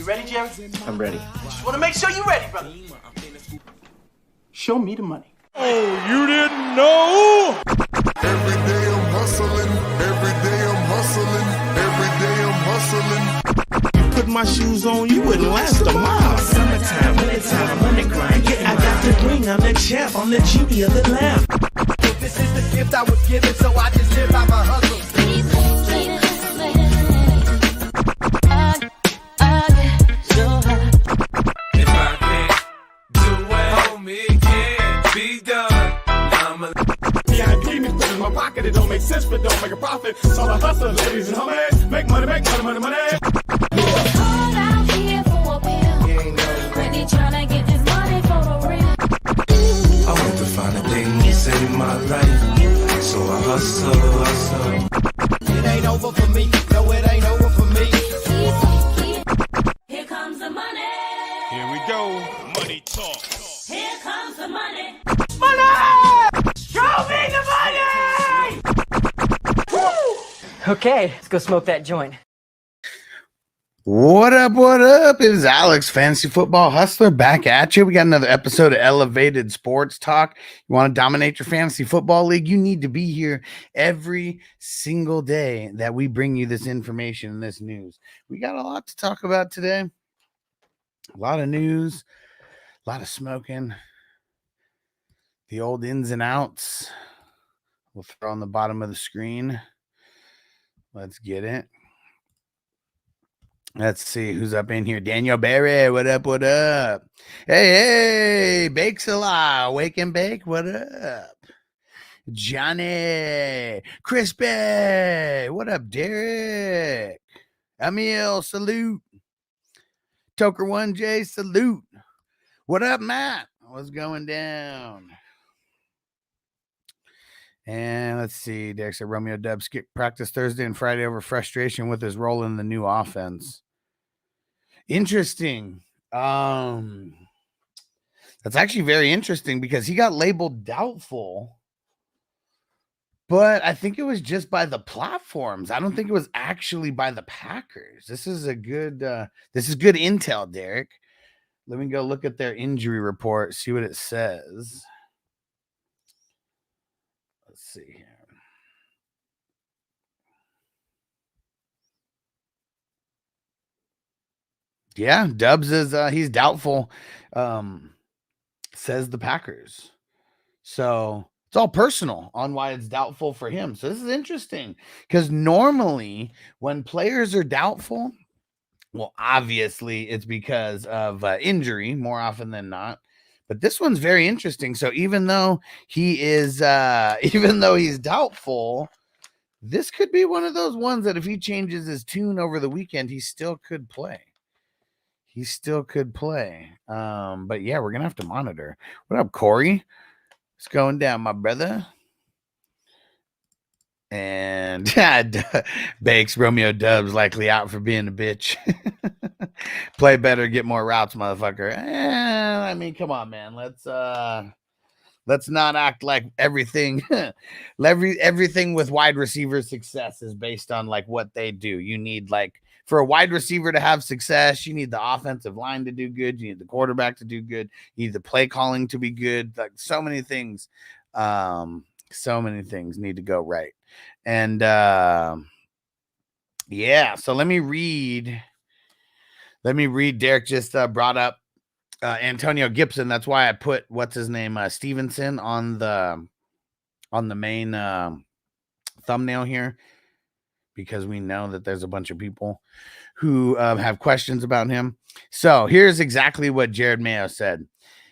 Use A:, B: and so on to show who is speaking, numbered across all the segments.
A: ready, Jerry?
B: I'm ready.
A: Just want to make sure you're ready, brother. Show me the money.
C: Oh, you didn't know?
D: Every day I'm hustling. Every day I'm hustling. Every day I'm hustling.
C: You put my shoes on, you wouldn't last a mile.
E: Summertime, wintertime, I'm on the grind. Yeah, I got the ring, I'm the champ, I'm the genie of the lamp.
F: This is the gift I was given, so I just live by my hustle.
G: If I can't do it, homie, it can't be done.
C: VIP me put in my pocket, it don't make sense, but don't make a profit. So I hustle, ladies and homies, make money, money.
H: Hold out here for a pill. Really tryna get this money for the real.
G: I want to find the things in my life, so I hustle.
F: It ain't over for me, no, it ain't over for me.
H: Here comes the money.
C: Here we go, money talk.
H: Here comes the money.
A: Show me the money!
I: Okay, let's go smoke that joint.
B: What up? What up? It is Alex, Fantasy Football Hustler, back at you. We got another episode of Elevated Sports Talk. You want to dominate your fantasy football league? You need to be here every single day that we bring you this information and this news. We got a lot to talk about today. A lot of news, a lot of smoking, the old ins and outs. We'll throw on the bottom of the screen. Let's get it. Let's see who's up in here. Daniel Berry, what up? What up? Hey, Bakes a lot. Wake and Bake, what up? Johnny, Crispy, what up? Derek, Emil, salute. Toker 1J, salute. What up, Matt? What's going down? And let's see. Derek said Romeo Dub skipped practice Thursday and Friday over frustration with his role in the new offense. Interesting. That's actually very interesting because he got labeled doubtful, but I think it was just by the platforms. I don't think it was actually by the Packers. This is good intel, Derek. Let me go look at their injury report, see what it says. Let's see here. Yeah, Dubs is he's doubtful, says the Packers. So it's all personal on why it's doubtful for him. So this is interesting because normally when players are doubtful, well, obviously it's because of injury more often than not. But this one's very interesting. So even though he is, even though he's doubtful, this could be one of those ones that if he changes his tune over the weekend, he still could play. He still could play. But yeah, we're gonna have to monitor. What up, Corey? What's going down, my brother? And Bakes Romeo Dubs likely out for being a bitch. Play better, get more routes, motherfucker. I mean, come on, man. Let's not act like everything everything with wide receiver success is based on like what they do. You need like for a wide receiver to have success, you need the offensive line to do good, you need the quarterback to do good, you need the play calling to be good. Like so many things need to go right. And yeah, so let me read. Derek just brought up Antonio Gibson. That's why I put what's his name Stevenson on the main thumbnail here, because we know that there's a bunch of people who have questions about him. So here's exactly what Jared Mayo said.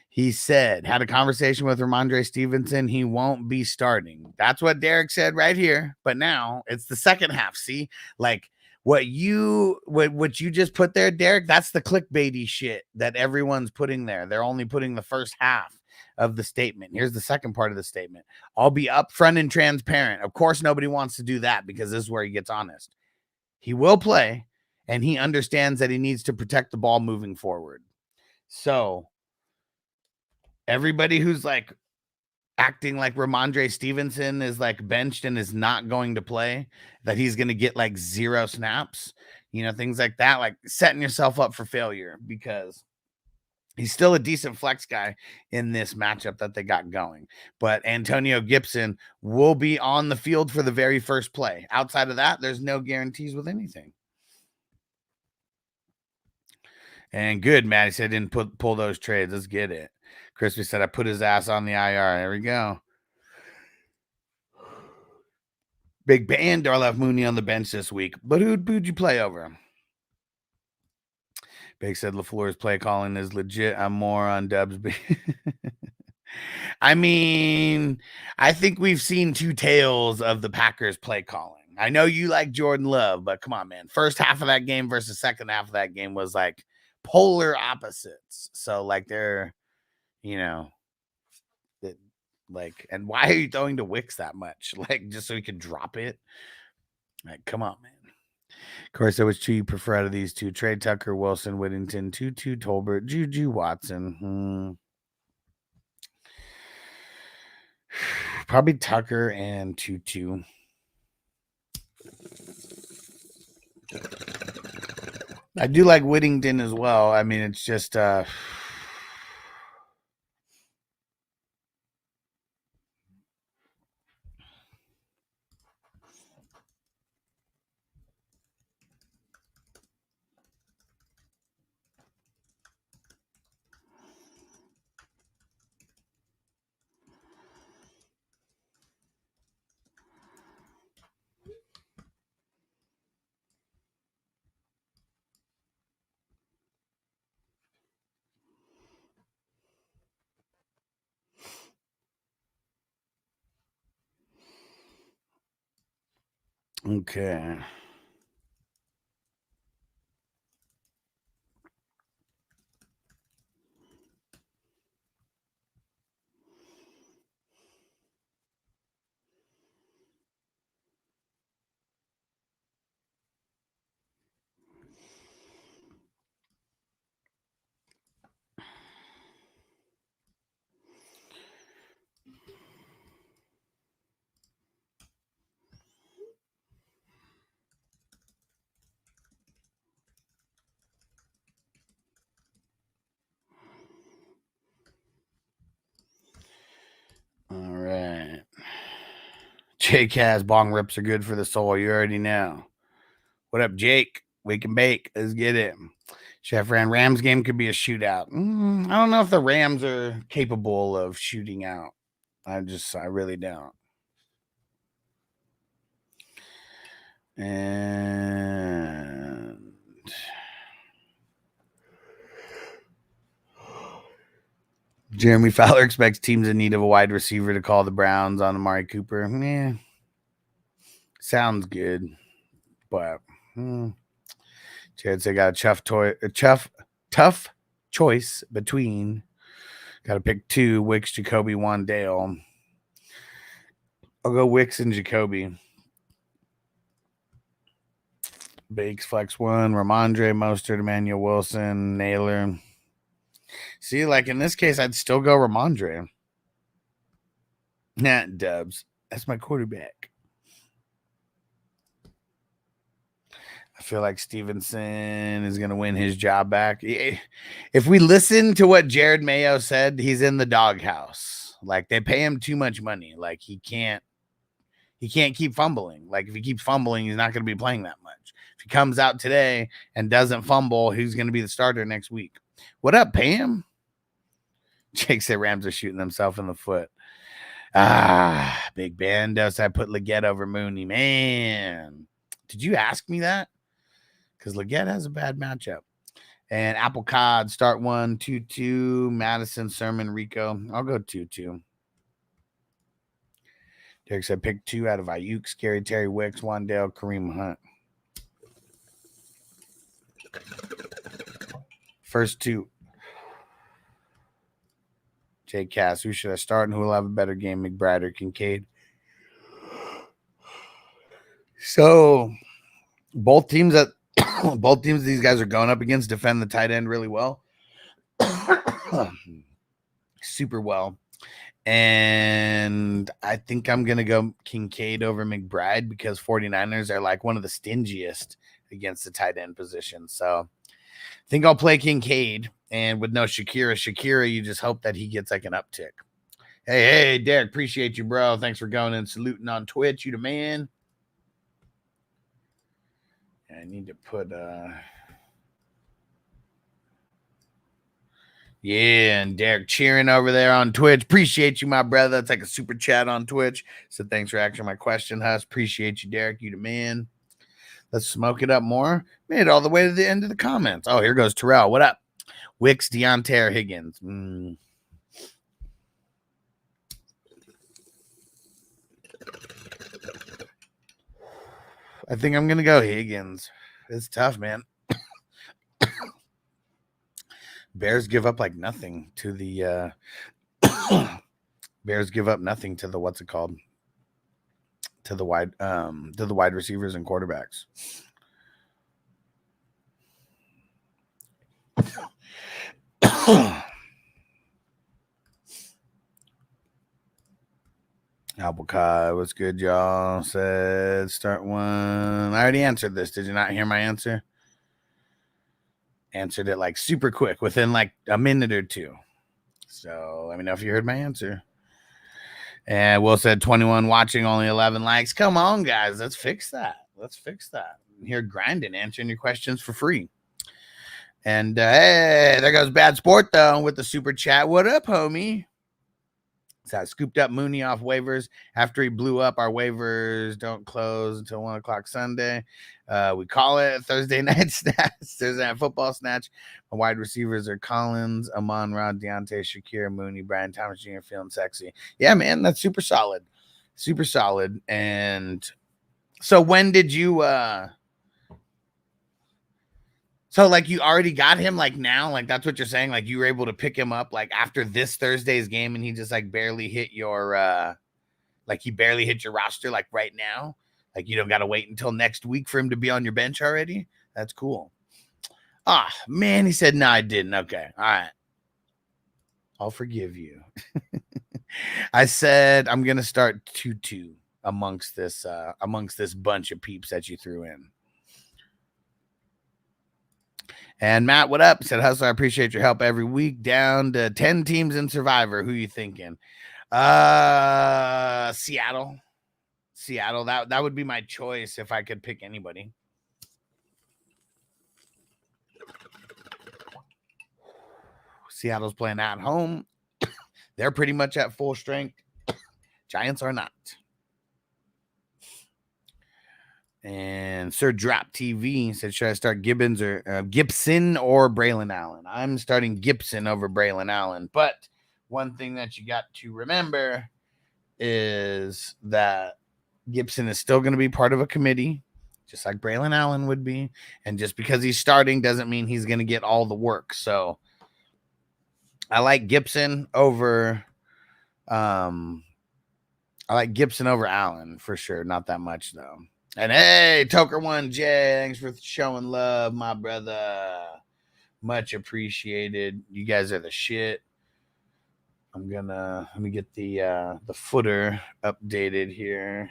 B: He said, had a conversation with Ramondre Stevenson. He won't be starting. That's what Derek said right here. But now it's the second half. See, like what you just put there, Derek, that's the clickbaity shit that everyone's putting there. They're only putting the first half of the statement. Here's the second part of the statement. I'll be upfront and transparent. Of course, nobody wants to do that because this is where he gets honest. He will play, and he understands that he needs to protect the ball moving forward. So everybody who's like acting like Ramondre Stevenson is like benched and is not going to play, that he's going to get like 0 snaps, things like that, like setting yourself up for failure, because he's still a decent flex guy in this matchup that they got going. But Antonio Gibson will be on the field for the very first play. Outside of that, there's no guarantees with anything. And good, Maddie said didn't pull those trades. Let's get it. Crispy said I put his ass on the IR. There we go. Big Bandar left Mooney on the bench this week. But who'd you play over? Big said LaFleur's play calling is legit. I'm more on Dubs. I mean, I think we've seen two tales of the Packers play calling. I know you like Jordan Love, but come on, man. First half of that game versus second half of that game was like polar opposites. So like they're, like, and why are you throwing to Wicks that much? Like just so he could drop it? Like, come on, man. Of course, which two you prefer out of these two? Trey Tucker, Wilson, Whittington, Tutu, Tolbert, Juju, Watson. Probably Tucker and Tutu. I do like Whittington as well. I mean, it's just okay. All right. Jake has bong rips are good for the soul. You already know. What up, Jake? Wake and bake. Let's get it. Chef Ran, Rams game could be a shootout. I don't know if the Rams are capable of shooting out. I really don't. And Jeremy Fowler expects teams in need of a wide receiver to call the Browns on Amari Cooper. Sounds good, but Jared said got a tough choice between. Got to pick two: Wicks, Jacoby, Wandale. I'll go Wicks and Jacoby. Bakes flex one: Ramondre, Mostert, Emmanuel Wilson, Naylor. See, like in this case, I'd still go Ramondre. Nah, Dubs. That's my quarterback. I feel like Stevenson is going to win his job back. If we listen to what Jared Mayo said, he's in the doghouse. Like they pay him too much money. Like he can't keep fumbling. Like if he keeps fumbling, he's not going to be playing that much. If he comes out today and doesn't fumble, he's going to be the starter next week. What up, Pam? Jake said Rams are shooting themselves in the foot. Big Bandos. I put Leggett over Mooney. Man, did you ask me that? Because Leggett has a bad matchup. And Apple Cod, start 1, 2-2. Madison, Sermon, Rico. I'll go 2-2. Derek said pick 2 out of Ayuk, Scary Terry, Wicks, Wandale, Kareem Hunt. First 2. Jay Cass, who should I start and who will have a better game, McBride or Kincaid? So both teams, these guys are going up against defend the tight end really well. Super well. And I think I'm going to go Kincaid over McBride because 49ers are like one of the stingiest against the tight end position. So I think I'll play Kincaid, and with no Shakira, you just hope that he gets like an uptick. Hey, Derek, appreciate you, bro. Thanks for going and saluting on Twitch. You the man. I need to put yeah, and Derek cheering over there on Twitch. Appreciate you, my brother. It's like a super chat on Twitch. So thanks for answering my question, Huss. Appreciate you, Derek. You the man. Let's smoke it up more. Made it all the way to the end of the comments. Oh, here goes Terrell. What up? Wicks, Deontay, or Higgins? I think I'm going to go Higgins. It's tough, man. Bears give up like nothing to the Bears give up nothing to the what's it called? To the wide receivers and quarterbacks. Applecott, what's good, y'all? Said start one. I already answered this. Did you not hear my answer? Answered it like super quick within like a minute or two. So let me know if you heard my answer. And Will said 21 watching, only 11 likes. Come on, guys. Let's fix that. I'm here grinding, answering your questions for free. And hey, there goes Bad Sport, though, with the super chat. What up, homie? So I scooped up Mooney off waivers after he blew up. Our waivers don't close until 1 o'clock Sunday. We call it Thursday night snatch, Thursday night football snatch. My wide receivers are Collins, Amon-Ra, Deontay, Shakir, Mooney, Brian Thomas Jr. feeling sexy. Yeah, man, that's super solid. Super solid. And so when did you so like you already got him like now? Like that's what you're saying? Like you were able to pick him up like after this Thursday's game and he just like barely hit your like he barely hit your roster like right now? Like you don't got to wait until next week for him to be on your bench already? That's cool. Ah, man, he said, no, I didn't. Okay. All right. I'll forgive you. I said I'm going to start 2-2 amongst this bunch of peeps that you threw in. And Matt, what up? Said, Hustler, I appreciate your help every week. Down to 10 teams in Survivor. Who you thinking? Seattle. That would be my choice if I could pick anybody. Seattle's playing at home. They're pretty much at full strength. Giants are not. And Sir Drop TV said, should I start Gibson or Braylon Allen? I'm starting Gibson over Braylon Allen. But one thing that you got to remember is that Gibson is still going to be part of a committee, just like Braylon Allen would be. And just because he's starting doesn't mean he's going to get all the work. So I like Gibson over Allen for sure. Not that much though. And hey, Toker1J, thanks for showing love, my brother. Much appreciated. You guys are the shit. Let me get the footer updated here.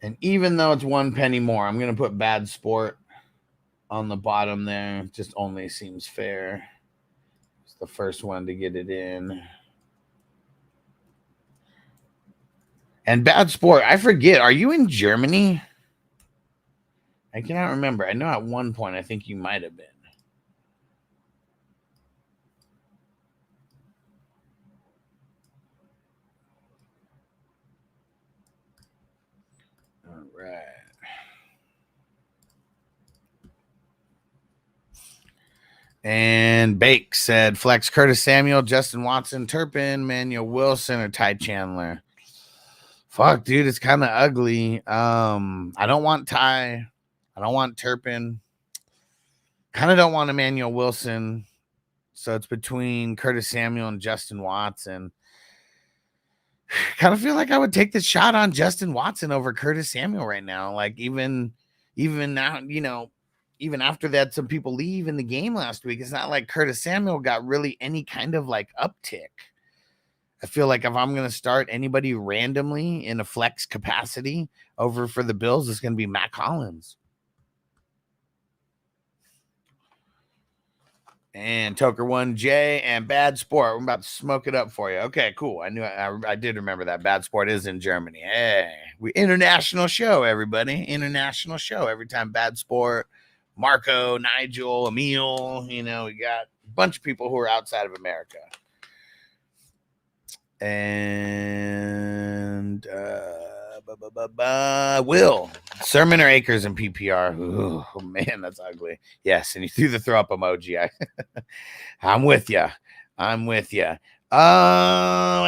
B: And even though it's 1 penny more, I'm gonna put Bad Sport on the bottom there. It just only seems fair. It's the first one to get it in. And Bad Sport, I forget, are you in Germany? I cannot remember. I know at one point I think you might have been. All right. And Bake said, flex Curtis Samuel, Justin Watson, Turpin, Manuel Wilson, or Ty Chandler. Fuck, dude, it's kind of ugly. I don't want Ty. I don't want Turpin. Kind of don't want Emmanuel Wilson. So it's between Curtis Samuel and Justin Watson. Kind of feel like I would take the shot on Justin Watson over Curtis Samuel right now. Like even now, even after that, some people leave in the game last week. It's not like Curtis Samuel got really any kind of like uptick. I feel like if I'm going to start anybody randomly in a flex capacity over for the Bills, it's going to be Matt Collins. And Toker 1J and Bad Sport. I'm about to smoke it up for you. Okay, cool. I did remember that. Bad Sport is in Germany. Hey, we international show, everybody. International show. Every time Bad Sport, Marco, Nigel, Emil, we got a bunch of people who are outside of America. And Will, Sermon or Akers in PPR? Ooh, oh man, that's ugly. Yes, and you threw the throw up emoji. I'm with you. I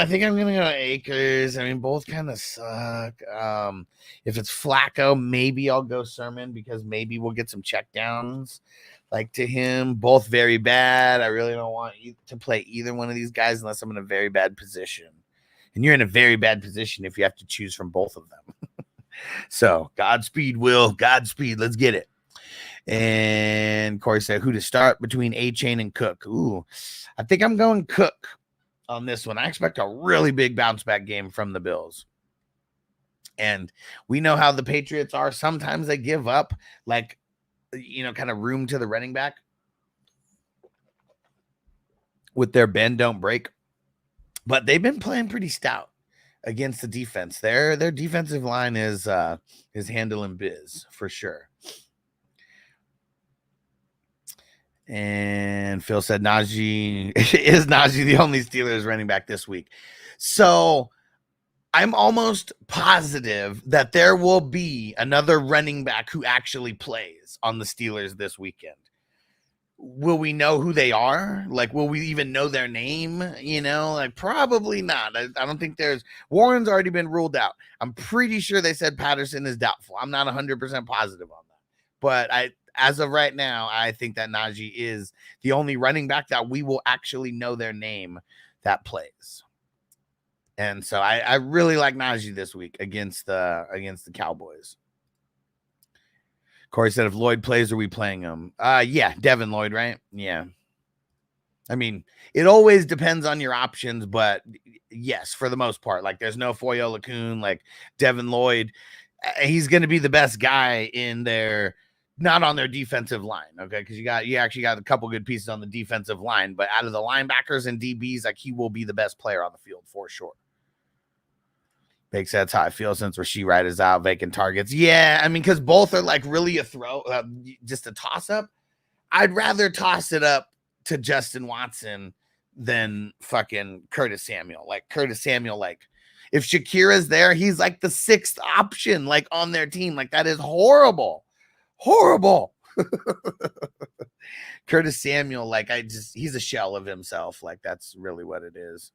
B: think I'm gonna go Akers. I mean, both kind of suck. If it's Flacco, maybe I'll go Sermon because maybe we'll get some checkdowns like to him. Both very bad. I really don't want you to play either one of these guys unless I'm in a very bad position. And you're in a very bad position if you have to choose from both of them. So, Godspeed, Will. Godspeed. Let's get it. And Corey said, who to start between A-Chain and Cook? Ooh, I think I'm going Cook on this one. I expect a really big bounce back game from the Bills. And we know how the Patriots are. Sometimes they give up, kind of room to the running back with their bend, don't break. But they've been playing pretty stout against the defense. Their defensive line is handling biz for sure. And Phil said Najee is the only Steelers running back this week. So I'm almost positive that there will be another running back who actually plays on the Steelers this weekend. Will we know who they are? Will we even know their name? Probably not. I don't think Warren's already been ruled out. I'm pretty sure they said Patterson is doubtful. I'm not 100% positive on that. But as of right now, I think that Najee is the only running back that we will actually know their name that plays. And so I really like Najee this week against the Cowboys. Corey said, if Lloyd plays, are we playing him? Yeah, Devin Lloyd, right? Yeah. I mean, it always depends on your options, but yes, for the most part. There's no Foyo Lakun, Devin Lloyd. He's going to be the best guy in their, not on their defensive line, okay? Because you actually got a couple good pieces on the defensive line, but out of the linebackers and DBs, he will be the best player on the field for sure. Big said, that's how I feel since Rashee Wright is out, vacant targets. Yeah, I mean, because both are really a throw, just a toss-up. I'd rather toss it up to Justin Watson than fucking Curtis Samuel. Curtis Samuel, if Shakira's there, he's the sixth option, on their team. That is horrible. Horrible. Curtis Samuel, he's a shell of himself. That's really what it is.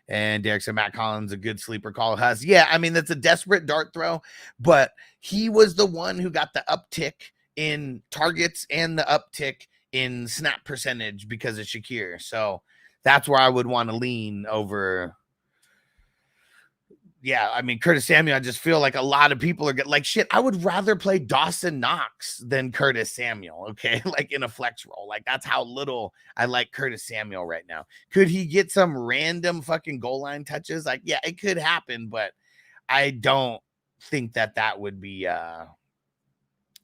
B: And Derek said, Matt Collins, a good sleeper call. Huss. Yeah, I mean, that's a desperate dart throw, but he was the one who got the uptick in targets and the uptick in snap percentage because of Shakir. So that's where I would want to lean over. Yeah, I mean, Curtis Samuel, I just feel like a lot of people are shit, I would rather play Dawson Knox than Curtis Samuel, okay? In a flex role. That's how little I like Curtis Samuel right now. Could he get some random fucking goal line touches? Yeah, it could happen, but I don't think that would be, I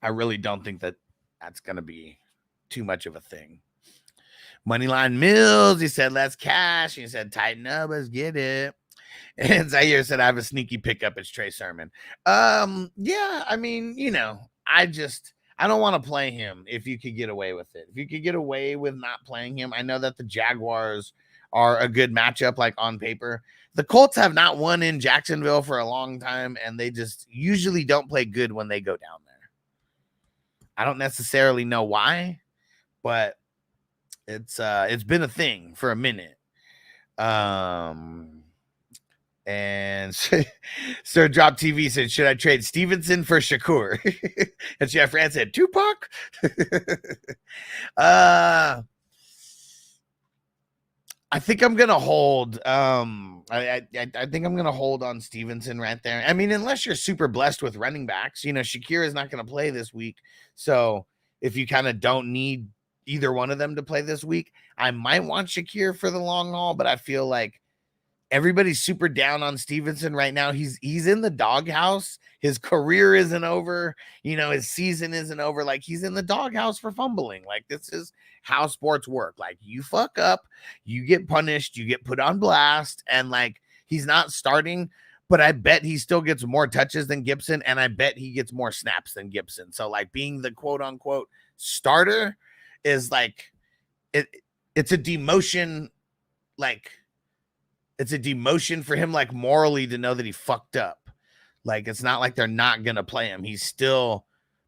B: really don't think that's going to be too much of a thing. Moneyline Mills, he said, let's cash. He said, tighten up, let's get it. And Zaire said, I have a sneaky pickup. It's Trey Sermon. Yeah, I mean, I don't want to play him if you could get away with it. If you could get away with not playing him, I know that the Jaguars are a good matchup, on paper. The Colts have not won in Jacksonville for a long time, and they just usually don't play good when they go down there. I don't necessarily know why, but it's been a thing for a minute. And Sir Drop TV said, should I trade Stevenson for Shakur? And Jeff Rand said, Tupac? I think I'm going to hold. I think I'm going to hold on Stevenson right there. I mean, unless you're super blessed with running backs, Shakir is not going to play this week. So if you kind of don't need either one of them to play this week, I might want Shakir for the long haul, but I feel like everybody's super down on Stevenson right now. He's in the doghouse. His career isn't over. You know, his season isn't over. Like, he's in the doghouse for fumbling. Like, this is how sports work. Like, you fuck up, you get punished, you get put on blast, and like, he's not starting, but I bet he still gets more touches than Gibson, and I bet he gets more snaps than Gibson. So like, being the quote unquote starter is like, it's a demotion. Like, it's a demotion for him, like, morally, to know that he fucked up. Like, it's not like they're not gonna play him. He's still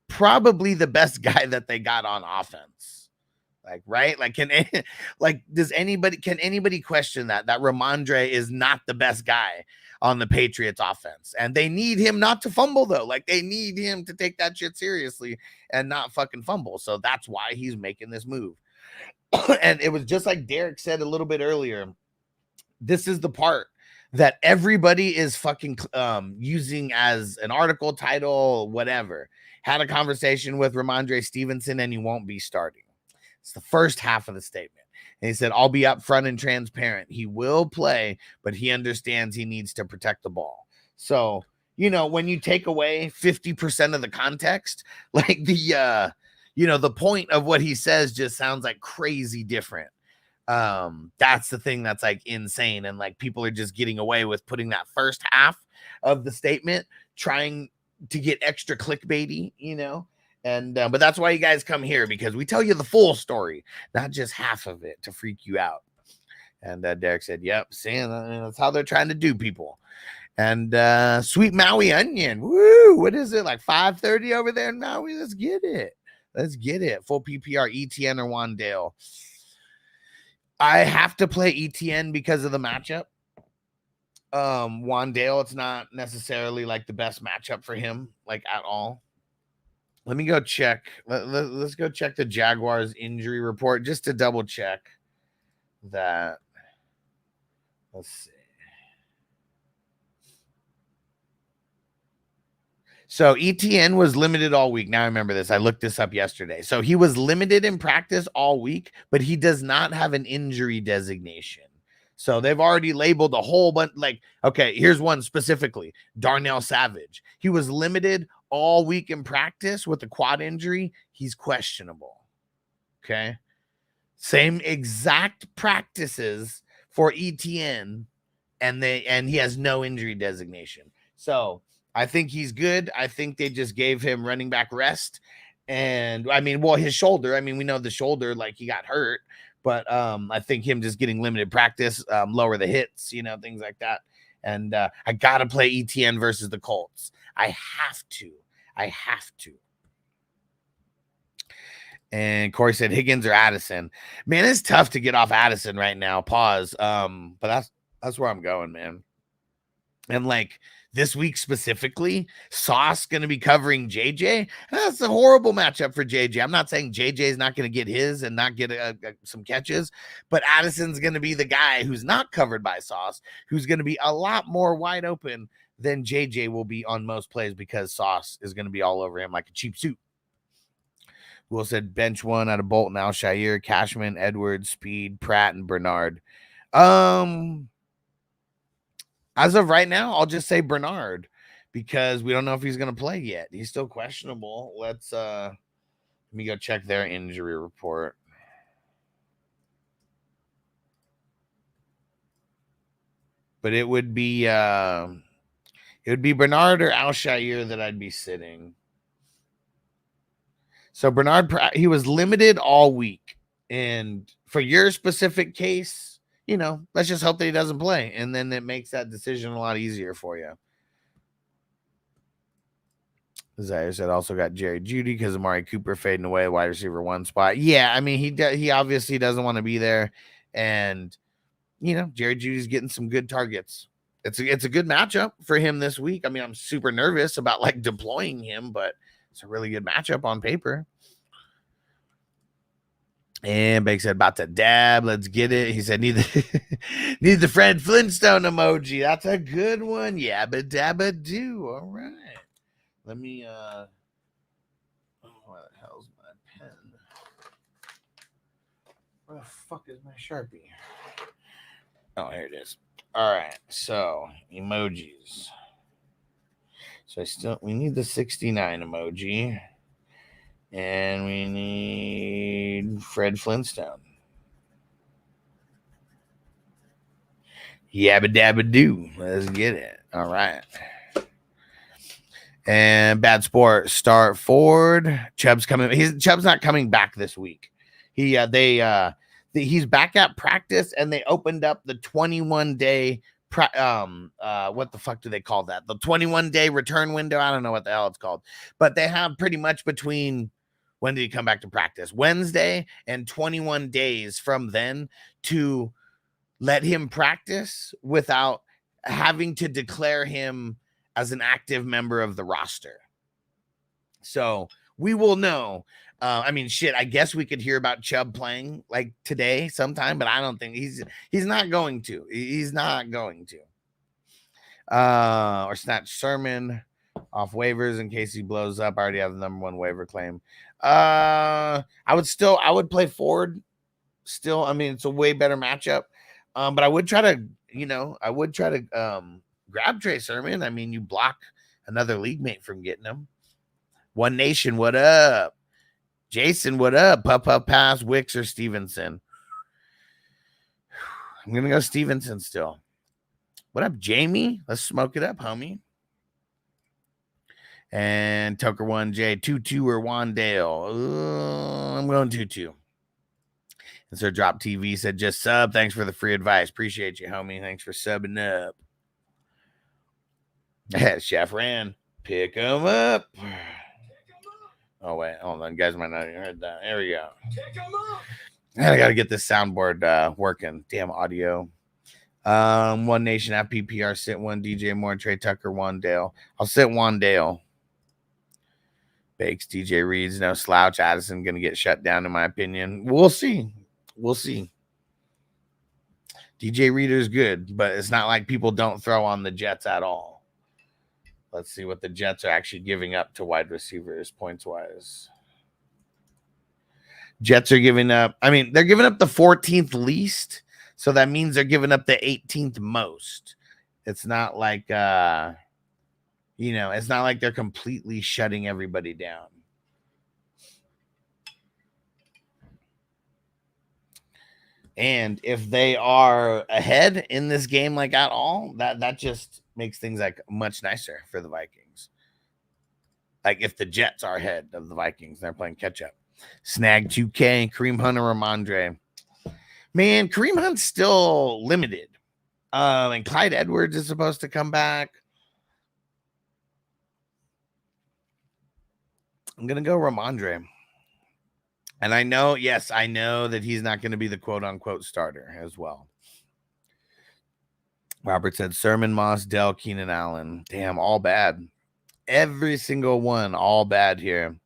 B: probably the best guy that they got on offense. Like, right? Like, can anybody question that Ramondre is not the best guy on the Patriots offense? And they need him not to fumble, though. Like, they need him to take that shit seriously and not fucking fumble. So that's why he's making this move. And it was just like Derek said a little bit earlier. This is the part that everybody is fucking using as an article title, whatever. Had a conversation with Ramondre Stevenson, and he won't be starting. It's the first half of the statement. And he said, I'll be upfront and transparent. He will play, but he understands he needs to protect the ball. So, you know, when you take away 50% of the context, like the point of what he says just sounds like crazy different. That's the thing that's like insane. And like, people are just getting away with putting that first half of the statement, trying to get extra clickbaity, you know? And, but that's why you guys come here, because we tell you the full story, not just half of it to freak you out. And Derek said, yep, seeing that's how they're trying to do people. And Sweet Maui Onion, woo, what is it, like 5:30 over there in Maui? Let's get it. Full PPR, ETN or Wandale. I have to play ETN because of the matchup. Wandale, it's not necessarily like the best matchup for him, like, at all. Let me go check. Let's go check the Jaguars injury report just to double check that. Let's see. So ETN was limited all week. Now I remember this. I looked this up yesterday. So he was limited in practice all week, but he does not have an injury designation. So they've already labeled a whole bunch. Like, okay, here's one specifically. Darnell Savage. He was limited all week in practice with a quad injury. He's questionable. Okay. Same exact practices for ETN, and he has no injury designation. So I think he's good. I think they just gave him running back rest. And I mean, well, his shoulder, I mean, we know the shoulder, like, he got hurt, but I think him just getting limited practice, lower the hits, you know, things like that. And I got to play ETN versus the Colts. I have to. And Corey said Higgins or Addison. Man, it's tough to get off Addison right now. Pause. But that's where I'm going, man. And like, this week specifically, Sauce going to be covering JJ. That's a horrible matchup for JJ. I'm not saying JJ is not going to get his and not get some catches, but Addison's going to be the guy who's not covered by Sauce, who's going to be a lot more wide open than JJ will be on most plays, because Sauce is going to be all over him like a cheap suit. Will said bench one out of Bolton, Alshire, Cashman, Edwards, Speed, Pratt, and Bernard. As of right now, I'll just say Bernard, because we don't know if he's going to play yet. He's still questionable. Let me go check their injury report. But it would be Bernard or Alshire that I'd be sitting. So Bernard, he was limited all week. And for your specific case, you know, let's just hope that he doesn't play. And then it makes that decision a lot easier for you. Zaire said also got Jerry Jeudy because Amari Cooper fading away, wide receiver one spot. Yeah, I mean, he obviously doesn't want to be there. And, you know, Jerry Jeudy's getting some good targets. It's a good matchup for him this week. I mean, I'm super nervous about like deploying him, but it's a really good matchup on paper. And Bake said about to dab. Let's get it. He said need the Fred Flintstone emoji. That's a good one. Yabba dabba do. All right. Let me where the hell's my pen? Where the fuck is my Sharpie? Oh, here it is. All right. So emojis. So we need the 69 emoji. And we need Fred Flintstone. Yabba dabba doo. Let's get it. All right. And Bad Sport, start Ford. Chubb's coming. Chubb's not coming back this week. He's back at practice, and they opened up the 21-day what the fuck do they call that? The 21-day return window. I don't know what the hell it's called, but they have pretty much between when did he come back to practice? Wednesday and 21 days from then to let him practice without having to declare him as an active member of the roster. So we will know. I mean, shit, I guess we could hear about Chubb playing like today sometime, but I don't think he's not going to. He's not going to. Or snatch Sermon off waivers in case he blows up. I already have the number 1 waiver claim. I would play Ford still. I mean, it's a way better matchup. But I would try to grab Trey Sermon. I mean, you block another league mate from getting him. One Nation, what up? Jason, what up? Pup pass, Wicks or Stevenson? I'm gonna go Stevenson still. What up, Jamie? Let's smoke it up, homie. And Tucker 1J, 2-2 or Wandale. I'm going 2-2. And so Drop TV said, just sub. Thanks for the free advice. Appreciate you, homie. Thanks for subbing up. Chef Ran, pick him up. Oh, wait. Hold on. You guys might not have heard that. There we go. I got to get this soundboard working. Damn audio. One Nation FPPR, sit one DJ Moore, Trey Tucker, Wandale. I'll sit Wandale. Bakes, DJ Reed's no slouch. Addison going to get shut down, in my opinion. We'll see. We'll see. DJ Reader's good, but it's not like people don't throw on the Jets at all. Let's see what the Jets are actually giving up to wide receivers points-wise. Jets are giving up, they're giving up the 14th least, so that means they're giving up the 18th most. It's not like, it's not like they're completely shutting everybody down. And if they are ahead in this game like at all, that just makes things like much nicer for the Vikings. Like if the Jets are ahead of the Vikings, they're playing catch up. Snag 2K, Kareem Hunt or Ramondre. Man, Kareem Hunt's still limited. And Clyde Edwards is supposed to come back. I'm going to go Ramondre. And I know that he's not going to be the quote-unquote starter as well. Robert said Sermon, Moss, Dell, Keenan Allen. Damn, all bad. Every single one, all bad here.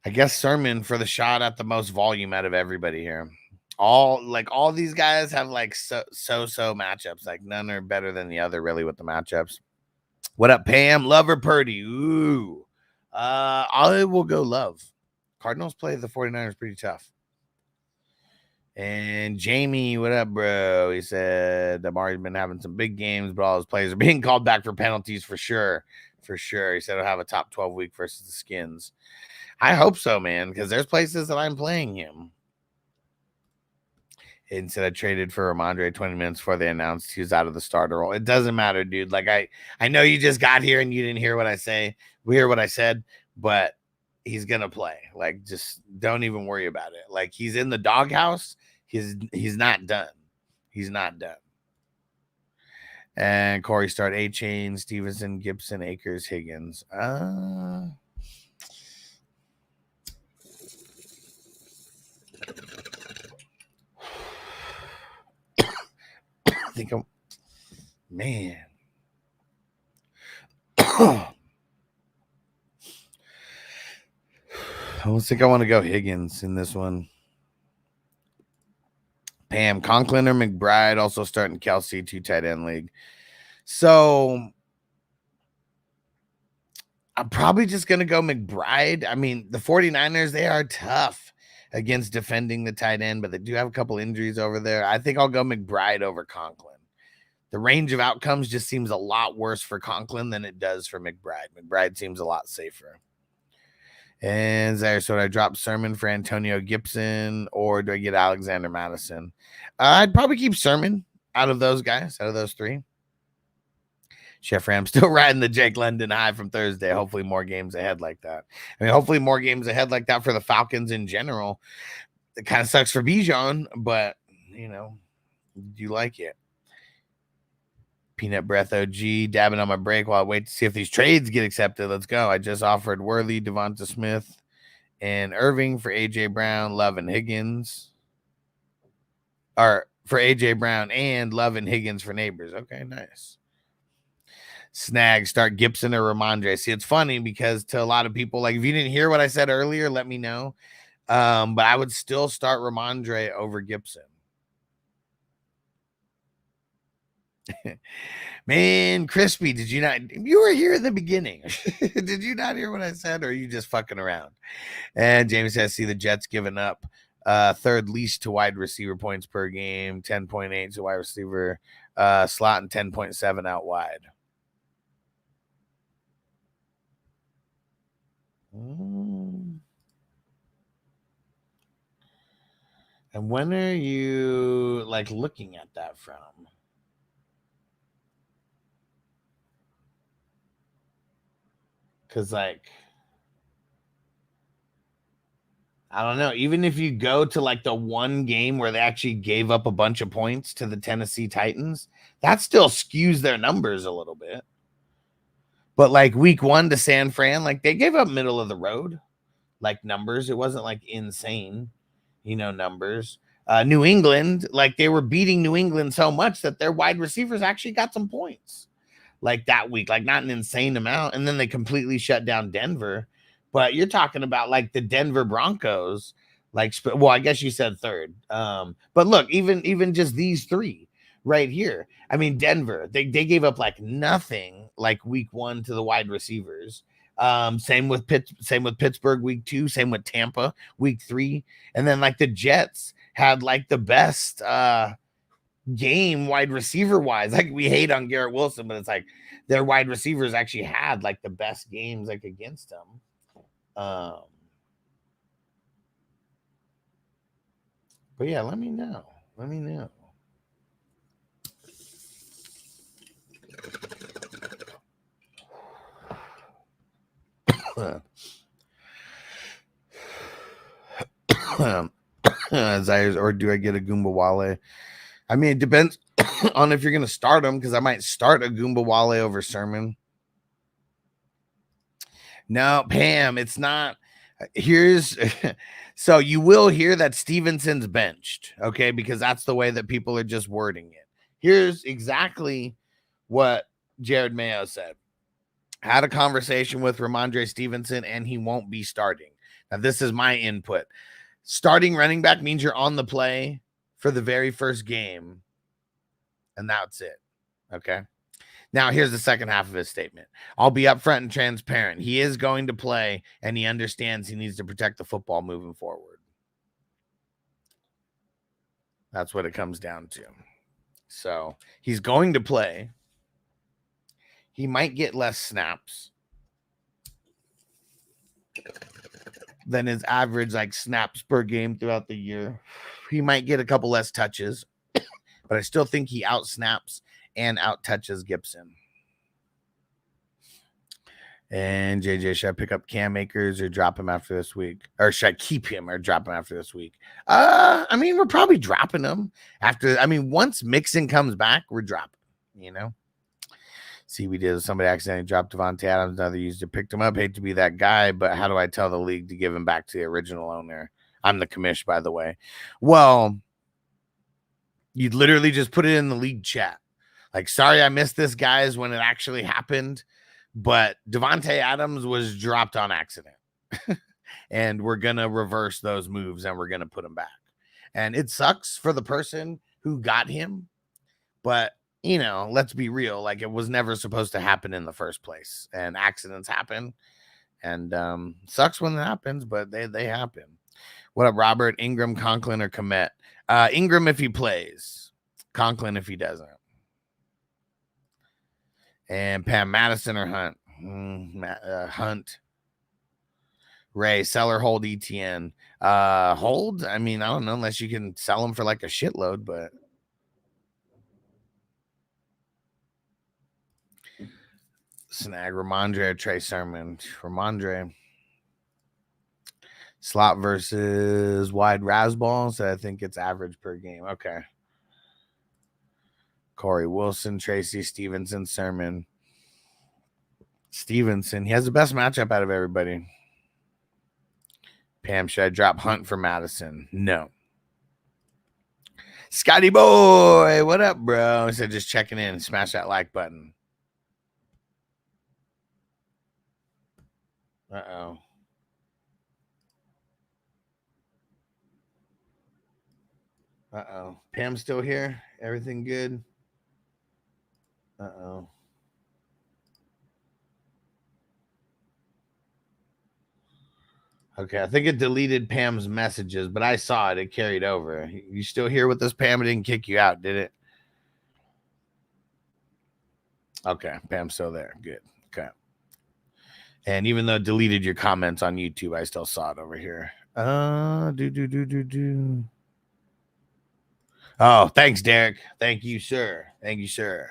B: I guess Sermon for the shot at the most volume out of everybody here. All these guys have like so matchups. Like none are better than the other really with the matchups. What up, Pam? Love or Purdy? Ooh. I will go Love. Cardinals play the 49ers pretty tough. And Jamie, what up, bro? He said Amari's been having some big games, but all his players are being called back for penalties for sure. For sure. He said he'll have a top 12 week versus the Skins. I hope so, man, because there's places that I'm playing him. And said I traded for Ramondre 20 minutes before they announced he was out of the starter role. It doesn't matter, dude. Like I know you just got here and you didn't hear what I say. We hear what I said, but he's gonna play. Like, just don't even worry about it. Like, he's in the doghouse. He's not done. He's not done. And Corey start A-Chain, Stevenson, Gibson, Akers, Higgins. I think I'm man. I don't think I want to go Higgins in this one. Pam, Conklin or McBride also starting Kelsey, 2 tight end league. So I'm probably just going to go McBride. I mean, the 49ers, they are tough. against defending the tight end, but they do have a couple injuries over there. I think I'll go McBride over Conklin. The range of outcomes just seems a lot worse for Conklin than it does for McBride. McBride seems a lot safer. And Zaire, so do I drop Sermon for Antonio Gibson, or do I get Alexander Madison? I'd probably keep Sermon out of those guys, out of those three. Chef Ram still riding the Jake London high from Thursday. Hopefully more games ahead like that. I mean, hopefully more games ahead like that for the Falcons in general. It kind of sucks for Bijan, but, you know, you like it. Peanut Breath OG, dabbing on my break while I wait to see if these trades get accepted. Let's go. I just offered Worthy, Devonta Smith, and Irving for A.J. Brown, Love, and Higgins. Or for A.J. Brown and Love and Higgins for Neighbors. Okay, nice. Snag, start Gibson or Ramondre. See, it's funny because to a lot of people, like if you didn't hear what I said earlier, let me know. But I would still start Ramondre over Gibson. Man, Crispy, did you not? You were here in the beginning. Did you not hear what I said, or are you just fucking around? And Jamie says, see the Jets giving up third least to wide receiver points per game, 10.8 to wide receiver slot, and 10.7 out wide. And when are you like looking at that from? Because like, I don't know, even if you go to like the one game where they actually gave up a bunch of points to the Tennessee Titans, that still skews their numbers a little bit. But like week 1 to San Fran, like they gave up middle of the road, like numbers. It wasn't like insane, you know, numbers. New England, like they were beating New England so much that their wide receivers actually got some points like that week, like not an insane amount. And then they completely shut down Denver. But you're talking about like the Denver Broncos, like, well, I guess you said third. But look, even just these three right here. I mean, Denver, they gave up like nothing like week 1 to the wide receivers. Same with Pittsburgh week 2, same with Tampa week 3. And then like the Jets had like the best game wide receiver wise. Like we hate on Garrett Wilson, but it's like their wide receivers actually had like the best games like against them. But yeah, let me know. Or do I get a Goomba Wale? I mean, it depends on if you're going to start him, because I might start a Goomba Wale over Sermon. No, Pam, it's not. Here's so you will hear that Stevenson's benched, okay, because that's the way that people are just wording it. Here's exactly what Jared Mayo said. Had a conversation with Ramondre Stevenson, and he won't be starting. Now, this is my input. Starting running back means you're on the play for the very first game, and that's it, okay? Now, here's the second half of his statement. I'll be upfront and transparent. He is going to play, and he understands he needs to protect the football moving forward. That's what it comes down to. So he's going to play. He might get less snaps than his average like snaps per game throughout the year. He might get a couple less touches, but I still think he out snaps and out touches Gibson. And JJ, should I pick up Cam Akers or drop him after this week? Or should I keep him or drop him after this week? I mean, we're probably dropping him after. I mean, once Mixon comes back, we're dropping, you know. See, we did. Somebody accidentally dropped Devontae Adams. Another user picked him up. Hate to be that guy, but how do I tell the league to give him back to the original owner? I'm the commish, by the way. Well, you'd literally just put it in the league chat. Like, sorry, I missed this, guys, when it actually happened. But Devontae Adams was dropped on accident. And we're going to reverse those moves and we're going to put him back. And it sucks for the person who got him. But, you know, let's be real. Like, it was never supposed to happen in the first place. And accidents happen. And sucks when it happens, but they happen. What up, Robert? Ingram, Conklin, or Komet? Ingram if he plays. Conklin if he doesn't. And Pam, Madison or Hunt? Hunt. Ray, sell or hold ETN? Hold? I mean, I don't know, unless you can sell them for like a shitload, but snag Ramondre or Trey Sermon. Ramondre. Slot versus wide Rasball, so I think it's average per game. Okay. Corey Wilson, Tracy Stevenson, Sermon. Stevenson. He has the best matchup out of everybody. Pam, should I drop Hunt for Madison? No. Scotty boy, what up, bro? He said just checking in. Smash that like button. Uh-oh. Uh-oh. Pam still here? Everything good? Uh-oh. Okay, I think it deleted Pam's messages, but I saw it. It carried over. You still here with us, Pam? It didn't kick you out, did it? Okay, Pam's still there. Good. Okay. And even though it deleted your comments on YouTube, I still saw it over here. Oh, thanks, Derek. Thank you, sir. Thank you, sir.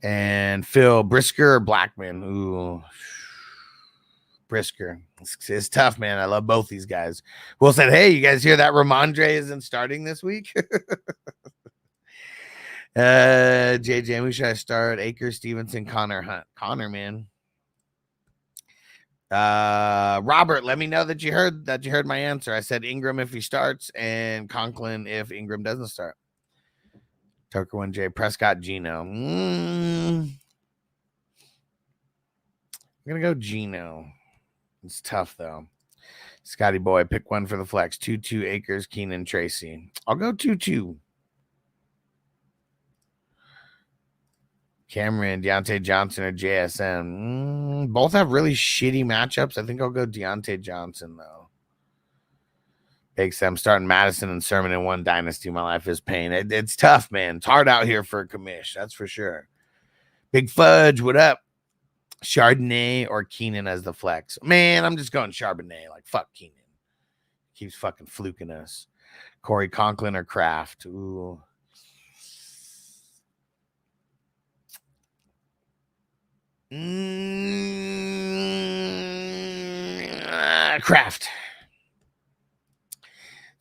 B: And Phil, Brisker or Blackman? Ooh, Brisker. It's tough, man. I love both these guys. Will said, hey, you guys hear that Ramondre isn't starting this week? JJ, who should I start? Akers, Stevenson, Connor, Hunt. Connor, man. Robert, let me know that you heard my answer. I said Ingram if he starts and Conklin if Ingram doesn't start. Tucker 1J, Prescott, Gino. I'm gonna go Gino. It's tough though. Scotty boy, pick one for the flex. 2-2 Akers, Keenan, Tracy. I'll go 2-2. Cameron, Deontay Johnson, or JSN. Both have really shitty matchups. I think I'll go Deontay Johnson, though. Big Sam starting Madison and Sermon in one dynasty. My life is pain. It's tough, man. It's hard out here for a commish. That's for sure. Big Fudge, what up? Chardonnay or Keenan as the flex? Man, I'm just going Charbonnet. Like, fuck Keenan. Keeps fucking fluking us. Corey Conklin or Kraft? Ooh. Kraft.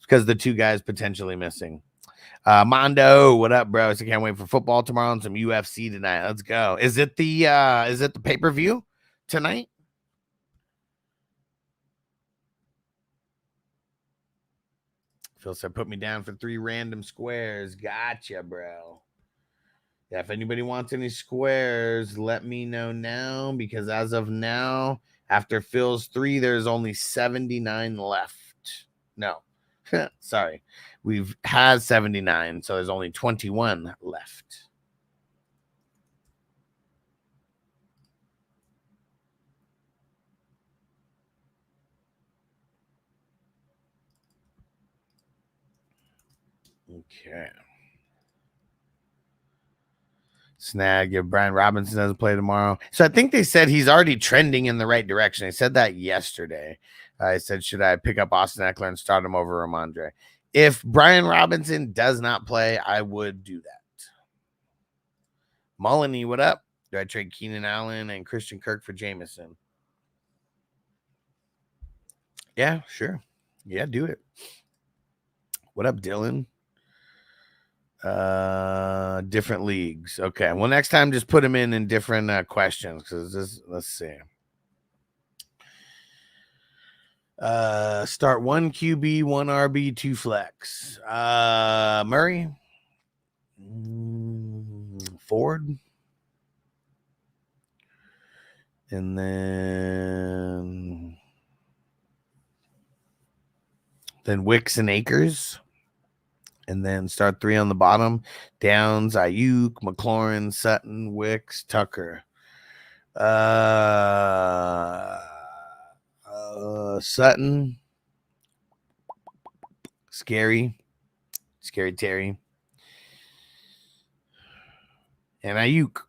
B: Because the two guys potentially missing. Mondo, what up, bro? I can't wait for football tomorrow and some UFC tonight. Let's go. Is it the pay-per-view tonight? Phil said, put me down for 3 random squares. Gotcha, bro. Yeah, if anybody wants any squares, let me know now, because as of now, after Phil's 3, there's only 79 left. No, sorry. We've had 79, so there's only 21 left. Okay. Snag if Brian Robinson doesn't play tomorrow. So I think they said he's already trending in the right direction. They said that yesterday. I said, should I pick up Austin Eckler and start him over Ramondre? If Brian Robinson does not play, I would do that. Mullany, what up? Do I trade Keenan Allen and Christian Kirk for Jameson? Yeah, sure. Yeah, do it. What up, Dylan? Different leagues. Okay. Well, next time just put them in different questions, because this, let's see. Start 1 QB, 1 RB, 2 flex. Murray, Ford, and then Wicks and Akers. And then start 3 on the bottom. Downs, Ayuk, McLaurin, Sutton, Wicks, Tucker. Sutton. Scary Terry. And Ayuk.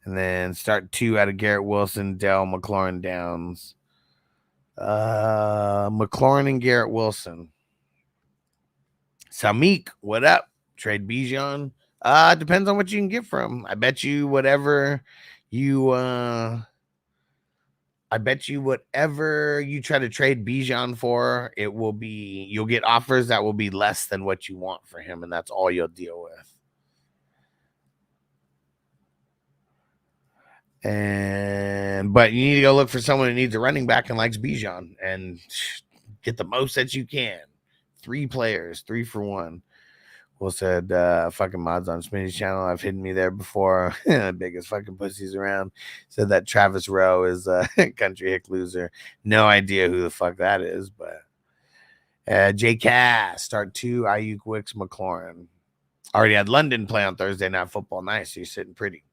B: And then start 2 out of Garrett Wilson, Dell, McLaurin, Downs. McLaurin and Garrett Wilson. Samik, what up? Trade Bijan. Depends on what you can get from. I bet you whatever you try to trade Bijan for, you'll get offers that will be less than what you want for him, and that's all you'll deal with. But you need to go look for someone who needs a running back and likes Bijan and get the most that you can. 3 players, 3 for 1. Will said, fucking mods on Smitty's channel. I've hidden me there before. Biggest fucking pussies around. Said that Travis Rowe is a country hick loser. No idea who the fuck that is, but J Cass, start 2, Ayuk, Wicks, McLaurin. Already had London play on Thursday Night Football. Nice, so you're sitting pretty.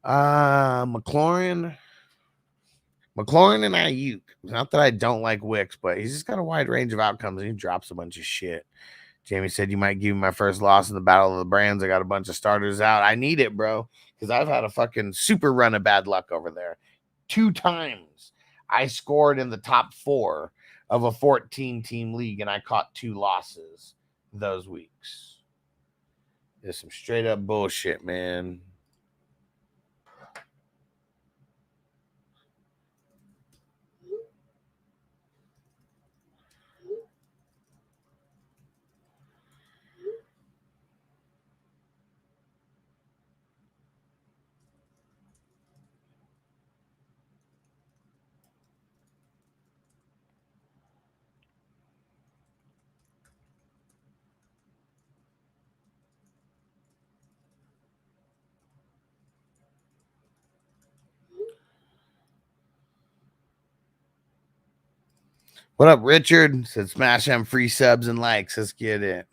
B: McLaurin and Ayuk. Not that I don't like Wicks, but he's just got a wide range of outcomes and he drops a bunch of shit. Jamie said, you might give me my first loss in the Battle of the Brands. I got a bunch of starters out. I need it, bro, because I've had a fucking super run of bad luck over there. 2 times I scored in the top 4 of a 14-team league, and I caught 2 losses those weeks. It's some straight up bullshit, man. What up, Richard? Said smash them free subs and likes. Let's get it.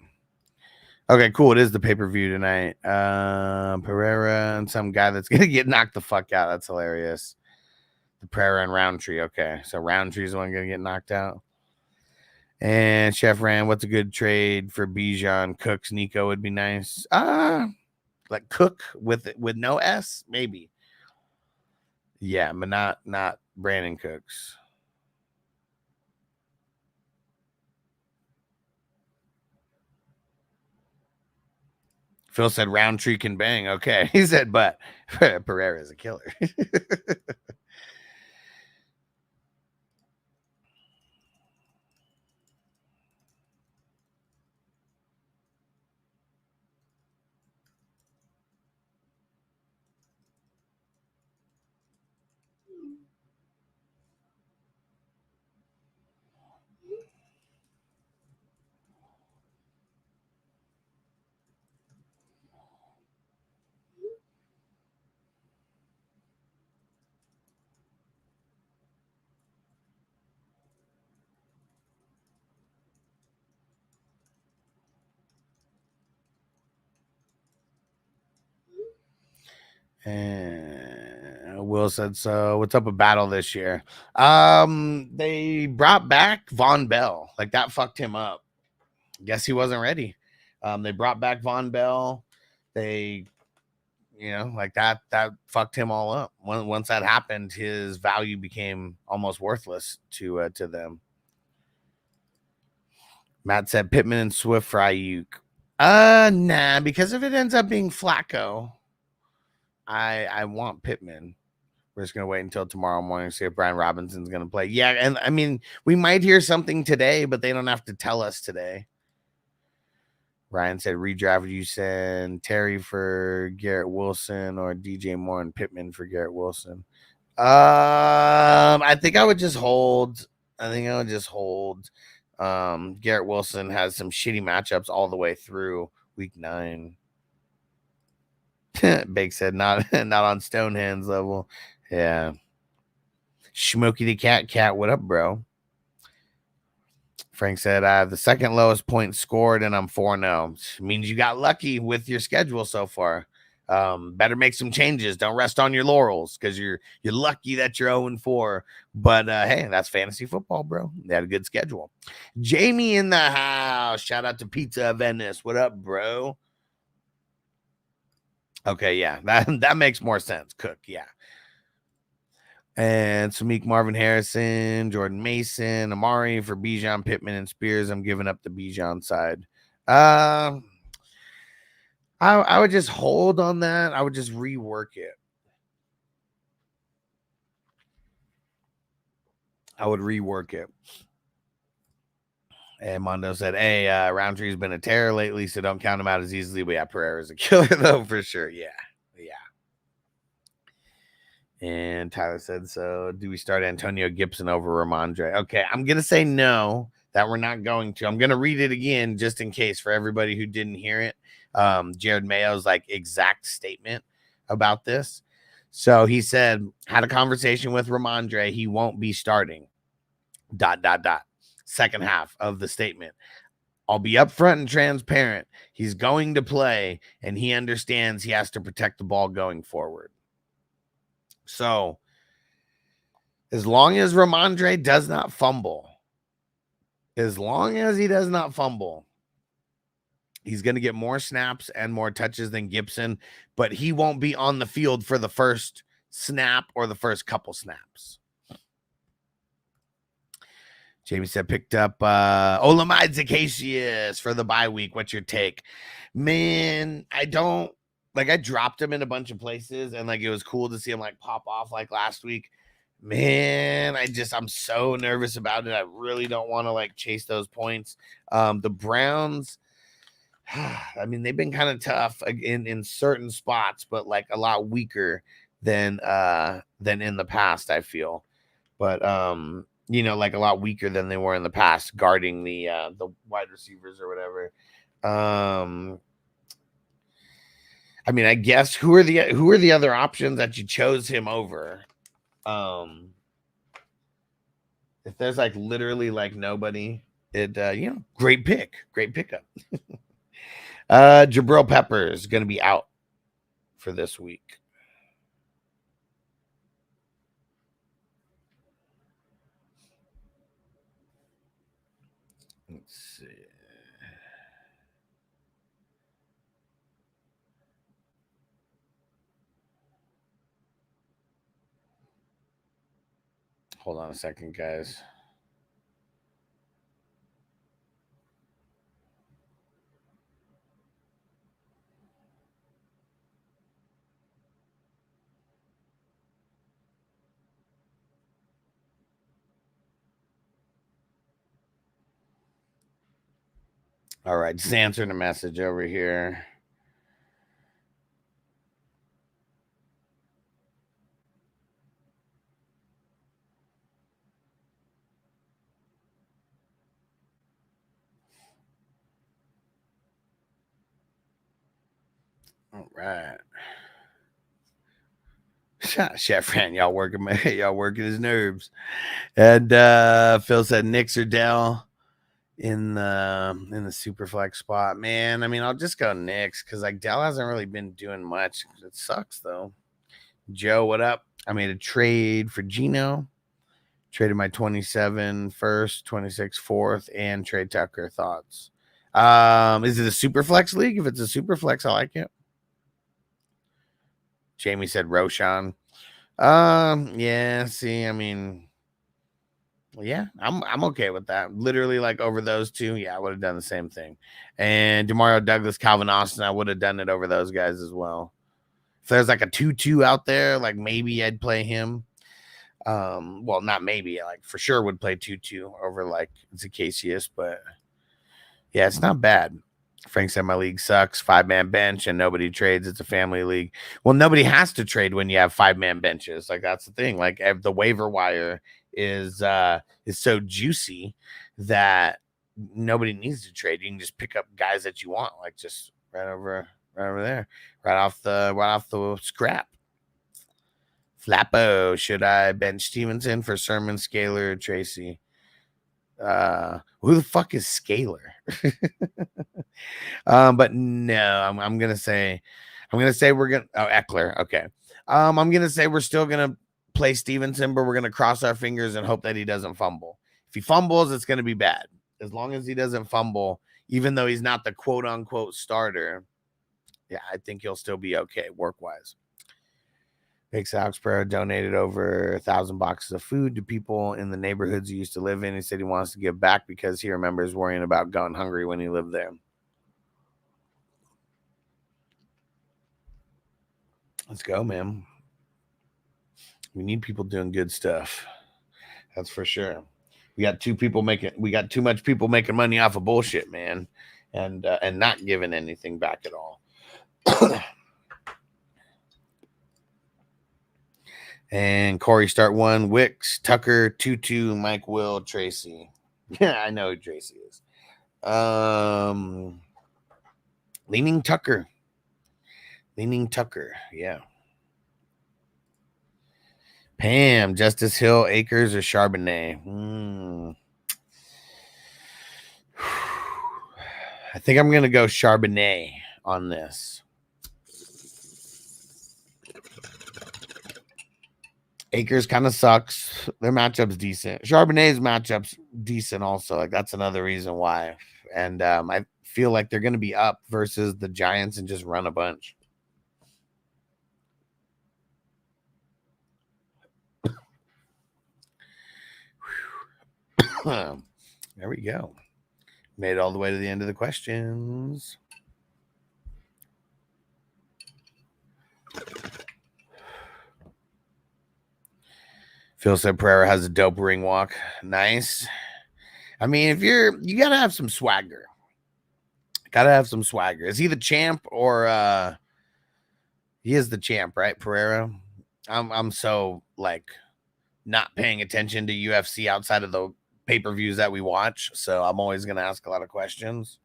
B: Okay, cool. It is the pay-per-view tonight. Pereira and some guy that's gonna get knocked the fuck out. That's hilarious. The Pereira and Roundtree. Okay, so Roundtree's the one gonna get knocked out. And Chef Ran, what's a good trade for Bijan? Cooks, Nico would be nice. Like Cook with no S, maybe. Yeah, but not Brandon Cooks. Phil said Roundtree can bang. Okay. He said, but Pereira is a killer. And Will said, so what's up with Battle this year? They brought back Von Bell. Like, that fucked him up. Guess he wasn't ready. They brought back Von Bell. They, like that fucked him all up. Once that happened, his value became almost worthless to them. Matt said Pittman and Swift for Ayuk. Nah, because if it ends up being Flacco, I want Pittman. We're just going to wait until tomorrow morning to see if Brian Robinson's going to play. Yeah, and I mean, we might hear something today, but they don't have to tell us today. Ryan said, redraft, you send Terry for Garrett Wilson or DJ Moore and Pittman for Garrett Wilson. I think I would just hold. Garrett Wilson has some shitty matchups all the way through week 9. Bake said not on Stonehands level. Yeah. Smokey the cat, what up, bro? Frank said I have the second lowest point scored and I'm 4-0. Means you got lucky with your schedule so far. Better make some changes. Don't rest on your laurels because you're lucky that you're 0-4. But hey, that's fantasy football, bro. They had a good schedule. Jamie in the house. Shout out to Pizza Venice. What up, bro? Okay, yeah, that makes more sense. Cook, yeah. And Samik, Marvin Harrison, Jordan Mason, Amari for Bijan, Pittman, and Spears. I'm giving up the Bijan side. I would just hold on that. I would just rework it. I would rework it. And Mondo said, hey, Roundtree's been a terror lately, so don't count him out as easily. But yeah, Pereira's a killer, though, for sure. Yeah. And Tyler said, so do we start Antonio Gibson over Ramondre? Okay, I'm going to say no, that we're not going to. I'm going to read it again just in case for everybody who didn't hear it. Jared Mayo's like exact statement about this. So he said, had a conversation with Ramondre. He won't be starting. ... Second half of the statement. I'll be upfront and transparent. He's going to play, and he understands he has to protect the ball going forward. So, as long as Ramondre does not fumble, he's going to get more snaps and more touches than Gibson, but he won't be on the field for the first snap or the first couple snaps. Jamie said picked up Olamide Zacchaeus for the bye week. What's your take? Man, I dropped him in a bunch of places, and like it was cool to see him like pop off like last week. Man, I'm so nervous about it. I really don't want to like chase those points. The Browns, I mean, they've been kind of tough in certain spots, but like a lot weaker than in the past, I feel. But like a lot weaker than they were in the past, guarding the wide receivers or whatever. I mean, I guess who are the other options that you chose him over? If there's like literally like nobody, great pickup. Jabril Peppers is going to be out for this week. Let's see. Hold on a second, guys. All right, just answering a message over here. All right. Chef Fran, y'all working his nerves. And Phil said Knicks or Dell in the super flex spot. Man, I mean, I'll just go Knicks because like Dell hasn't really been doing much. It sucks though. Joe, what up? I made a trade for Gino. Traded my 27 first, 26 fourth, and Trey Tucker. Thoughts? Is it a super flex league? If it's a super flex, I like it. Jamie said Roshan. Yeah, see, I mean, yeah, I'm okay with that. Literally, like over those two, yeah, I would have done the same thing. And DeMario Douglas, Calvin Austin, I would have done it over those guys as well. If there's like a 2-2 out there, like maybe I'd play him. Well, not maybe, like for sure would play 2-2 over like Zacchaeus, but yeah, it's not bad. Frank said my league sucks, 5-man bench, and nobody trades. It's a family league. Well, nobody has to trade when you have 5-man benches. Like that's the thing. Like the waiver wire is so juicy that nobody needs to trade. You can just pick up guys that you want, like just right over there, right off the scrap. Flappo, should I bench Stevenson for Sermon, Scaler, Tracy? Who the fuck is Scaler? But no, I'm gonna say I'm gonna say we're gonna Eckler. Okay. I'm gonna say we're still gonna play Stevenson, but we're gonna cross our fingers and hope that he doesn't fumble. If he fumbles, it's gonna be bad. As long as he doesn't fumble, even though he's not the quote unquote starter, yeah, I think he'll still be okay work wise. Big Salzburg donated over 1,000 boxes of food to people in the neighborhoods he used to live in. He said he wants to give back because he remembers worrying about going hungry when he lived there. Let's go, man. We need people doing good stuff. That's for sure. We got too much people making money off of bullshit, man, and not giving anything back at all. And Corey start 1, Wicks, Tucker, Tutu, Mike, Will, Tracy. Yeah, I know who Tracy is. Leaning Tucker, yeah. Pam, Justice Hill, Akers, or Charbonnet? I think I'm going to go Charbonnet on this. Akers kind of sucks. Their matchup's decent. Charbonnet's matchup's decent also. Like, that's another reason why. And I feel like they're going to be up versus the Giants and just run a bunch. There we go. Made it all the way to the end of the questions. Phil said Pereira has a dope ring walk. Nice. I mean, if you gotta have some swagger. Is he the champ or he is the champ, right? Pereira. I'm so like not paying attention to UFC outside of the pay-per-views that we watch. So I'm always gonna ask a lot of questions.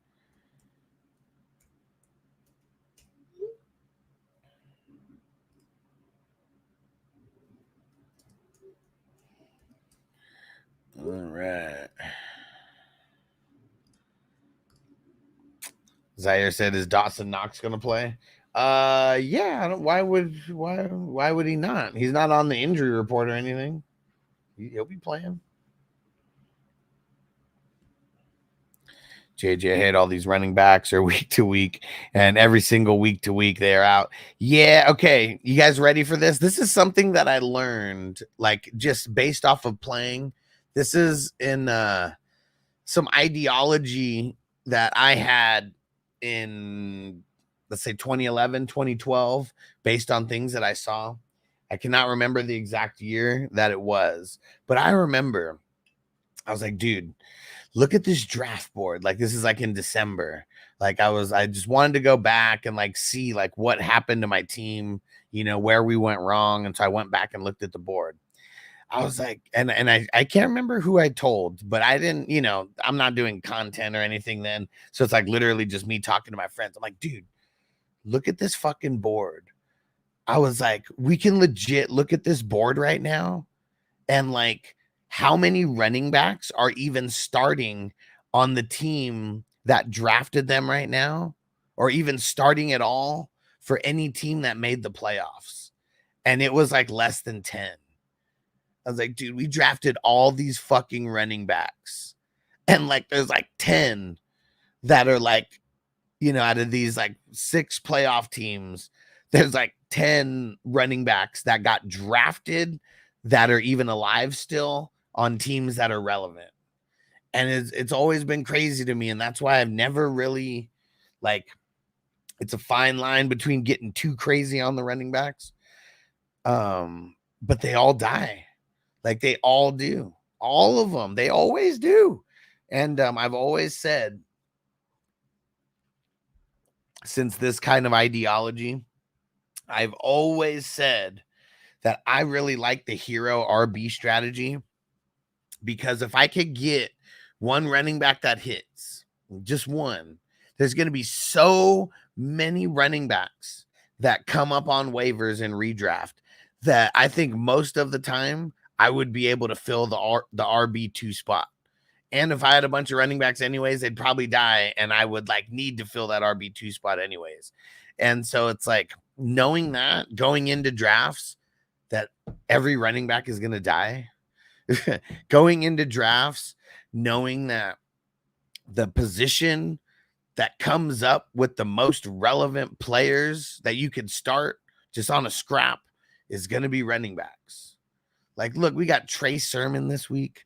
B: All right. Zaire said, "Is Dawson Knox going to play?" Yeah. I don't. Why would he not? He's not on the injury report or anything. He'll be playing. JJ, I hate all these running backs are week to week, and every single week to week they are out. Yeah, okay. You guys ready for this? This is something that I learned, like just based off of playing. This is in some ideology that I had in, let's say, 2011, 2012, based on things that I saw. I cannot remember the exact year that it was, but I remember I was like, dude, look at this draft board. Like, this is like in December. Like, I just wanted to go back and like see like what happened to my team, where we went wrong. And so I went back and looked at the board. I was like, and I can't remember who I told, but I didn't, I'm not doing content or anything then. So it's like literally just me talking to my friends. I'm like, dude, look at this fucking board. I was like, we can legit look at this board right now. And like, how many running backs are even starting on the team that drafted them right now, or even starting at all for any team that made the playoffs? And it was like less than 10. I was like, dude, we drafted all these fucking running backs. And like, there's like 10 that are like, out of these like 6 playoff teams, there's like 10 running backs that got drafted that are even alive still on teams that are relevant. And it's always been crazy to me. And that's why I've never really like, it's a fine line between getting too crazy on the running backs. But they all die. Like they all do. All of them. They always do. And I've always said, since this kind of ideology, I've always said that I really like the hero RB strategy, because if I could get one running back that hits, just one, there's going to be so many running backs that come up on waivers and redraft that I think most of the time I would be able to fill the RB2 spot. And if I had a bunch of running backs anyways, they'd probably die, and I would like need to fill that RB2 spot anyways. And so it's like knowing that going into drafts that every running back is going to die, going into drafts knowing that the position that comes up with the most relevant players that you can start just on a scrap is going to be running backs. Like, look, we got Trey Sermon this week.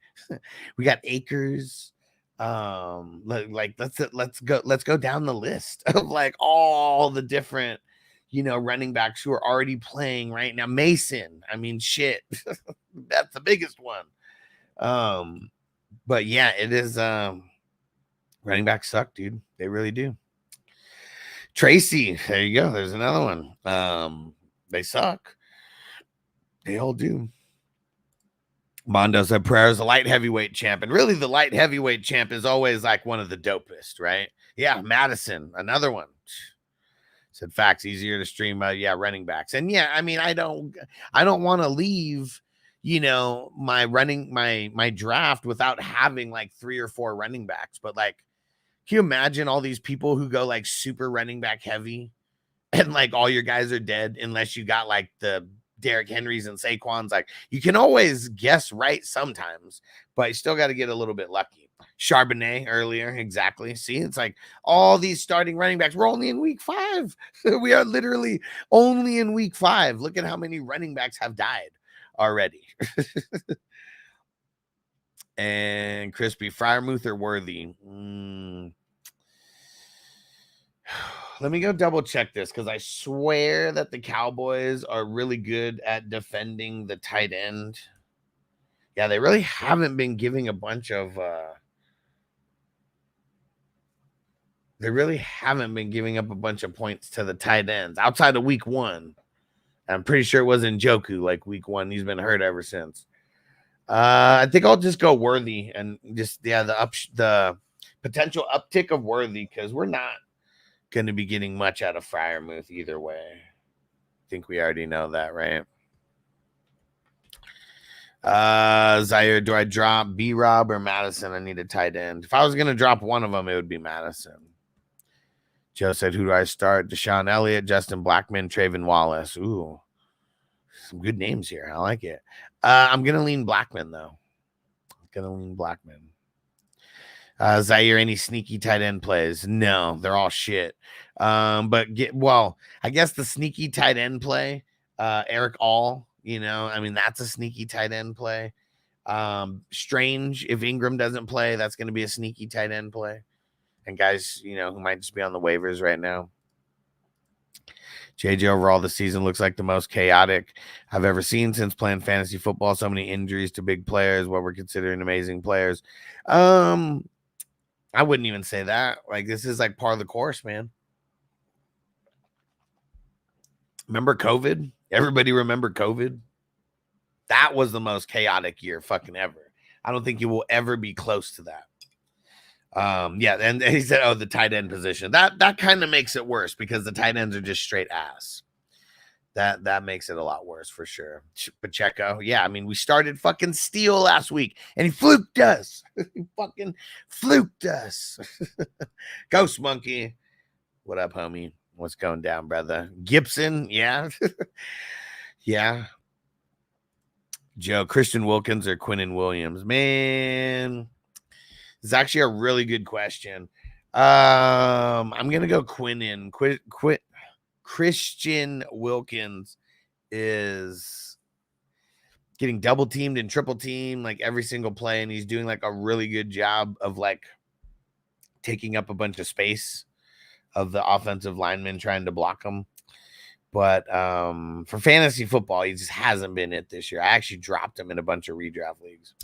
B: We got Akers. Like let's go down the list of like all the different, running backs who are already playing right now. Mason, I mean, shit, that's the biggest one. But yeah, it is. Running backs suck, dude. They really do. Tracy, there you go. There's another one. They suck. They all do. Mondo said Pereira's a light heavyweight champ. And really, the light heavyweight champ is always like one of the dopest, right? Yeah, Madison, another one. Said facts, easier to stream. Running backs. And yeah, I mean, I don't want to leave, my draft without having like 3 or 4 running backs. But like, can you imagine all these people who go like super running back heavy and like all your guys are dead unless you got like the Derrick Henrys and Saquons? Like, you can always guess right sometimes, but you still got to get a little bit lucky. Charbonnet earlier, exactly. See, it's like all these starting running backs. We're only in week 5. We are literally only in week 5. Look at how many running backs have died already. And Crispy, Fryermuth or Worthy? Let me go double check this because I swear that the Cowboys are really good at defending the tight end. Yeah, they really haven't been giving a bunch of they really haven't been giving up a bunch of points to the tight ends outside of week 1. I'm pretty sure it was Njoku like week 1. He's been hurt ever since. I think I'll just go Worthy and just the potential uptick of Worthy because we're not going to be getting much out of Fryermuth either way. I think we already know that, right? Zaire, do I drop B-Rob or Madison? I need a tight end. If I was going to drop one of them, it would be Madison. Joe said, who do I start? Deshaun Elliott, Justin Blackman, Trayvon Wallace. Ooh, some good names here. I like it. I'm going to lean Blackman, though. Zaire, any sneaky tight end plays? No, they're all shit. I guess the sneaky tight end play, Eric All, that's a sneaky tight end play. Strange, if Ingram doesn't play, that's going to be a sneaky tight end play. And guys, who might just be on the waivers right now. JJ, overall, the season looks like the most chaotic I've ever seen since playing fantasy football. So many injuries to big players, what we're considering amazing players. I wouldn't even say that. Like, this is like part of the course, man. Remember COVID? Everybody remember COVID? That was the most chaotic year fucking ever. I don't think it will ever be close to that. And he said, the tight end position. That kind of makes it worse because the tight ends are just straight ass. That makes it a lot worse for sure. Pacheco, yeah, I mean, we started fucking Steele last week and he fluked us. He fucking fluked us. Ghost Monkey, what up, homie? What's going down, brother? Gibson, yeah. Yeah. Joe, Christian Wilkins or Quinnen Williams? Man, it's actually a really good question. I'm gonna go Quinnen. Christian Wilkins is getting double teamed and triple teamed like every single play, and he's doing like a really good job of like taking up a bunch of space of the offensive linemen trying to block him. But for fantasy football, he just hasn't been it this year. I actually dropped him in a bunch of redraft leagues.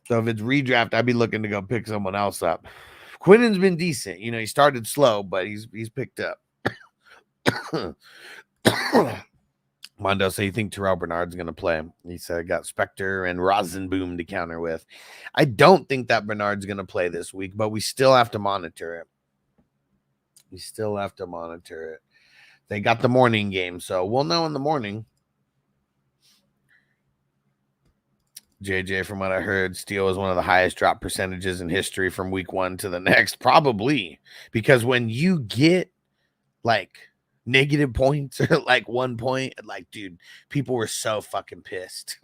B: So if it's redraft, I'd be looking to go pick someone else up. Quinnen's been decent. He started slow, but he's picked up. Mondo, so you think Terrell Bernard's going to play? He said, got Spectre and Rosenboom to counter with. I don't think that Bernard's going to play this week, but we still have to monitor it. They got the morning game, so we'll know in the morning. JJ, from what I heard, Steel is one of the highest drop percentages in history from week 1 to the next. Probably, because when you get like negative points or like 1 point, like, dude, people were so fucking pissed.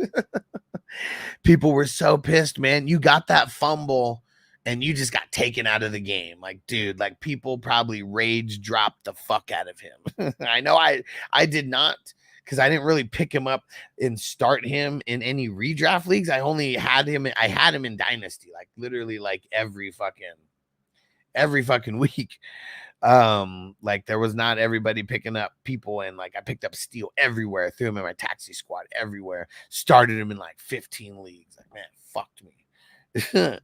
B: People were so pissed, man. You got that fumble and you just got taken out of the game. Like, dude, like people probably rage dropped the fuck out of him. I know I did not, because I didn't really pick him up and start him in any redraft leagues. I only had him. I had him in Dynasty, like literally like every fucking week. Like there was not everybody picking up people, and like I picked up Steel everywhere, threw him in my taxi squad everywhere, started him in like 15 leagues. Like, man, fucked me.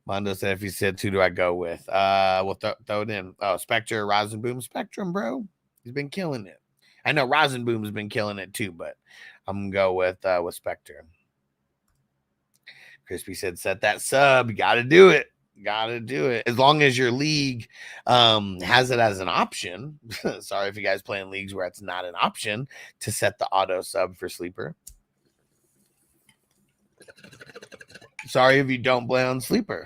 B: Mondo said, if he said, who do I go with? We'll throw it in. Oh, Spectre, Rosenboom, Spectrum, bro. He's been killing it. I know Rosenboom's been killing it too, but I'm gonna go with Spectre. Crispy said, set that sub. You gotta do it. Gotta do it. As long as your league has it as an option. Sorry if you guys play in leagues where it's not an option to set the auto sub for Sleeper. Sorry if you don't play on Sleeper,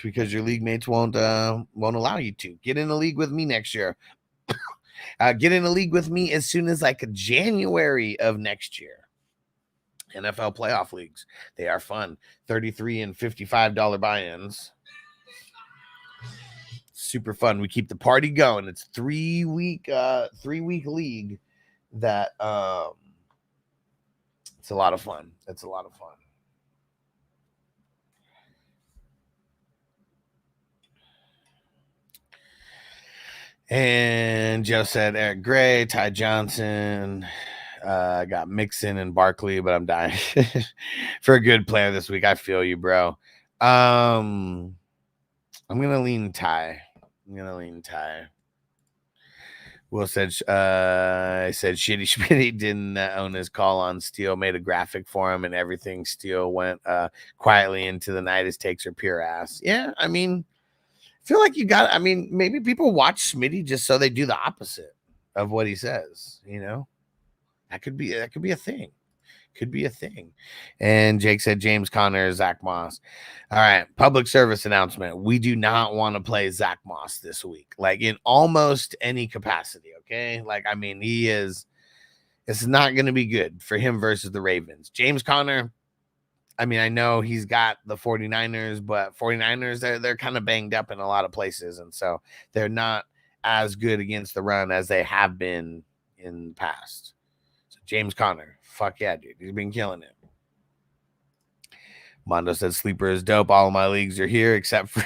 B: because your league mates won't allow you to. Get in a league with me next year. Get in a league with me as soon as like January of next year. NFL playoff leagues. They are fun. $33 and $55 buy-ins. Super fun. We keep the party going. It's 3-week league that it's a lot of fun. It's a lot of fun. And Joe said Eric Gray, Ty Johnson. I got Mixon and Barkley, but I'm dying for a good player this week. I feel you, bro. I'm gonna lean Ty. Will said, I said Shitty Schmitty didn't own his call on Steel, made a graphic for him, and everything Steel went quietly into the night. His takes are pure ass. Yeah, I mean, I feel like maybe people watch Schmitty just so they do the opposite of what he says, you know? That could be a thing. Could be a thing. And Jake said James Conner, Zach Moss. All right. Public service announcement. We do not want to play Zach Moss this week, like in almost any capacity. Okay. Like, I mean, it's not going to be good for him versus the Ravens. James Conner, I mean, I know he's got the 49ers, but 49ers, they're kind of banged up in a lot of places. And so they're not as good against the run as they have been in the past. So James Conner. Fuck yeah, dude. He's been killing it. Mondo said Sleeper is dope. All of my leagues are here except for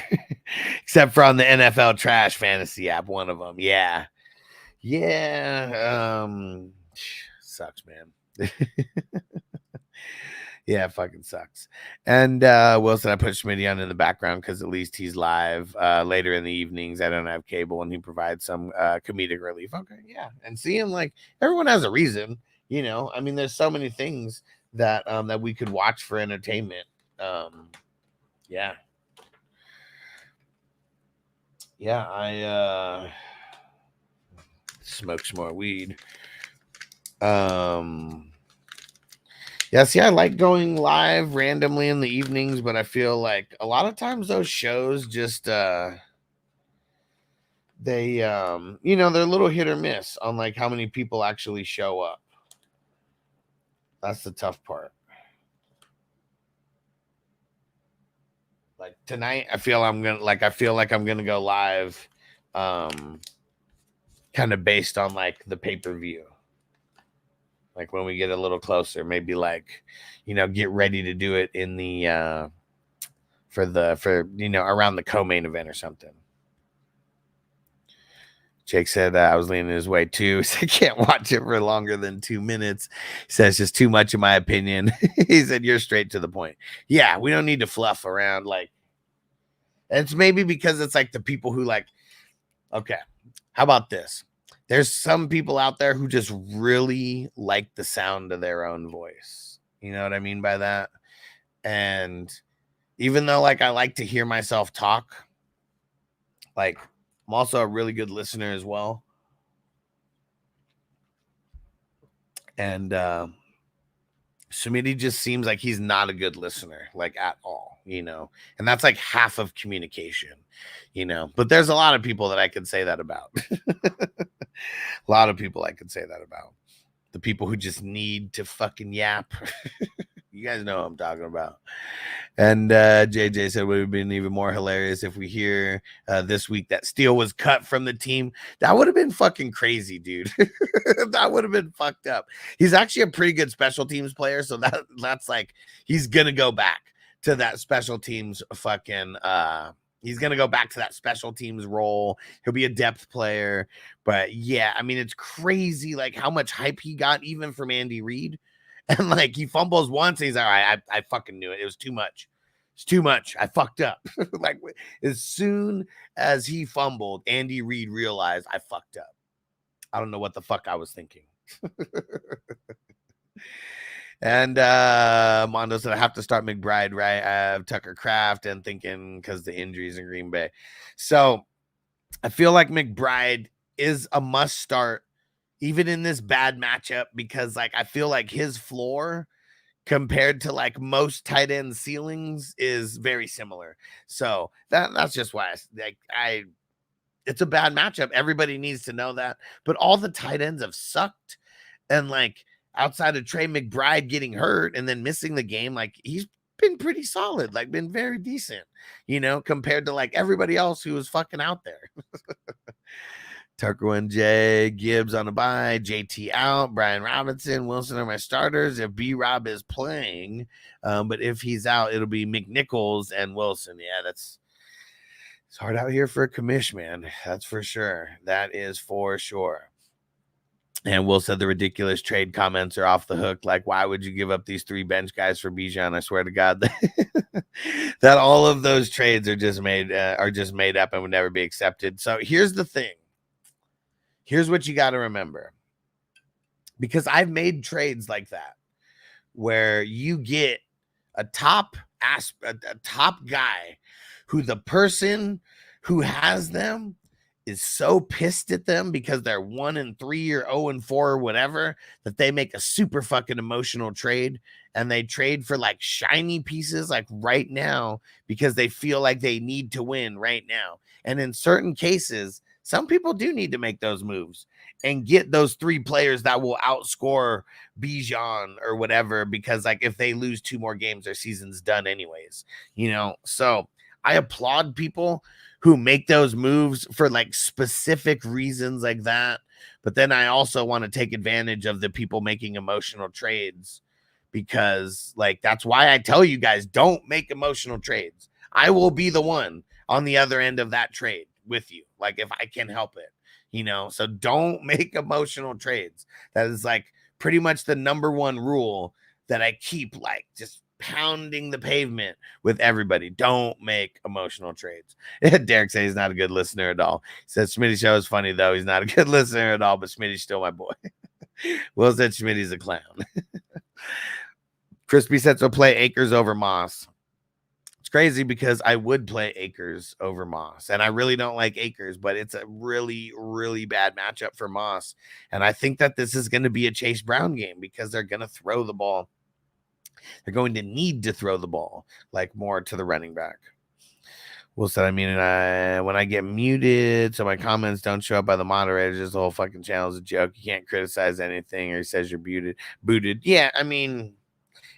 B: on the NFL trash fantasy app, one of them. Yeah. Sucks, man. Yeah, it fucking sucks. And Wilson, I put Schmitty on in the background because at least he's live later in the evenings. I don't have cable, and he provides some comedic relief. Okay, yeah. And seeing like everyone has a reason. You know, I mean, there's so many things that that we could watch for entertainment. Yeah. I smoke some more weed. Yeah, see, I like going live randomly in the evenings, but I feel like a lot of times those shows just they you know, they're a little hit or miss on like how many people actually show up. That's the tough part. Like tonight, I feel like I'm gonna go live, kind of based on like the pay-per-view. Like when we get a little closer, maybe like, you know, get ready to do it in the for you know, around the co-main event or something. Jake said I was leaning his way too. So I can't watch it for longer than 2 minutes. He says just too much in my opinion. He said you're straight to the point. Yeah, we don't need to fluff around. Like, it's maybe because it's like the people who like, okay, how about this? There's some people out there who just really like the sound of their own voice. You know what I mean by that? And even though like I like to hear myself talk, like I'm also a really good listener as well. And Smitty just seems like he's not a good listener, like at all, and that's like half of communication, but there's a lot of people that I could say that about. A lot of people I could say that about. The people who just need to fucking yap. You guys know what I'm talking about. And JJ said, would have been even more hilarious if we hear this week that Steele was cut from the team. That would have been fucking crazy, dude. That would have been fucked up. He's actually a pretty good special teams player. So that's like, he's going to go back to that special teams fucking, he's going to go back to that special teams role. He'll be a depth player. But yeah, I mean, it's crazy like how much hype he got even from Andy Reid. And like he fumbles once, and he's all right. I fucking knew it. It was too much. It's too much. I fucked up. Like as soon as he fumbled, Andy Reid realized I fucked up. I don't know what the fuck I was thinking. And Mondo said I have to start McBride, right? I have Tucker Kraft and thinking because the injuries in Green Bay. So I feel like McBride is a must start. Even in this bad matchup, because like I feel like his floor compared to like most tight end ceilings is very similar. So that's just why it's a bad matchup. Everybody needs to know that. But all the tight ends have sucked, and like outside of Trey McBride getting hurt and then missing the game, like he's been pretty solid, like been very decent, compared to like everybody else who was fucking out there. Tucker and Jay, Gibbs on the bye, JT out, Brian Robinson, Wilson are my starters if B-Rob is playing. But if he's out, it'll be McNichols and Wilson. Yeah, it's hard out here for a commish, man. That's for sure. That is for sure. And Will said the ridiculous trade comments are off the hook. Like, why would you give up these 3 bench guys for Bijan? I swear to God that all of those trades are just made up and would never be accepted. So here's the thing. Here's what you got to remember, because I've made trades like that where you get a top guy who the person who has them is so pissed at them because they're 1-3 or 0-4 or whatever that they make a super fucking emotional trade, and they trade for like shiny pieces like right now because they feel like they need to win right now. And in certain cases, some people do need to make those moves and get those 3 players that will outscore Bijan or whatever, because like if they lose 2 more games, their season's done anyways, So I applaud people who make those moves for like specific reasons like that. But then I also want to take advantage of the people making emotional trades, because like that's why I tell you guys, don't make emotional trades. I will be the one on the other end of that trade with you, like if I can help it, so don't make emotional trades. That is like pretty much the number one rule that I keep like just pounding the pavement with everybody. Don't make emotional trades. Derek says he's not a good listener at all. He says Smitty show is funny though. He's not a good listener at all, but Smitty's still my boy. Will said Smitty's a clown. Crispy said so play Akers over Moss. It's crazy because I would play Akers over Moss, and I really don't like Akers, but it's a really, really bad matchup for Moss. And I think that this is going to be a Chase Brown game because they're going to throw the ball. They're going to need to throw the ball like more to the running back. Will said, when I get muted, so my comments don't show up by the moderators, just the whole fucking channel is a joke. You can't criticize anything, or he says you're booted. Yeah, I mean,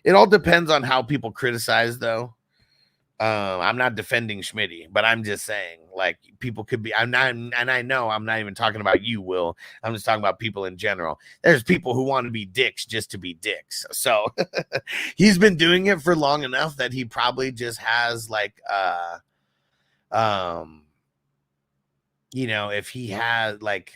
B: it all depends on how people criticize, though. I'm not defending Schmitty, but I'm just saying, like, people could be, I'm not, and I know I'm not even talking about you, Will. I'm just talking about people in general. There's people who want to be dicks just to be dicks. So he's been doing it for long enough that he probably just has like, if he had like,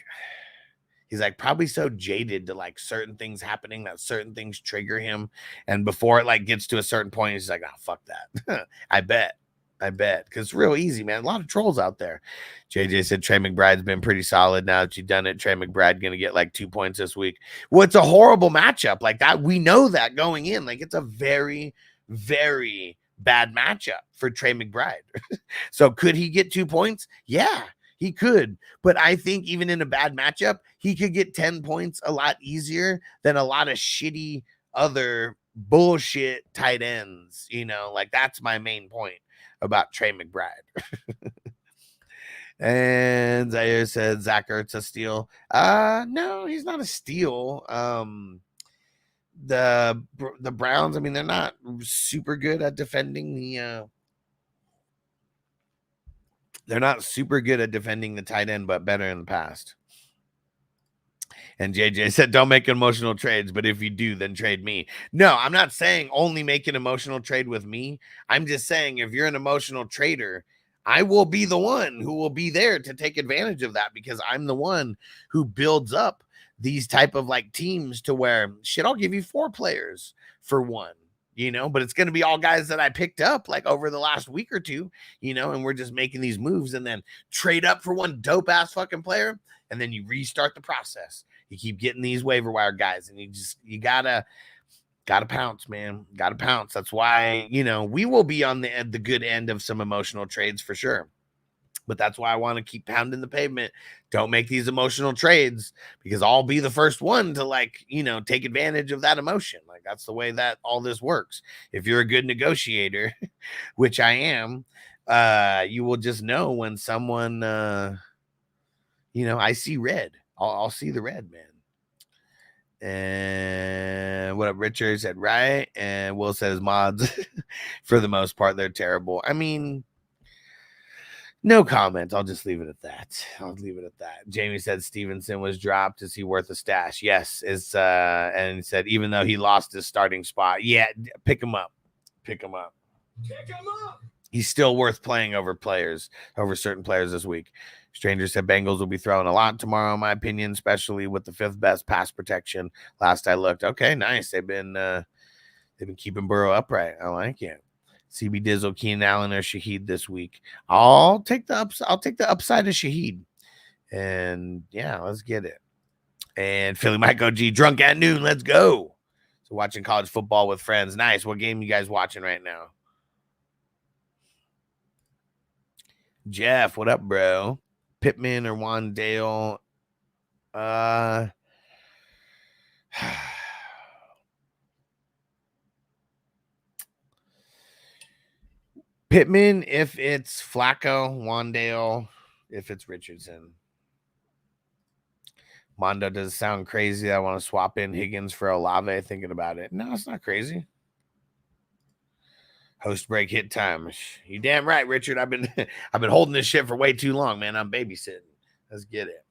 B: he's like probably so jaded to like certain things happening that certain things trigger him. And before it like gets to a certain point, he's like, oh, fuck that. I bet. Because it's real easy, man. A lot of trolls out there. JJ said Trey McBride's been pretty solid now that you've done it. Trey McBride going to get like 2 points this week. Well, it's a horrible matchup like that. We know that going in. Like it's a very, very bad matchup for Trey McBride. So could he get 2 points? Yeah. He could, but I think even in a bad matchup, he could get 10 points a lot easier than a lot of shitty other bullshit tight ends. You know, like that's my main point about Trey McBride. And Zaire said Zach Ertz a steal. No, he's not a steal. The Browns, I mean, they're not super good at defending the they're not super good at defending the tight end, but better in the past. And JJ said, don't make emotional trades, but if you do, then trade me. No, I'm not saying only make an emotional trade with me. I'm just saying if you're an emotional trader, I will be the one who will be there to take advantage of that, because I'm the one who builds up these type of like teams to where shit, I'll give you 4 players for one, you know, but it's going to be all guys that I picked up like over the last week or two, you know, and we're just making these moves and then trade up for one dope ass fucking player. And then you restart the process. You keep getting these waiver wire guys, and you gotta pounce, man. Gotta pounce. That's why, you know, we will be on the good end of some emotional trades for sure. But that's why I want to keep pounding the pavement. Don't make these emotional trades, because I'll be the first one to, like, you know, take advantage of that emotion. Like, that's the way that all this works. If you're a good negotiator, which I am, you will just know when someone, you know, I see red. I'll see the red, man. And what up, Richard said, right? And Will says mods, for the most part, they're terrible. I mean, no comment. I'll just leave it at that. Jamie said Stevenson was dropped. Is he worth a stash? Yes. And he said, even though he lost his starting spot, yeah, pick him up. He's still worth playing over certain players this week. Stranger said Bengals will be throwing a lot tomorrow, in my opinion, especially with the 5th best pass protection. Last I looked. Okay, nice. They've been keeping Burrow upright. I like it. CB Dizzle, Keenan Allen, or Shaheed this week. I'll take the upside of Shaheed. And yeah, let's get it. And Philly Mike OG, drunk at noon. Let's go. So watching college football with friends. Nice. What game you guys watching right now? Jeff, what up, bro? Pittman or Wandale? Pittman if it's Flacco, Wandale if it's Richardson. Mondo, does it sound crazy? I want to swap in Higgins for Olave. Thinking about it. No, it's not crazy. Host break hit time. You damn right, Richard. I've been holding this shit for way too long, man. I'm babysitting. Let's get it.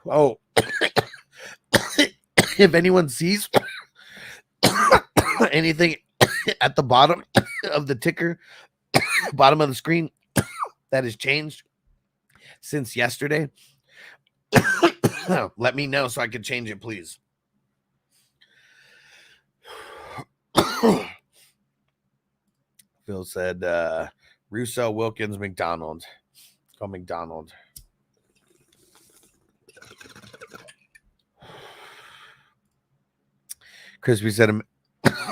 B: Oh, if anyone sees anything at the bottom of the ticker, bottom of the screen, that has changed since yesterday, let me know so I can change it, please. Phil said Russo, Wilkins, McDonald. Let's go McDonald. Crispy said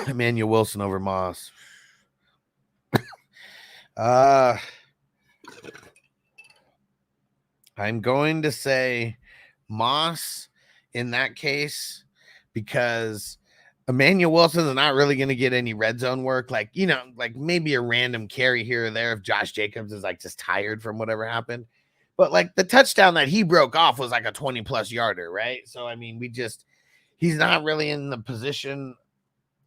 B: Emmanuel Wilson over Moss. I'm going to say Moss in that case, because Emmanuel Wilson is not really going to get any red zone work. Like, you know, like maybe a random carry here or there if Josh Jacobs is like just tired from whatever happened. But like the touchdown that he broke off was like a 20+ yarder, right? So, I mean, he's not really in the position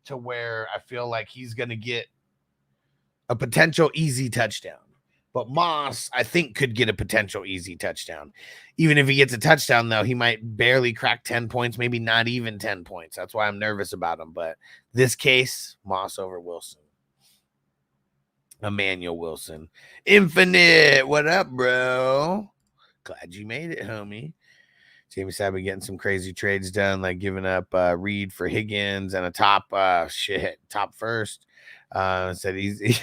B: to where I feel like he's going to get a potential easy touchdown. But Moss, I think, could get a potential easy touchdown. Even if he gets a touchdown, though, he might barely crack 10 points, maybe not even 10 points. That's why I'm nervous about him. But this case, Moss over Wilson. Emmanuel Wilson. Infinite. What up, bro? Glad you made it, homie. Jamie said I've been getting some crazy trades done, like giving up Reed for Higgins and a top first. Said he's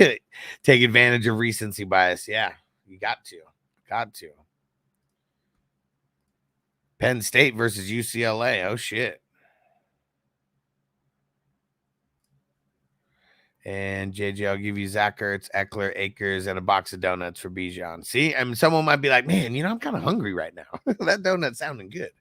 B: take advantage of recency bias. Yeah, you got to. Penn State versus UCLA. Oh shit. And JJ, I'll give you Zach Ertz, Eckler, Akers, and a box of donuts for Bijan. See, I mean, someone might be like, man, I'm kind of hungry right now. That donut's sounding good.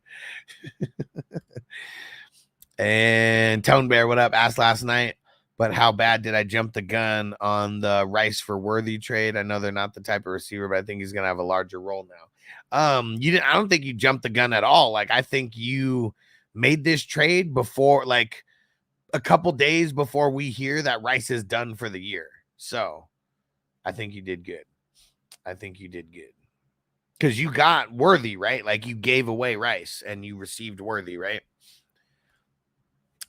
B: And Tone Bear, what up? Asked last night, but how bad did I jump the gun on the Rice for Worthy trade? I know they're not the type of receiver, but I think he's going to have a larger role now. You didn't. I don't think you jumped the gun at all. Like, I think you made this trade before, like, a couple days before we hear that Rice is done for the year. So I think you did good. Because you got Worthy, right? Like, you gave away Rice and you received Worthy, right?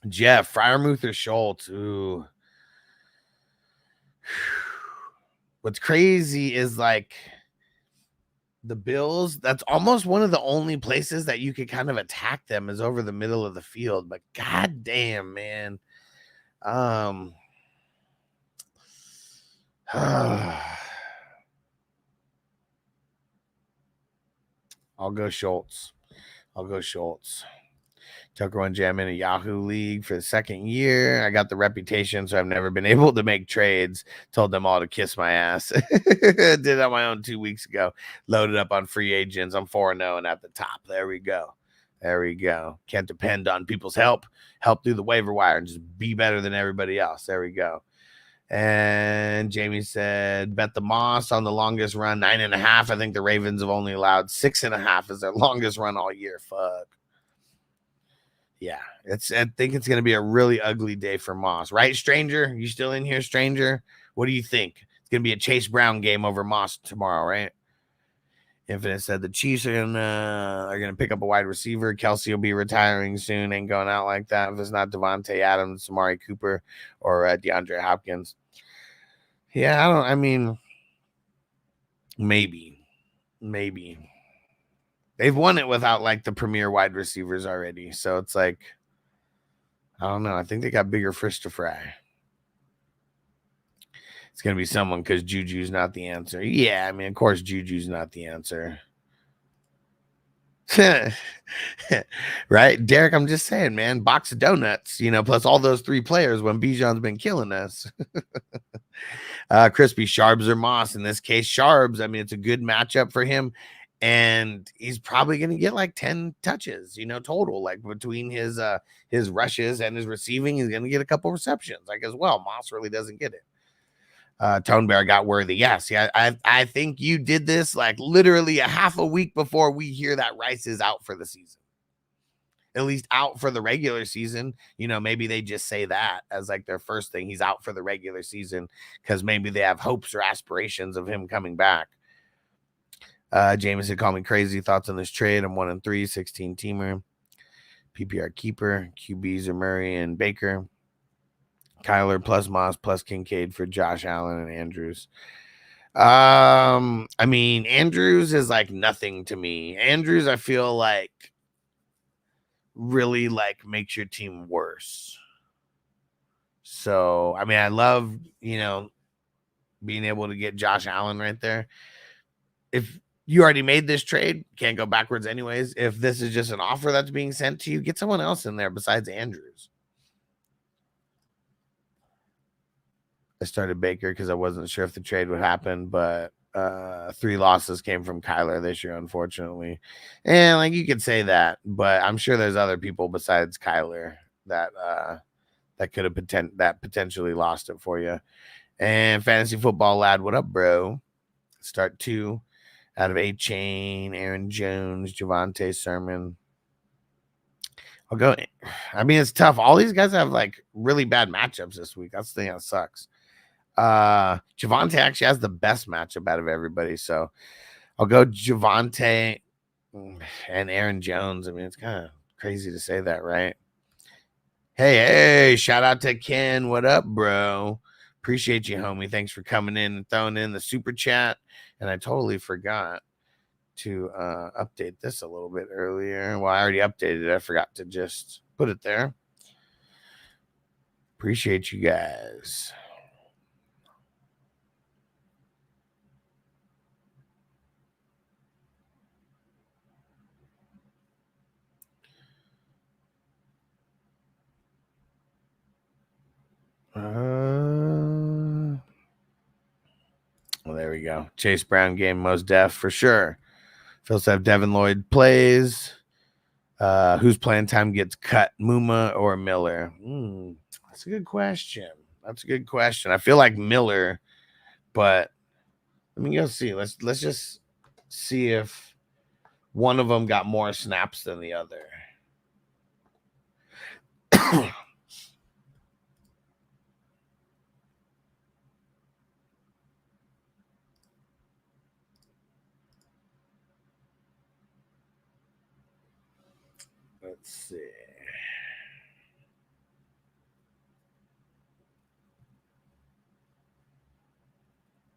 B: Jeff, Freiermuth or Schultz? Ooh. What's crazy is, like, the Bills, that's almost one of the only places that you could kind of attack them is over the middle of the field. But god damn, man. I'll go Schultz. Tucker won jam in a Yahoo League for the second year. I got the reputation, so I've never been able to make trades. Told them all to kiss my ass. Did it on my own 2 weeks ago. Loaded up on free agents. I'm 4-0 and at the top. There we go. Can't depend on people's help through the waiver wire and just be better than everybody else. There we go. And Jamie said, bet the Moss on the longest run, 9.5. I think the Ravens have only allowed 6.5 as their longest run all year. Fuck. Yeah, I think it's going to be a really ugly day for Moss. Right, Stranger? You still in here, Stranger? What do you think? It's going to be a Chase Brown game over Moss tomorrow, right? Infinite said the Chiefs are gonna pick up a wide receiver. Kelsey will be retiring soon. Ain't going out like that if it's not Devontae Adams, Amari Cooper, or DeAndre Hopkins. Yeah, maybe. They've won it without, like, the premier wide receivers already. So it's like, I don't know. I think they got bigger fish to fry. It's going to be someone because Juju's not the answer. Yeah, I mean, of course, Juju's not the answer. Right? Derek, I'm just saying, man, box of donuts, plus all those 3 players when Bijan's been killing us. Crispy, Sharps or Moss. In this case, Sharps. I mean, it's a good matchup for him. And he's probably going to get like 10 touches, total, like between his rushes and his receiving. He's going to get a couple receptions, like, as well. Moss really doesn't get it. Tone Bear got Worthy. Yes. Yeah. I think you did this like literally a half a week before we hear that Rice is out for the season, at least out for the regular season. Maybe they just say that as like their first thing. He's out for the regular season because maybe they have hopes or aspirations of him coming back. Jameson called me crazy. Thoughts on this trade? I'm 1-3, 16 teamer. PPR keeper. QBs are Murray and Baker. Kyler plus Moss plus Kincaid for Josh Allen and Andrews. I mean, Andrews is like nothing to me. Andrews, I feel like, really like makes your team worse. So, I mean, I love, being able to get Josh Allen right there. If you already made this trade, can't go backwards anyways. If this is just an offer that's being sent to you, get someone else in there besides Andrews. I started Baker because I wasn't sure if the trade would happen, but 3 losses came from Kyler this year, unfortunately. And like, you could say that, but I'm sure there's other people besides Kyler that could have potentially lost it for you. And Fantasy Football Lad, what up, bro? Start 2 out of A-Chain, Aaron Jones, Javonte Sermon. I'll go. I mean, it's tough. All these guys have like really bad matchups this week. That's the thing that sucks. Javonte actually has the best matchup out of everybody. So I'll go Javonte and Aaron Jones. I mean, it's kind of crazy to say that, right? Hey, shout out to Ken. What up, bro? Appreciate you, homie. Thanks for coming in and throwing in the super chat. And I totally forgot to update this a little bit earlier. Well, I already updated it. I forgot to just put it there. Appreciate you guys. you go. Chase Brown game, most def for sure. Phil said Devin Lloyd plays. Whose playing time gets cut, Muma or Miller? That's a good question. I feel like Miller, but let me go see. Let's just see if one of them got more snaps than the other. Let's see.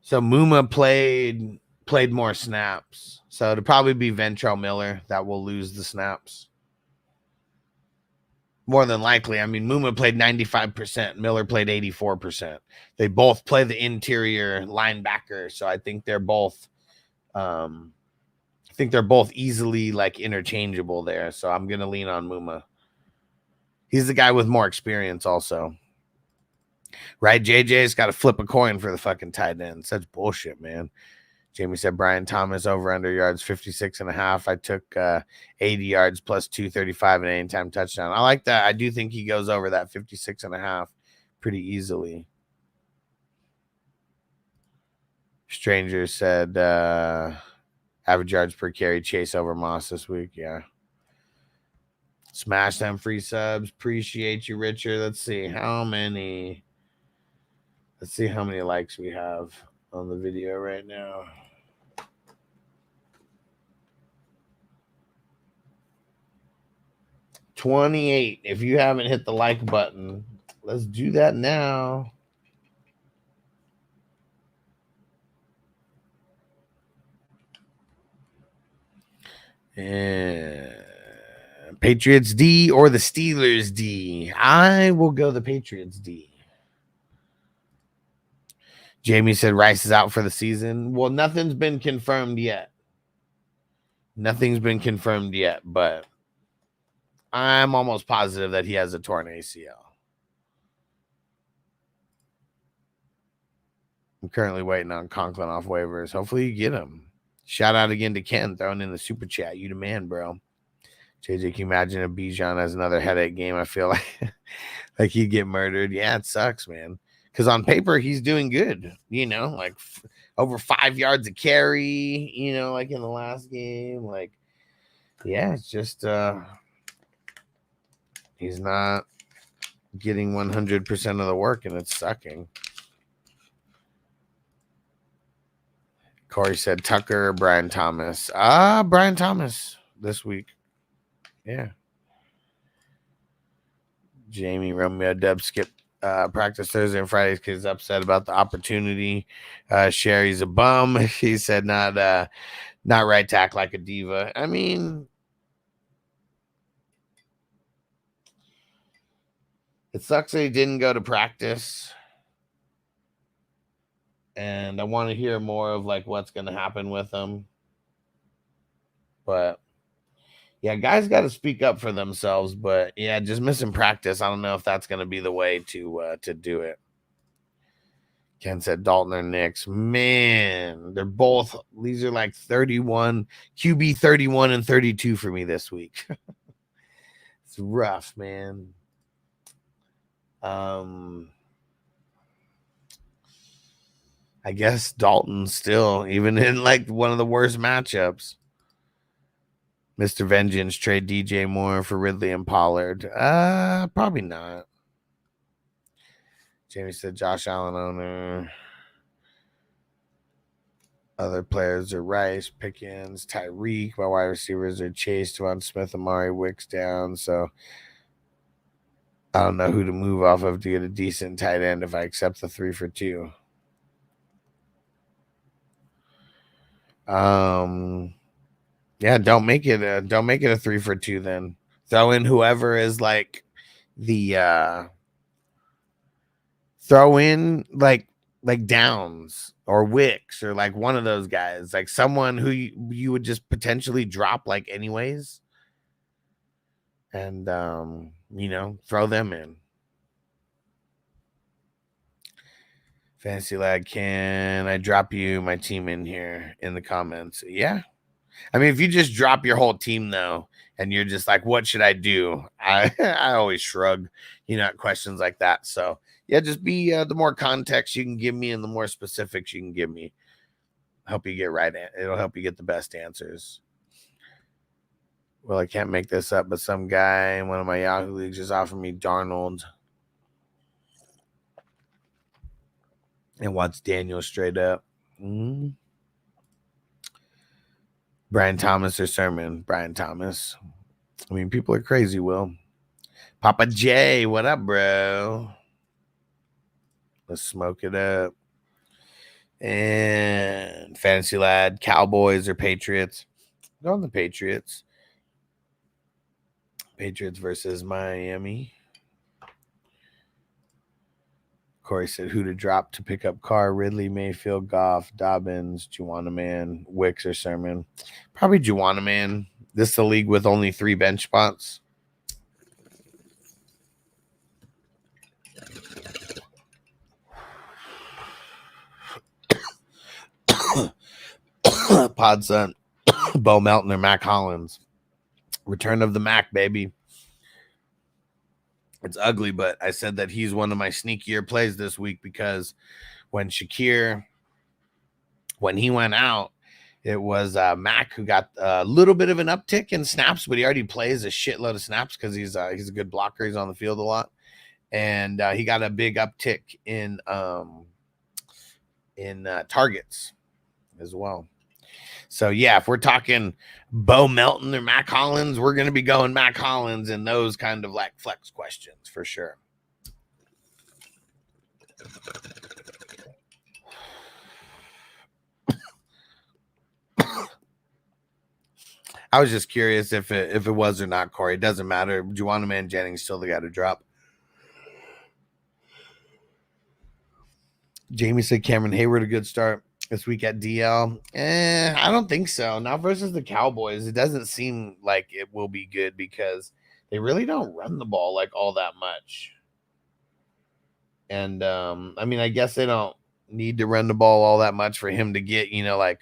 B: So Muma played more snaps. So it'll probably be Ventrell Miller that will lose the snaps. More than likely. I mean, Muma played 95%. Miller played 84%. They both play the interior linebacker. So I think they're both easily like interchangeable there. So I'm going to lean on Muma. He's the guy with more experience also. Right, JJ's got to flip a coin for the fucking tight end. Such bullshit, man. Jamie said Brian Thomas over under yards 56.5. I took 80 yards plus 235 and anytime touchdown. I like that. I do think he goes over that 56.5 pretty easily. Stranger said average yards per carry, Chase over Moss this week. Yeah. Smash them free subs. Appreciate you, Richard. Let's see how many likes we have on the video right now. $28. If you haven't hit the like button, let's do that now. And Patriots D or the Steelers D? I will go the Patriots D. Jamie said Rice is out for the season. Well, nothing's been confirmed yet. But I'm almost positive that he has a torn ACL. I'm currently waiting on Conklin off waivers. Hopefully you get him. Shout out again to Ken throwing in the super chat. You the man, bro. JJ, can you imagine if Bijan has another headache game? I feel like he'd get murdered. Yeah, it sucks, man. Because on paper, he's doing good, like over 5 yards a carry, like in the last game. Like, yeah, it's just he's not getting 100% of the work, and it's sucking. Corey said Tucker or Brian Thomas. Brian Thomas this week. Yeah. Jamie, Romeo, Deb, skip practice Thursday and Fridays because he's upset about the opportunity. Sherry's a bum. He said not right to act like a diva. I mean, it sucks that he didn't go to practice. And I want to hear more of like what's going to happen with him. But yeah, guys got to speak up for themselves. But yeah, just missing practice. I don't know if that's going to be the way to do it. Ken said Dalton or Knicks. Man, these are like 31, QB 31 and 32 for me this week. It's rough, man. I guess Dalton still, even in like one of the worst matchups. Mr. Vengeance trade DJ Moore for Ridley and Pollard. Probably not. Jamie said Josh Allen owner. Other players are Rice, Pickens, Tyreek. My wide receivers are Chase, Devon Smith, Amari Wicks down. So I don't know who to move off of to get a decent tight end if I accept the 3 for 2. Yeah, don't make it a 3 for 2 then. Throw in whoever is like the throw in like Downs or Wicks or like one of those guys, like someone who you would just potentially drop like anyways. And throw them in. Fantasy Lad, can I drop you my team in here in the comments? Yeah. I mean, if you just drop your whole team though, and you're just like, what should I do? I always shrug, at questions like that. So yeah, just be the more context you can give me and the more specifics you can give me, help you get right. It'll help you get the best answers. Well, I can't make this up, but some guy in one of my Yahoo leagues just offered me Darnold and wants Daniel straight up. Brian Thomas or Sermon? Brian Thomas. I mean, people are crazy, Will. Papa J, what up, bro? Let's smoke it up. And Fantasy Lad, Cowboys or Patriots? Go on the Patriots. Patriots versus Miami. Corey said who to drop to pick up Carr, Ridley, Mayfield, Goff, Dobbins, Juwanna-Man, Wicks, or Sermon. Probably Juwanna-Man. This is the league with only 3 bench spots. Podson, Bo Melton, or Mac Hollins. Return of the Mac, baby. It's ugly, but I said that he's one of my sneakier plays this week because when Shakir, when he went out, it was Mac who got a little bit of an uptick in snaps, but he already plays a shitload of snaps because he's a good blocker. He's on the field a lot, and he got a big uptick in targets as well. So yeah, if we're talking Bo Melton or Mac Hollins, we're going to be going Mac Hollins in those kind of like flex questions for sure. I was just curious if it was or not, Corey. It doesn't matter. Juwanna-Man Jennings still the guy to drop. Jamie said Cameron Hayward a good start this week at DL. I don't think so. Not versus the Cowboys. It doesn't seem like it will be good because they really don't run the ball like all that much. And I mean, I guess they don't need to run the ball all that much for him to get, like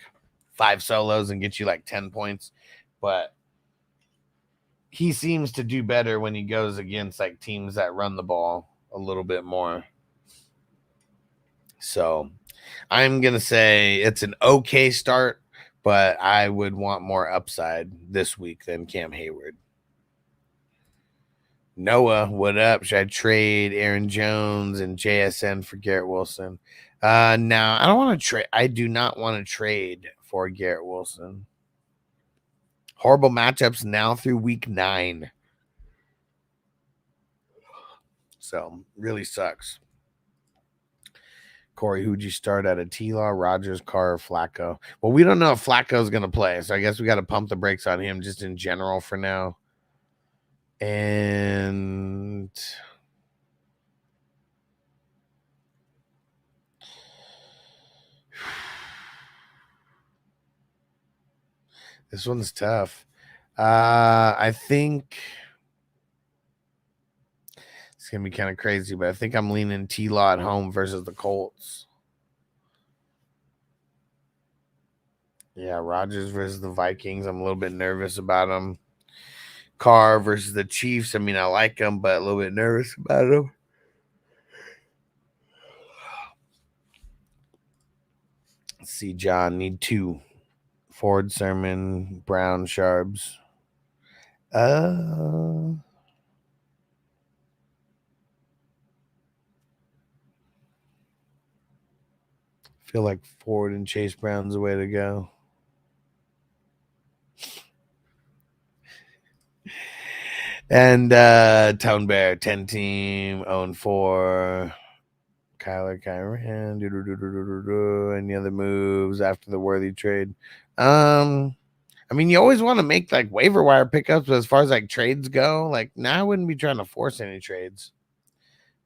B: 5 solos and get you like 10 points. But he seems to do better when he goes against like teams that run the ball a little bit more. So I'm going to say it's an okay start, but I would want more upside this week than Cam Hayward. Noah, what up? Should I trade Aaron Jones and JSN for Garrett Wilson? No, I don't want to trade. I do not want to trade for Garrett Wilson. Horrible matchups now through week 9. So really sucks. Corey, who'd you start at a T-Law, Rodgers, Carr, or Flacco? Well, we don't know if Flacco's going to play, so I guess we got to pump the brakes on him just in general for now. And this one's tough. I think it's going to be kind of crazy, but I think I'm leaning T-Law at home versus the Colts. Yeah, Rodgers versus the Vikings. I'm a little bit nervous about them. Carr versus the Chiefs. I mean, I like them, but a little bit nervous about them. Let's see, John. Need 2. Ford, Sermon, Brown, Sharps. Feel like Ford and Chase Brown's the way to go. And Tone Bear, 10 team, own 4. Kyler, Kyran. Any other moves after the Worthy trade? I mean, you always want to make like waiver wire pickups, but as far as like trades go, like now I wouldn't be trying to force any trades.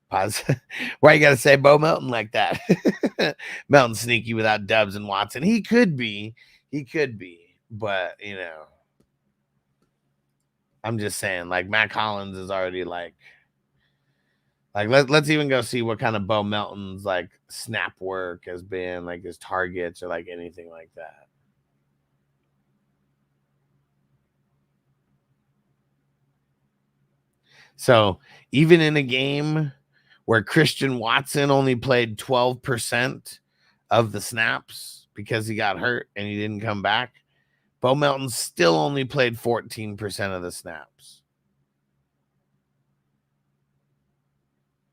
B: Pause. Why you gotta say Bo Melton like that? Melton sneaky without Dubs and Watson. He could be, but I'm just saying, like Mac Hollins is already like Like let's even go see what kind of Bo Melton's like snap work has been, like his targets or like anything like that. So even in a game where Christian Watson only played 12% of the snaps because he got hurt and he didn't come back, Bo Melton still only played 14% of the snaps.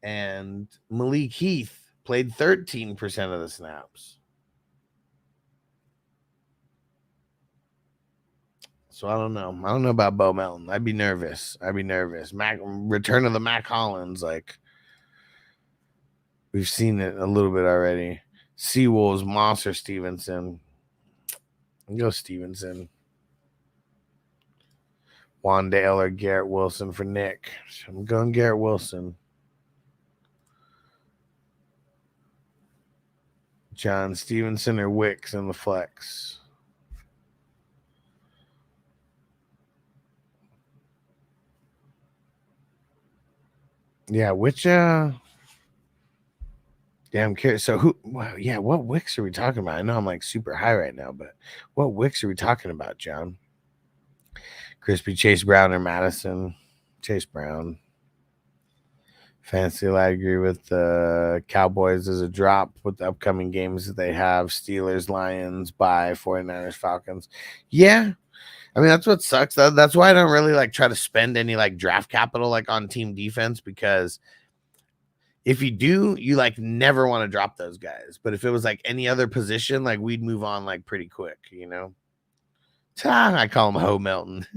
B: And Malik Heath played 13% of the snaps. So I don't know. I don't know about Bo Melton. I'd be nervous. Return of the Mac Hollins. Like, we've seen it a little bit already. Seawolves, Moss, or Stevenson. Go Stevenson. Wandale or Garrett Wilson for Nick. I'm going Garrett Wilson. John Stevenson or Wicks in the flex. Yeah, which I'm curious. So what Wicks are we talking about? I know I'm like super high right now, but what Wicks are we talking about, John? Crispy, Chase Brown, or Madison? Chase Brown. Fancy, I agree with the Cowboys as a drop with the upcoming games that they have. Steelers, Lions, bye, 49ers, Falcons. Yeah. I mean, that's what sucks. That's why I don't really like try to spend any like draft capital like on team defense, because if you do, you like never want to drop those guys. But if it was like any other position, like we'd move on like pretty quick, you know? I call him Ho Melton.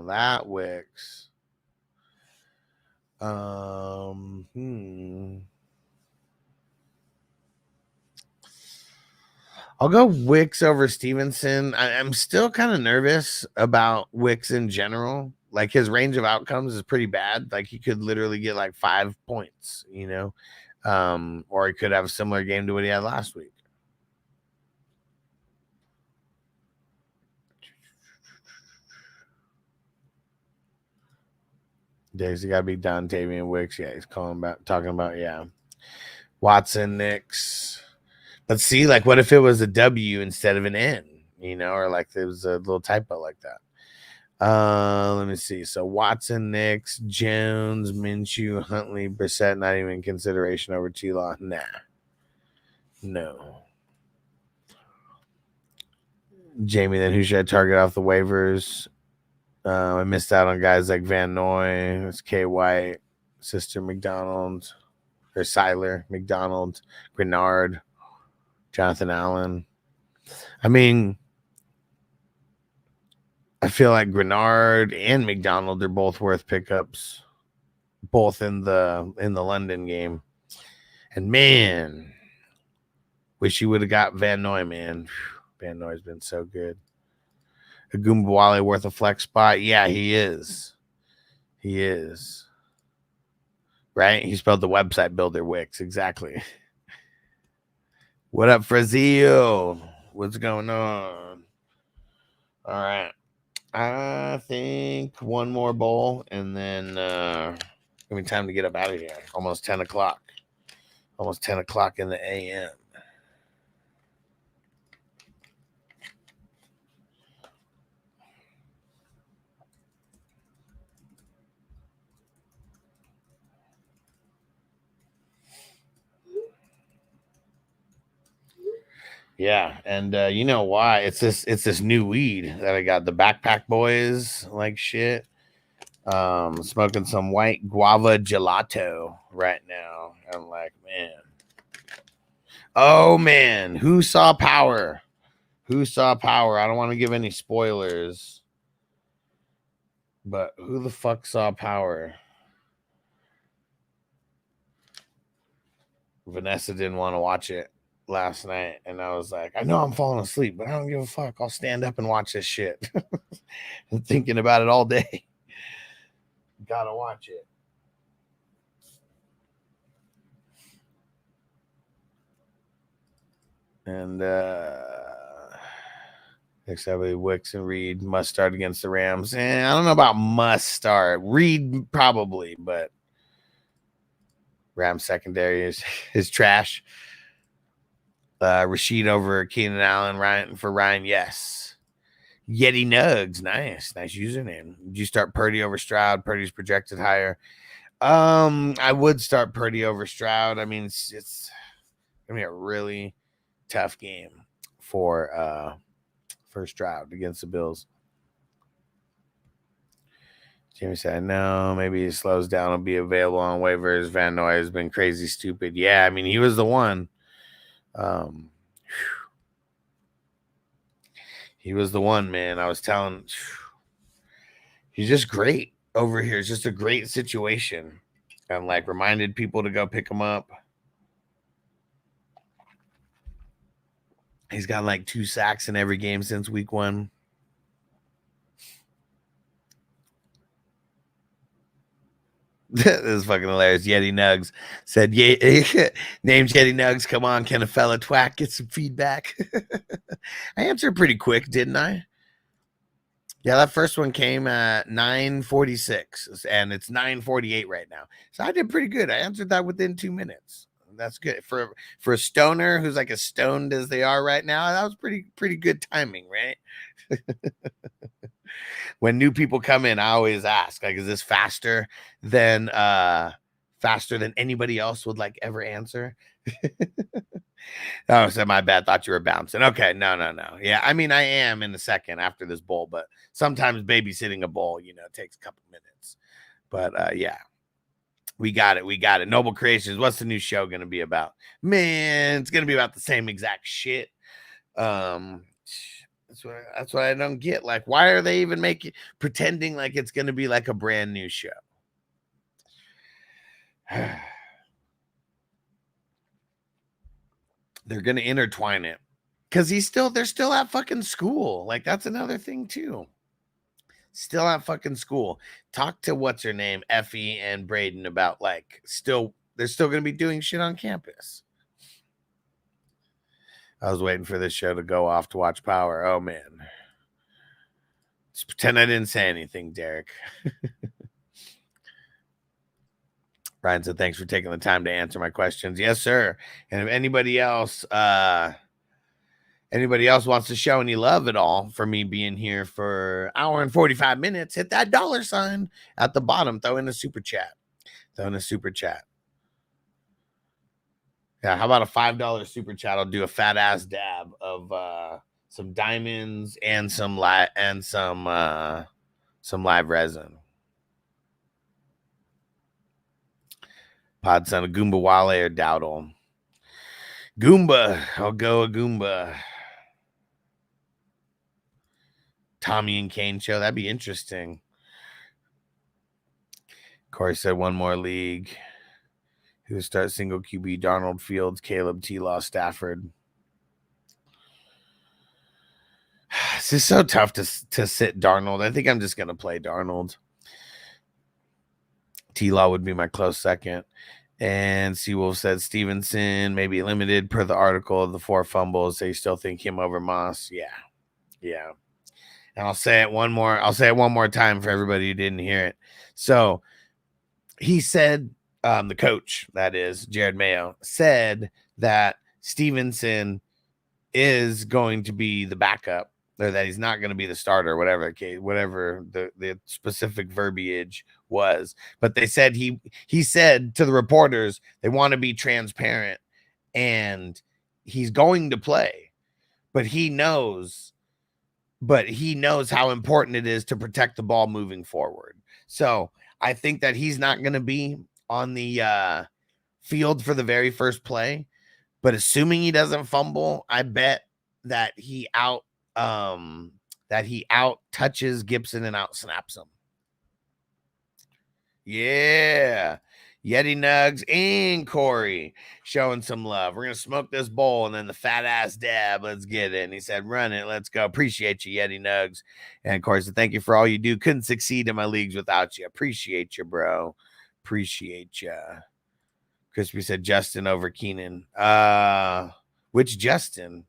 B: That Wicks. I'll go Wicks over Stevenson. I'm still kind of nervous about Wicks in general. Like his range of outcomes is pretty bad. Like he could literally get like 5 points, you know, or he could have a similar game to what he had last week. Daisy got to be Dontavian Wicks. Yeah, he's talking about Watson, Knicks. Let's see, like, what if it was a W instead of an N, you know, or like there was a little typo like that. Let me see. So Watson, Knicks, Jones, Minshew, Huntley, Brissett, not even in consideration over T-Law. Nah. No. Jamie, then who should I target off the waivers? I missed out on guys like Van Noy, it's K. White, Sister McDonald, or Seiler, McDonald, Grenard, Jonathan Allen. I mean, I feel like Grenard and McDonald are both worth pickups, both in the London game. And man, wish you would have got Van Noy, man. Van Noy's been so good. Agumbawale worth a flex spot? Yeah, he is. He is. Right? He spelled the website builder Wix. Exactly. What up, Frazio? What's going on? All right. I think one more bowl, and then it's gonna be time to get up out of here. Almost 10 o'clock. Almost 10 o'clock in the AM. Yeah, and you know why? It's this new weed that I got. The Backpack Boys like shit. Smoking some white guava gelato right now. I'm like, man. Oh man, who saw Power? Who saw Power? I don't want to give any spoilers. But who the fuck saw Power? Vanessa didn't want to watch it last night, and I was like, I know I'm falling asleep, but I don't give a fuck. I'll stand up and watch this shit. I'm thinking about it all day. Gotta watch it. And next up, Wicks and Reed must start against the Rams. I don't know about must start. Reed probably, but Rams secondary is trash. Rashid over Keenan Allen. Ryan, yes. Yeti Nugs, nice username. Did you start Purdy over Stroud? Purdy's projected higher. I would start Purdy over Stroud. I mean, it's gonna be a really tough game for Stroud against the Bills. Jamie said, no, maybe he slows down and be available on waivers. Van Noy has been crazy stupid. Yeah, I mean, he was the one. He was the one, man. I was telling, he's just great over here. It's just a great situation. And like reminded people to go pick him up. He's got like 2 sacks in every game since week 1. This is fucking hilarious. Yeti Nugs said, name's Yeti Nugs. Come on, can a fella twack get some feedback? I answered pretty quick, didn't I? Yeah, that first one came at 9:46, and it's 9:48 right now. So I did pretty good. I answered that within 2 minutes. That's good for a stoner who's like as stoned as they are right now. That was pretty good timing, right? When new people come in, I always ask, like, is this faster than anybody else would like ever answer? Oh, so my bad. Thought you were bouncing. Okay, no. Yeah, I mean, I am in a second after this bowl, but sometimes babysitting a bowl, takes a couple minutes. But yeah. We got it. Noble Creations. What's the new show going to be about? Man, it's going to be about the same exact shit. That's what I don't get. Like, why are they even pretending like it's going to be like a brand new show? They're going to intertwine it because they're still at fucking school. Like, that's another thing too. Still at fucking school. Talk to what's her name, Effie and Braden, about like they're still going to be doing shit on campus. I was waiting for this show to go off to watch Power. Oh man, just pretend I didn't say anything, Derek. Ryan said, "Thanks for taking the time to answer my questions." Yes, sir. And if anybody else wants to show any love at all for me being here for 1 hour and 45 minutes, hit that $sign at the bottom. Throw in a super chat. Yeah, how about a $5 super chat? I'll do a fat ass dab of some diamonds and some live resin. Pod son of Goomba Wale or Dowdle. Goomba. I'll go a Goomba. Tommy and Kane show. That'd be interesting. Corey said one more league. Who starts single QB? Darnold, Fields, Caleb, T-Law, Stafford. This is so tough to sit Darnold. I think I'm just going to play Darnold. T-Law would be my close second. And Seawolf said Stevenson, maybe limited per the article of the 4 fumbles. They still think him over Moss. Yeah. And I'll say it one more time for everybody who didn't hear it. So he said, the coach, that is Jared Mayo, said that Stevenson is going to be the backup, or that he's not going to be the starter, whatever the specific verbiage was. But they said he said to the reporters they want to be transparent, and he's going to play, but he knows how important it is to protect the ball moving forward. So I think that he's not going to be on the field for the very first play, but assuming he doesn't fumble, I bet that he out touches Gibson and out snaps him. Yeah. Yeti Nugs and Corey showing some love. We're going to smoke this bowl and then the fat ass dab. Let's get it. And he said, run it. Let's go. Appreciate you, Yeti Nugs. And Corey said, thank you for all you do. Couldn't succeed in my leagues without you. Appreciate you, bro. Appreciate you. Crispy said Justin over Keenan. Which Justin?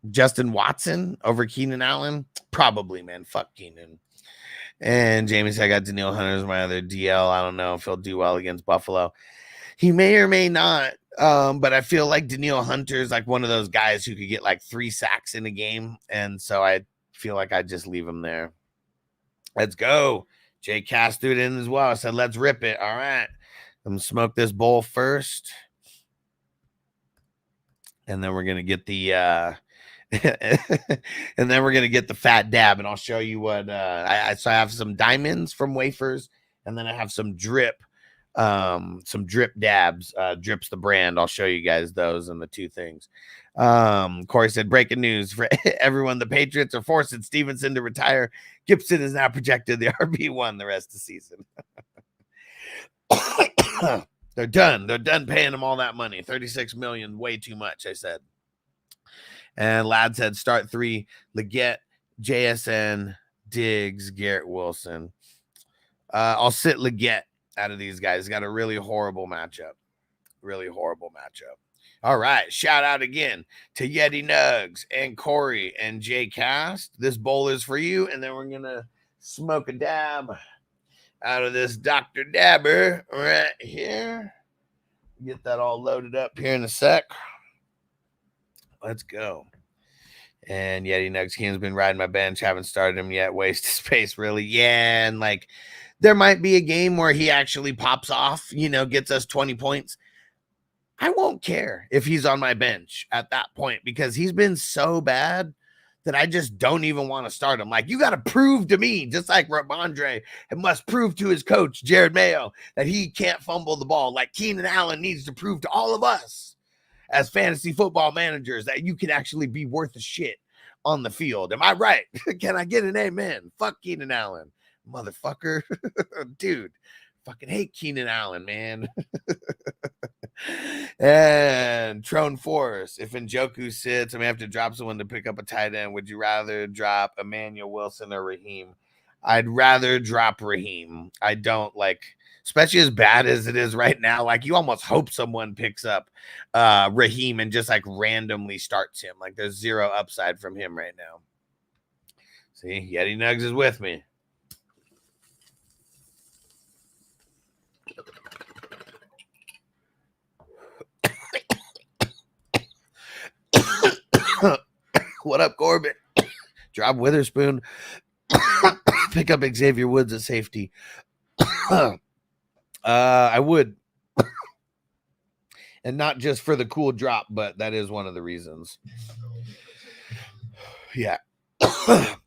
B: Justin Watson over Keenan Allen? Probably, man. Fuck Keenan. And Jamie said, I got Danielle Hunter as my other DL. I don't know if he'll do well against Buffalo. He may or may not. But I feel like Danielle Hunter is like one of those guys who could get like 3 sacks in a game. And so I feel like I'd just leave him there. Let's go. Jay Cass threw it in as well. I said, let's rip it. All right. I'm going to smoke this bowl first. And then we're going to get the and then we're going to get the fat dab, and I'll show you what so I have some diamonds from wafers, and then I have some drip dabs. Drip's the brand. I'll show you guys those and the 2 things. Corey said, breaking news for everyone. The Patriots are forcing Stevenson to retire. Gibson is now projected the RB1 the rest of the season. They're done. They're done paying him all that money. $36 million, way too much, I said. And Lad said, start 3, Leggett, JSN, Diggs, Garrett Wilson. I'll sit Leggett out of these guys. Got a really horrible matchup. Really horrible matchup. All right. Shout out again to Yeti Nugs and Corey and Jay Cast. This bowl is for you. And then we're going to smoke a dab out of this Dr. Dabber right here. Get that all loaded up here in a sec. Let's go. And Yeti Nugs Keenan's been riding my bench. Haven't started him yet. Waste of space, really. Yeah. And like, there might be a game where he actually pops off, gets us 20 points. I won't care if he's on my bench at that point, because he's been so bad that I just don't even want to start him. Like, you got to prove to me, just like Ramondre must prove to his coach, Jared Mayo, that he can't fumble the ball. Like Keenan Allen needs to prove to all of us as fantasy football managers that you can actually be worth a shit on the field. Am I right? Can I get an amen? Fuck Keenan Allen, motherfucker. Dude, fucking hate Keenan Allen, man. And Trone Force, if Njoku sits, I may have to drop someone to pick up a tight end. Would you rather drop Emmanuel Wilson or Raheem? I'd rather drop Raheem. I don't like, especially as bad as it is right now. Like, you almost hope someone picks up Raheem and just like randomly starts him. Like, there's 0 upside from him right now. See, Yeti Nugs is with me. What up, Corbett? Drop Witherspoon. Pick up Xavier Woods at safety. I would. And not just for the cool drop, but that is one of the reasons. Yeah.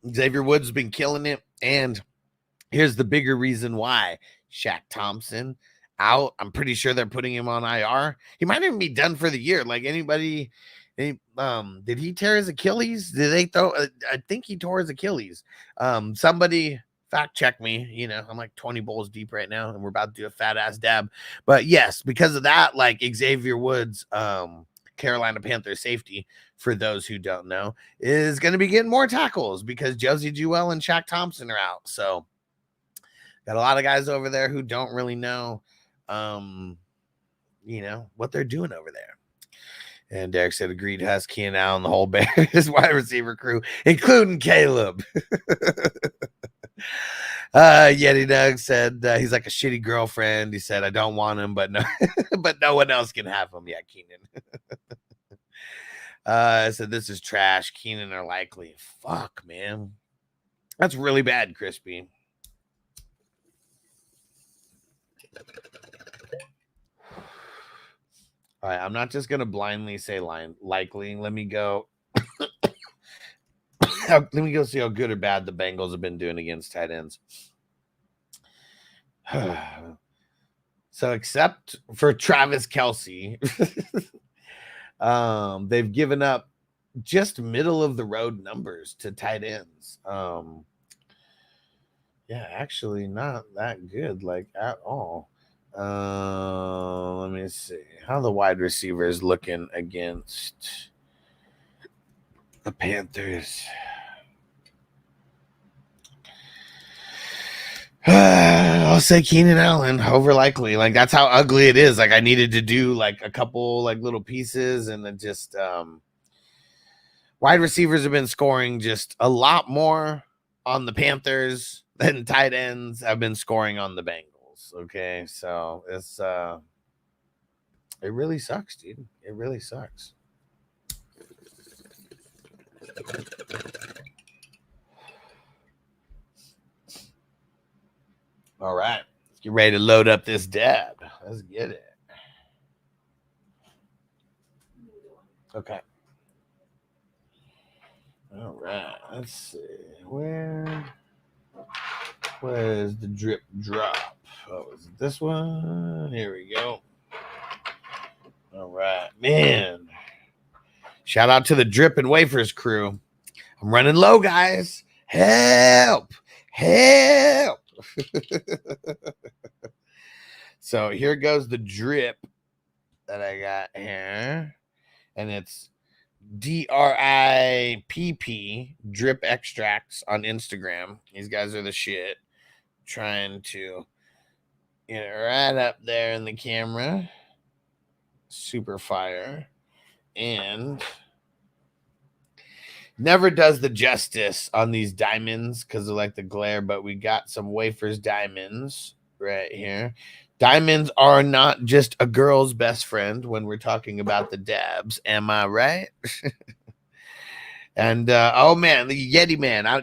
B: Xavier Woods has been killing it. And here's the bigger reason why. Shaq Thompson out. I'm pretty sure they're putting him on IR. He might even be done for the year. Like, anybody... did he tear his Achilles? Did they throw? I think he tore his Achilles. Somebody fact check me. I'm like 20 bowls deep right now, and we're about to do a fat ass dab. But yes, because of that, like Xavier Woods, Carolina Panthers safety, for those who don't know, is going to be getting more tackles because Josie Jewell and Shaq Thompson are out. So got a lot of guys over there who don't really know, what they're doing over there. And Derek said, agreed, Husky and Allen, the whole Bears wide receiver crew, including Caleb. Yeti Doug said he's like a shitty girlfriend. He said, I don't want him, but no one else can have him. Yeah, Keenan. I said, this is trash. Keenan are likely. Fuck, man. That's really bad, Crispy. All right, I'm not just going to blindly say likely. Let me go. Let me go see how good or bad the Bengals have been doing against tight ends. So except for Travis Kelce, they've given up just middle of the road numbers to tight ends. Yeah, actually not that good, like at all. Let me see how the wide receivers looking against the Panthers. I'll say Keenan Allen over likely. Like that's how ugly it is. Like I needed to do like a couple like little pieces, and then just wide receivers have been scoring just a lot more on the Panthers than tight ends have been scoring on the Bengals. Okay, so it's it really sucks, dude. It really sucks. All right, let's get ready to load up this dab. Let's get it. Okay. All right, let's see. Where is the drip drop? Oh, is it this one? Here we go. All right, man. Shout out to the Drip and Wafers crew. I'm running low, guys. Help! Help! So here goes the drip that I got here. And it's DRIPP, Drip Extracts on Instagram. These guys are the shit. Trying to get it right up there in the camera. Super fire. And never does the justice on these diamonds because of like the glare, but we got some Wafers diamonds right here. Diamonds are not just a girl's best friend when we're talking about the dabs. Am I right? And oh man, the Yeti man, I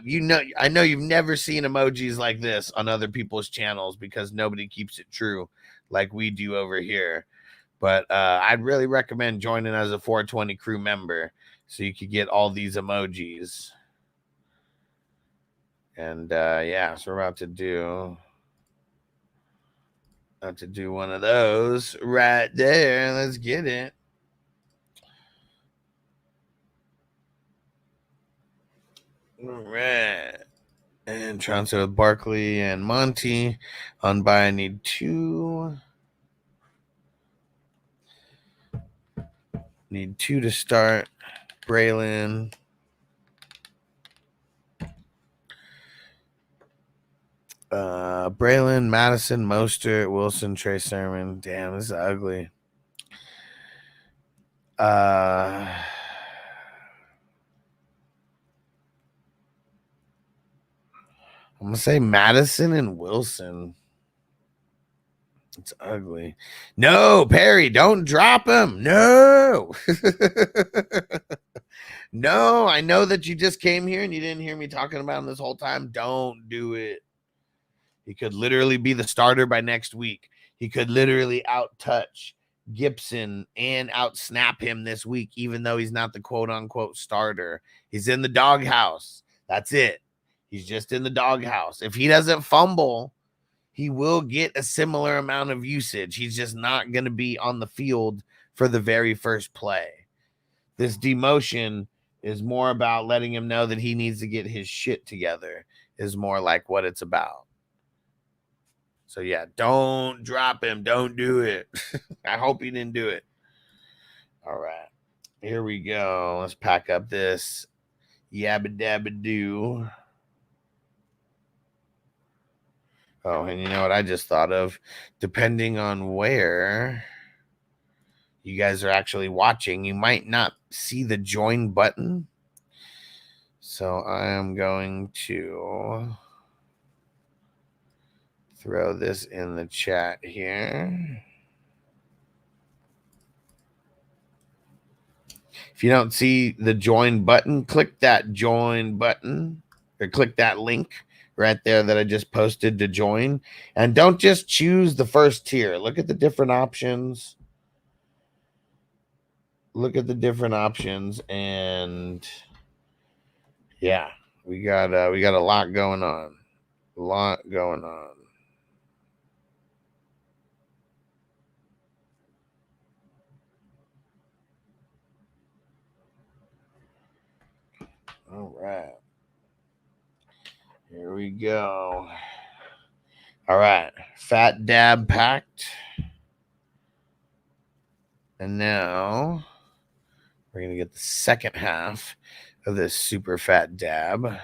B: know you've never seen emojis like this on other people's channels because nobody keeps it true like we do over here. But I'd really recommend joining as a 420 crew member so you could get all these emojis. And yeah, so we're about to do one of those right there. Let's get it. All right. And transfer with Barkley and Monty. On by, I need 2. Need 2 to start. Braylon. Braylon, Madison, Mostert, Wilson, Trey Sermon. Damn, this is ugly. I'm going to say Madison and Wilson. It's ugly. No, Perry, don't drop him. No. No, I know that you just came here and you didn't hear me talking about him this whole time. Don't do it. He could literally be the starter by next week. He could literally out-touch Gibson and out-snap him this week, even though he's not the quote-unquote starter. He's in the doghouse. That's it. He's just in the doghouse. If he doesn't fumble, he will get a similar amount of usage. He's just not going to be on the field for the very first play. This demotion is more about letting him know that he needs to get his shit together, is more like what it's about. So, yeah, don't drop him. Don't do it. I hope he didn't do it. All right. Here we go. Let's pack up this yabba dabba doo. Oh, and you know what I just thought of? Depending on where you guys are actually watching, you might not see the join button. So I am going to throw this in the chat here. If you don't see the join button, click that join button or click that link right there that I just posted to join. And don't just choose the first tier. Look at the different options. Look at the different options, and yeah, we got a lot going on. A lot going on. All right. Here we go. All right. Fat dab packed. And now we're going to get the second half of this super fat dab.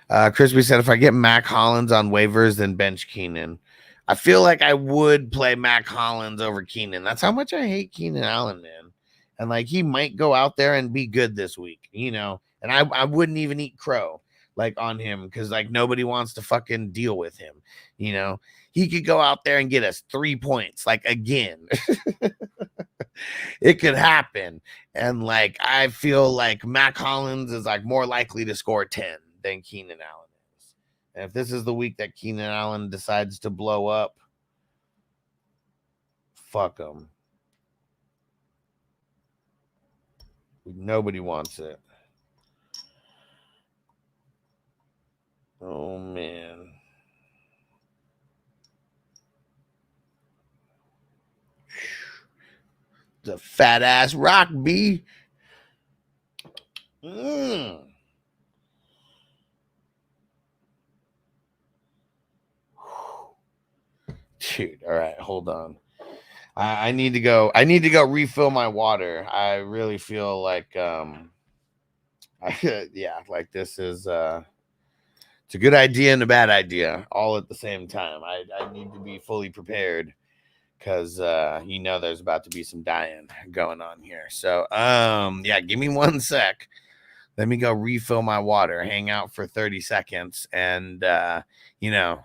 B: Crispy said, if I get Mac Hollins on waivers, then bench Keenan. I feel like I would play Mac Hollins over Keenan. That's how much I hate Keenan Allen, man. And like he might go out there and be good this week, you know. And I wouldn't even eat crow like on him because like nobody wants to fucking deal with him, you know. He could go out there and get us 3 points, like again. It could happen. And like I feel like Mac Hollins is like more likely to score 10 than Keenan Allen. And if this is the week that Keenan Allen decides to blow up, fuck him. Nobody wants it. Oh, man. The fat ass rock, B. Dude, all right, hold on. I need to go refill my water. I really feel like yeah, like this is it's a good idea and a bad idea all at the same time. I need to be fully prepared because you know there's about to be some dying going on here. So yeah, give me 1 sec. Let me go refill my water, hang out for 30 seconds, and you know.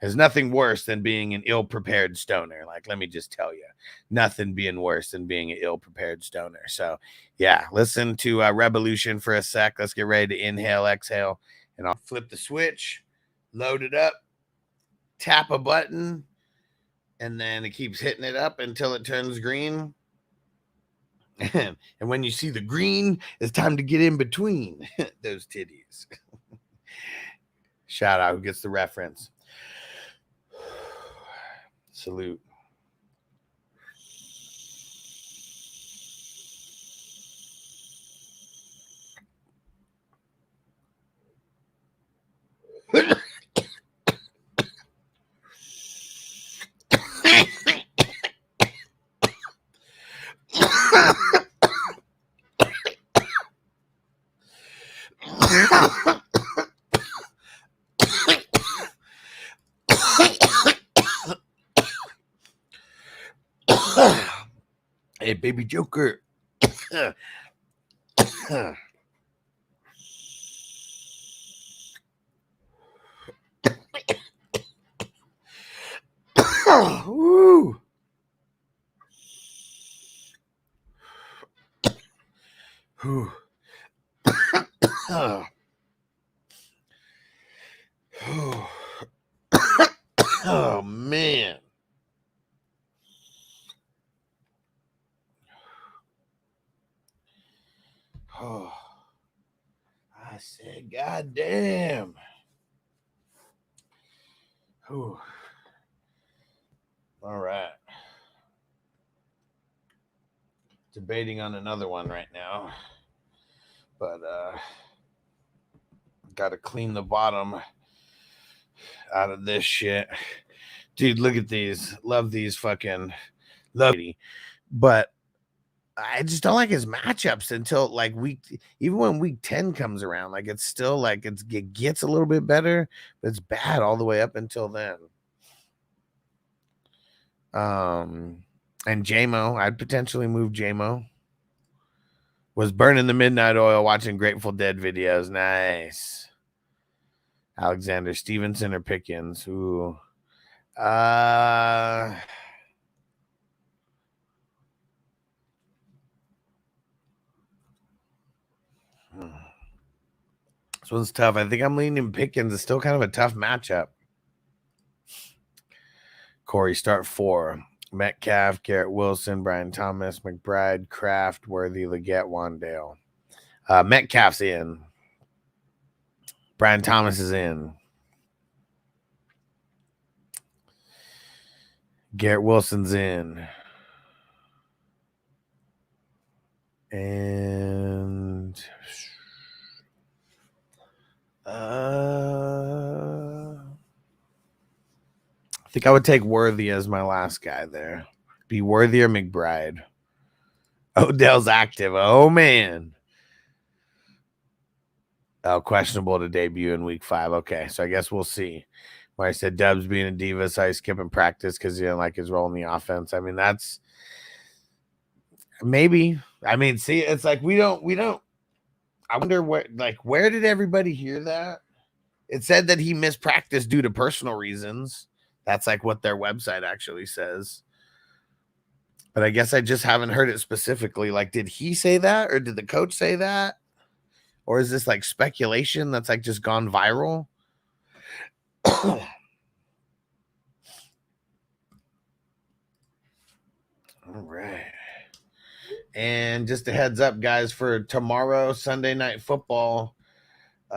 B: There's nothing worse than being an ill-prepared stoner. Like, let me just tell you, nothing being worse than being an ill-prepared stoner. So, yeah, listen to Revolution for a sec. Let's get ready to inhale, exhale, and I'll flip the switch, load it up, tap a button, and then it keeps hitting it up until it turns green. And when you see the green, it's time to get in between those titties. Shout out who gets the reference. Salute. Hey, baby Joker. Woo. Oh, man. Oh, I said, God damn. Whew. All right. Debating on another one right now. But got to clean the bottom out of this shit. Dude, look at these. Love these fucking lovely. But I just don't like his matchups until like even when week 10 comes around, like it's still like it gets a little bit better, but it's bad all the way up until then. And JMO, I'd potentially move JMO. Was burning the midnight oil, watching Grateful Dead videos. Nice. Alexander Stevenson or Pickens? Ooh. This one's tough. I think I'm leaning Pickens. It's still kind of a tough matchup. Corey, start 4. Metcalf, Garrett Wilson, Brian Thomas, McBride, Kraft, Worthy, Leggett, Wandale. Metcalf's in. Brian Thomas is in. Garrett Wilson's in. And I think I would take Worthy as my last guy there. Be Worthy or McBride. Odell's active. Oh, man. Oh, questionable to debut in week 5. Okay, so I guess we'll see. Where I said Dubs being a diva, so he's skipping practice because he didn't like his role in the offense. I mean, that's maybe. I mean, see, it's like we don't. I wonder where did everybody hear that? It said that he missed practice due to personal reasons. That's like what their website actually says. But I guess I just haven't heard it specifically. Like, did he say that, or did the coach say that? Or is this like speculation that's like just gone viral? All right. And just a heads up, guys, for tomorrow, Sunday Night Football, we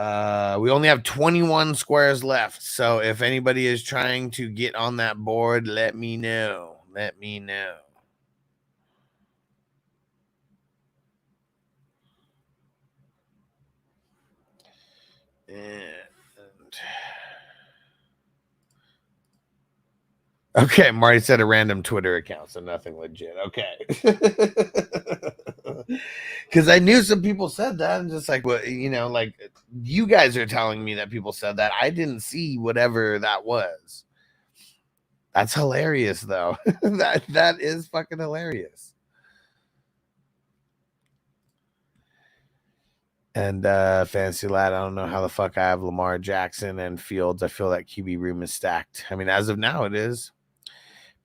B: only have 21 squares left. So if anybody is trying to get on that board, let me know. Let me know. Okay, Marty said a random Twitter account, so nothing legit. Okay. Because I knew some people said that, and just like, well, you know, like you guys are telling me that people said that. I didn't see whatever that was. That's hilarious, though. that is fucking hilarious. And Fantasy Lad, I don't know how the fuck I have Lamar Jackson and Fields. I feel that QB room is stacked. I mean, as of now, it is.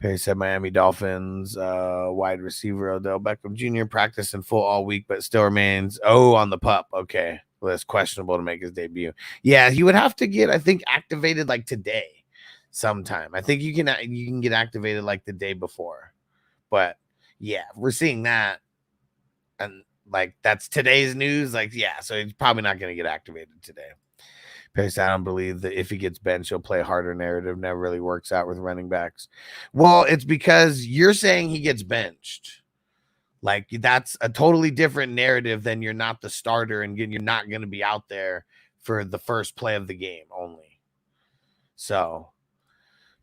B: Perry said Miami Dolphins wide receiver Odell Beckham Jr. practiced in full all week, but still remains on the pup. Okay, well, it's questionable to make his debut. Yeah, he would have to get, I think, activated like today, sometime. I think you can get activated like the day before, but yeah, we're seeing that, and like that's today's news. Like, yeah, so he's probably not going to get activated today. Perry said, I don't believe that if he gets benched, he'll play harder narrative. Never really works out with running backs. Well, it's because you're saying he gets benched. Like, that's a totally different narrative than you're not the starter and you're not going to be out there for the first play of the game only. So,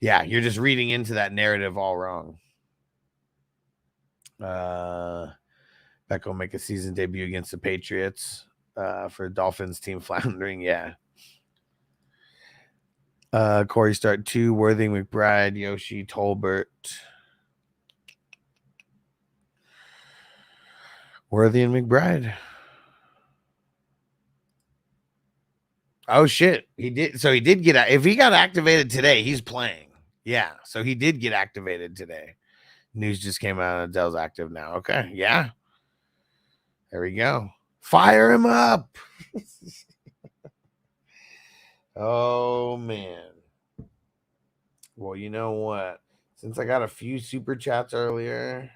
B: yeah, you're just reading into that narrative all wrong. Beck will make a season debut against the Patriots for Dolphins team floundering. Yeah. Corey start 2, Worthing, McBride, Yoshi, Tolbert. Worthy and McBride. Oh shit. He did. So he did get, if he got activated today, he's playing. Yeah. So he did get activated today. News just came out. Adele's active now. Okay. Yeah. There we go. Fire him up. Oh, man. Well, you know what? Since I got a few super chats earlier,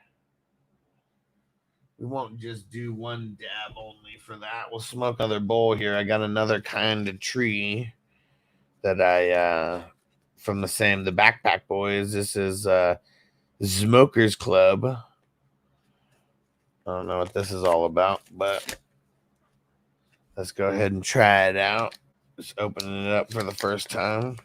B: we won't just do one dab only for that. We'll smoke another bowl here. I got another kind of tree that I, from the Backpack Boys. This is Smokers Club. I don't know what this is all about, but let's go ahead and try it out. Just opening it up for the first time.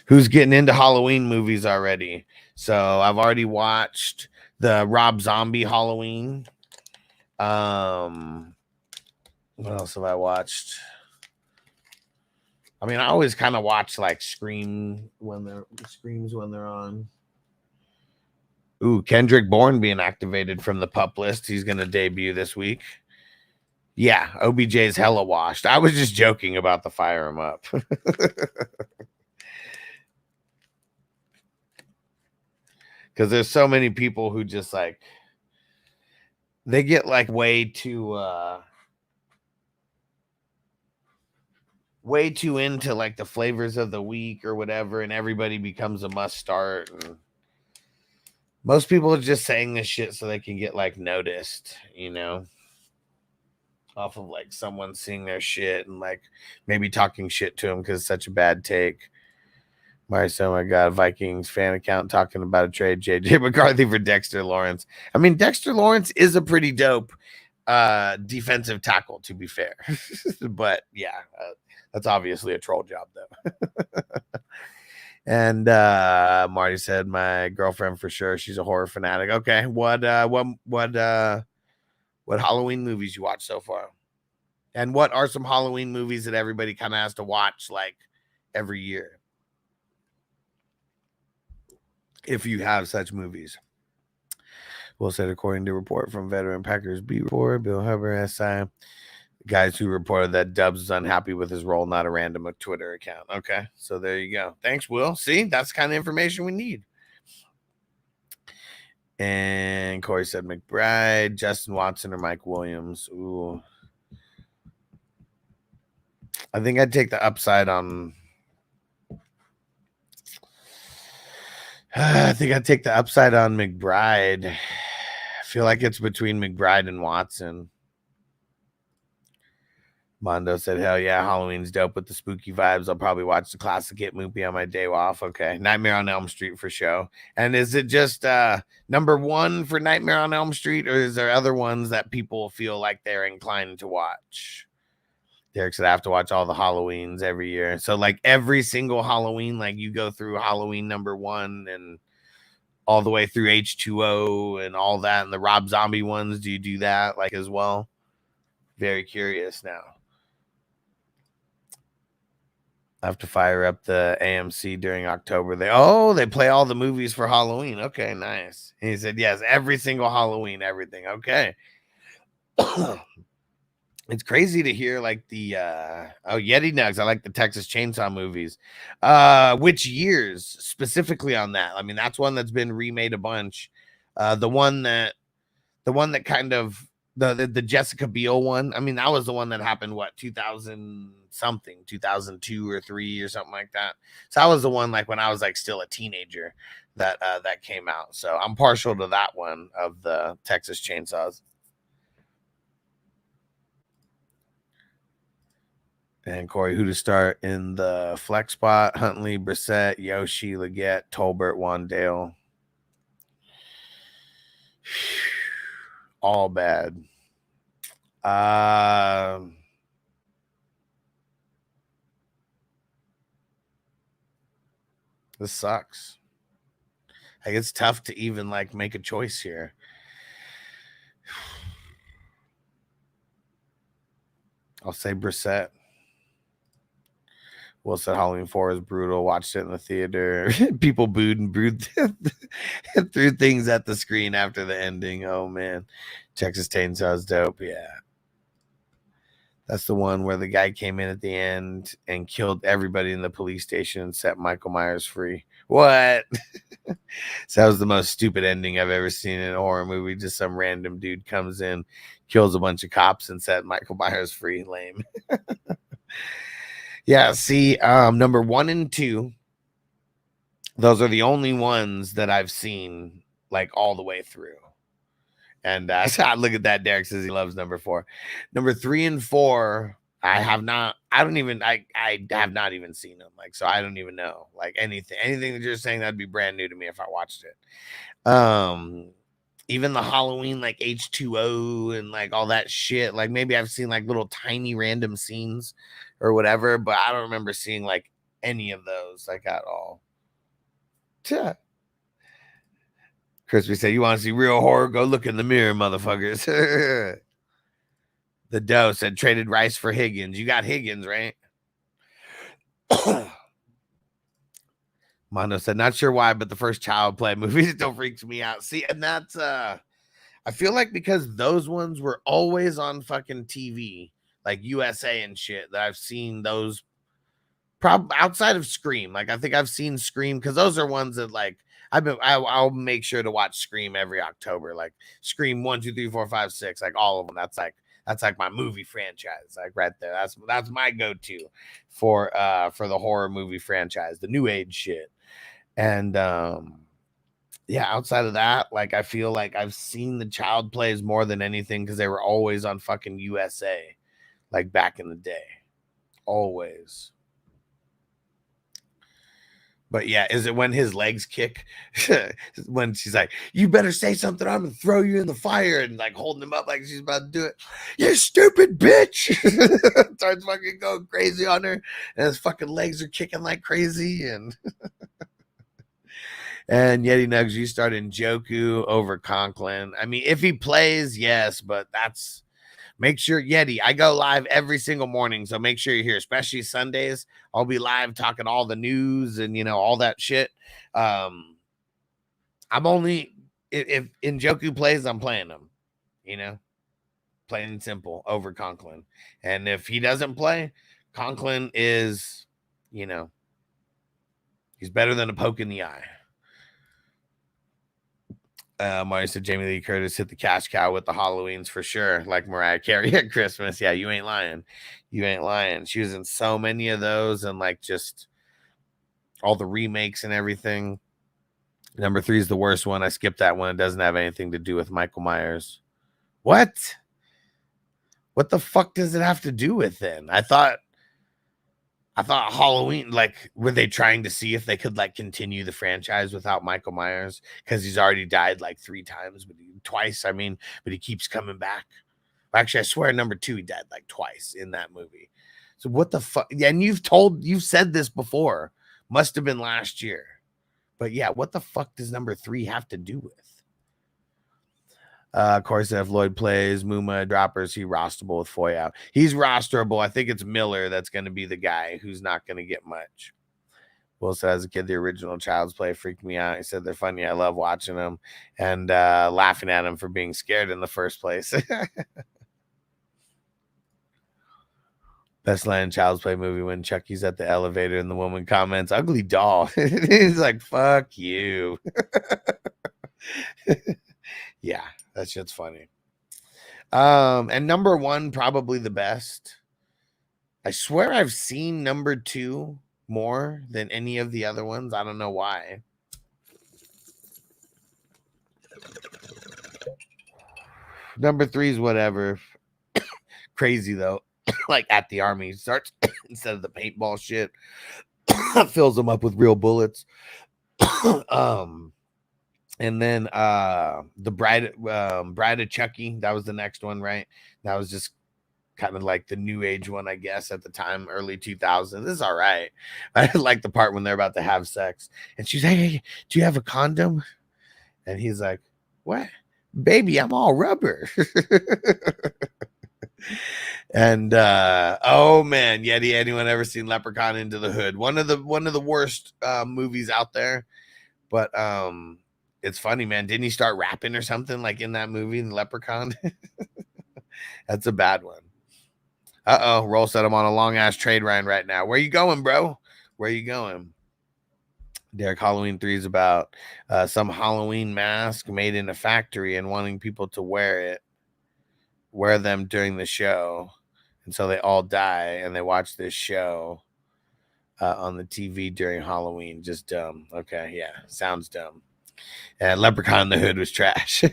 B: Who's getting into Halloween movies already? So I've already watched the Rob Zombie Halloween. What else have I watched? I mean, I always kind of watch like Screams when they're on. Ooh, Kendrick Bourne being activated from the pup list. He's going to debut this week. Yeah, OBJ's hella washed. I was just joking about the fire him up. Because there's so many people who just like, they get like way too into like the flavors of the week or whatever, and everybody becomes a must start. And most people are just saying this shit so they can get like noticed, you know, off of like someone seeing their shit and like maybe talking shit to them because it's such a bad take. Oh my God, Vikings fan account talking about a trade, JJ McCarthy for Dexter Lawrence. I mean, Dexter Lawrence is a pretty dope defensive tackle, to be fair. But yeah, that's obviously a troll job, though. And Marty said, my girlfriend for sure, she's a horror fanatic. Okay, what what Halloween movies you watched so far. And what are some Halloween movies that everybody kind of has to watch like every year? If you have such movies. Will said, according to report from veteran Packers beat reporter Bill Hubbard, SI, guys who reported that Dubs was unhappy with his role, not a random Twitter account. Okay, so there you go. Thanks, Will. See, that's the kind of information we need. And Corey said McBride, Justin Watson, or Mike Williams. Ooh. I think I'd take the upside on. I think I'd take the upside on McBride. I feel like it's between McBride and Watson. Mondo said, hell yeah, Halloween's dope with the spooky vibes. I'll probably watch the classic It movie on my day off. Okay. Nightmare on Elm Street for show. And is it just number one for Nightmare on Elm Street, or is there other ones that people feel like they're inclined to watch? Derek said, I have to watch all the Halloweens every year. So like every single Halloween, like you go through Halloween number 1 and all the way through H2O and all that, and the Rob Zombie ones. Do you do that like as well? Very curious now. I have to fire up the AMC during October. They play all the movies for Halloween. Okay, nice. And he said, yes, every single Halloween, everything. Okay. It's crazy to hear like the Yeti Nugs. I like the Texas Chainsaw movies. Which years specifically on that? I mean, that's one that's been remade a bunch. The one that kind of the Jessica Biel one. I mean, that was the one that happened, what, 2000 something, 2002 or 3 or something like that. So that was the one like when I was like still a teenager that came out. So I'm partial to that one of the Texas Chainsaws. And Corey, who to start in the flex spot? Huntley, Brissett, Yoshi, Leggett, Tolbert, Wandale. All bad. This sucks. Like it's tough to even like make a choice here. I'll say Brissett. Will said Halloween 4 is brutal. Watched it in the theater. People booed and brewed threw things at the screen after the ending. Oh man, Texas Chainsaw is dope. Yeah, that's the one where the guy came in at the end and killed everybody in the police station and set Michael Myers free. What? So that was the most stupid ending I've ever seen in a horror movie. Just some random dude comes in, kills a bunch of cops, and set Michael Myers free. Lame. Yeah, see, number 1 and 2, those are the only ones that I've seen like all the way through. And look at that. Derek says he loves number 4. Number 3 and 4, I have not even seen them. Like, so I don't even know like anything that you're saying. That'd be brand new to me if I watched it. Even the Halloween like H2O and like all that shit. Like maybe I've seen like little tiny random scenes or whatever, but I don't remember seeing like any of those like at all. Crispy said, you want to see real horror? Go look in the mirror, motherfuckers. The Doe said, traded Rice for Higgins. You got Higgins, right? Mondo said, not sure why, but the first Child Play movie still freaks me out. See, and that's I feel like because those ones were always on fucking TV, like USA and shit, that I've seen those outside of Scream. Like I think I've seen Scream because those are ones that like I'll make sure to watch Scream every October. Like Scream 1, 2, 3, 4, 5, 6, like all of them. That's like my movie franchise, like right there. That's my go-to for the horror movie franchise, the new age shit. And yeah, outside of that, like I feel like I've seen the Child Plays more than anything because they were always on fucking USA, like back in the day, always. But yeah, is it when his legs kick? When she's like, you better say something, I'm gonna throw you in the fire, and like holding him up like she's about to do it. You stupid bitch. Starts fucking going crazy on her, and his fucking legs are kicking like crazy. And And Yeti Nugs, you start in Joku over Conklin. I mean, if he plays, yes, but that's make sure Yeti. I go live every single morning, so make sure you're here, especially Sundays. I'll be live talking all the news and all that shit. I'm only if Njoku plays, I'm playing him. Plain and simple over Conklin. And if he doesn't play, Conklin is, he's better than a poke in the eye. Mario said Jamie Lee Curtis hit the cash cow with the Halloweens for sure, like Mariah Carey at Christmas. Yeah, you ain't lying. You ain't lying. She was in so many of those and like just all the remakes and everything. Number 3 is the worst one. I skipped that one. It doesn't have anything to do with Michael Myers. What? What the fuck does it have to do with then? I thought Halloween, like, were they trying to see if they could like continue the franchise without Michael Myers? Because he's already died like 3 times, twice. I mean, but he keeps coming back. Actually, I swear, number 2, he died like twice in that movie. So what the fuck? Yeah, and you've said this before. Must have been last year. But yeah, what the fuck does number 3 have to do with? Of course, if Lloyd plays Muma droppers, he rosterable with Foy out. He's rosterable. I think it's Miller that's going to be the guy who's not going to get much. Will said, as a kid, the original Child's Play freaked me out. He said they're funny. I love watching them and laughing at them for being scared in the first place. Best line in Child's Play movie when Chucky's at the elevator and the woman comments, "Ugly doll." He's like, "Fuck you." Yeah, that shit's funny. And number 1, probably the best. I swear I've seen number 2 more than any of the other ones. I don't know why. Number 3 is whatever. Crazy though. Like at the army starts instead of the paintball shit. Fills them up with real bullets. And then the Bride of Chucky, that was the next one, right? That was just kind of like the new age one, I guess, at the time, early 2000s. This is all right. I like the part when they're about to have sex. And she's like, "Hey, do you have a condom?" And he's like, "What? Baby, I'm all rubber." And oh man, Yeti, anyone ever seen Leprechaun Into the Hood? One of the worst movies out there. But it's funny, man. Didn't he start rapping or something like in that movie, in Leprechaun? That's a bad one. Roll said I'm on a long ass trade ride right now. Where you going, bro? Where you going? Derek, Halloween 3 is about some Halloween mask made in a factory and wanting people to wear them during the show. And so they all die and they watch this show on the TV during Halloween. Just dumb. Okay, yeah, sounds dumb. And Leprechaun in the Hood was trash.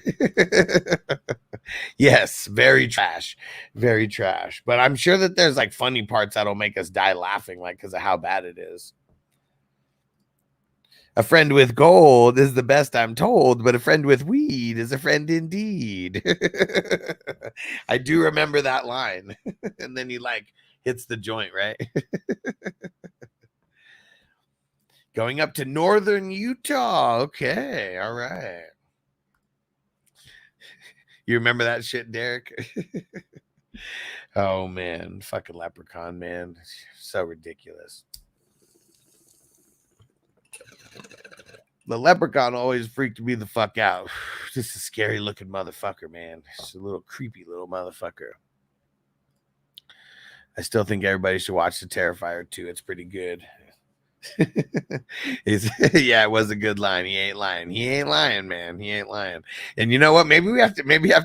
B: Yes, very trash. Very trash. But I'm sure that there's like funny parts that'll make us die laughing, like because of how bad it is. A friend with gold is the best, I'm told, but a friend with weed is a friend indeed. I do remember that line. And then he like hits the joint, right? Going up to northern Utah. Okay, all right. You remember that shit, Derek? Oh, man. Fucking Leprechaun, man. So ridiculous. The Leprechaun always freaked me the fuck out. Just a scary looking motherfucker, man. Just a little creepy little motherfucker. I still think everybody should watch The Terrifier 2. It's pretty good. Yeah, it was a good line. He ain't lying. He ain't lying, man. He ain't lying. And you know what? Maybe we have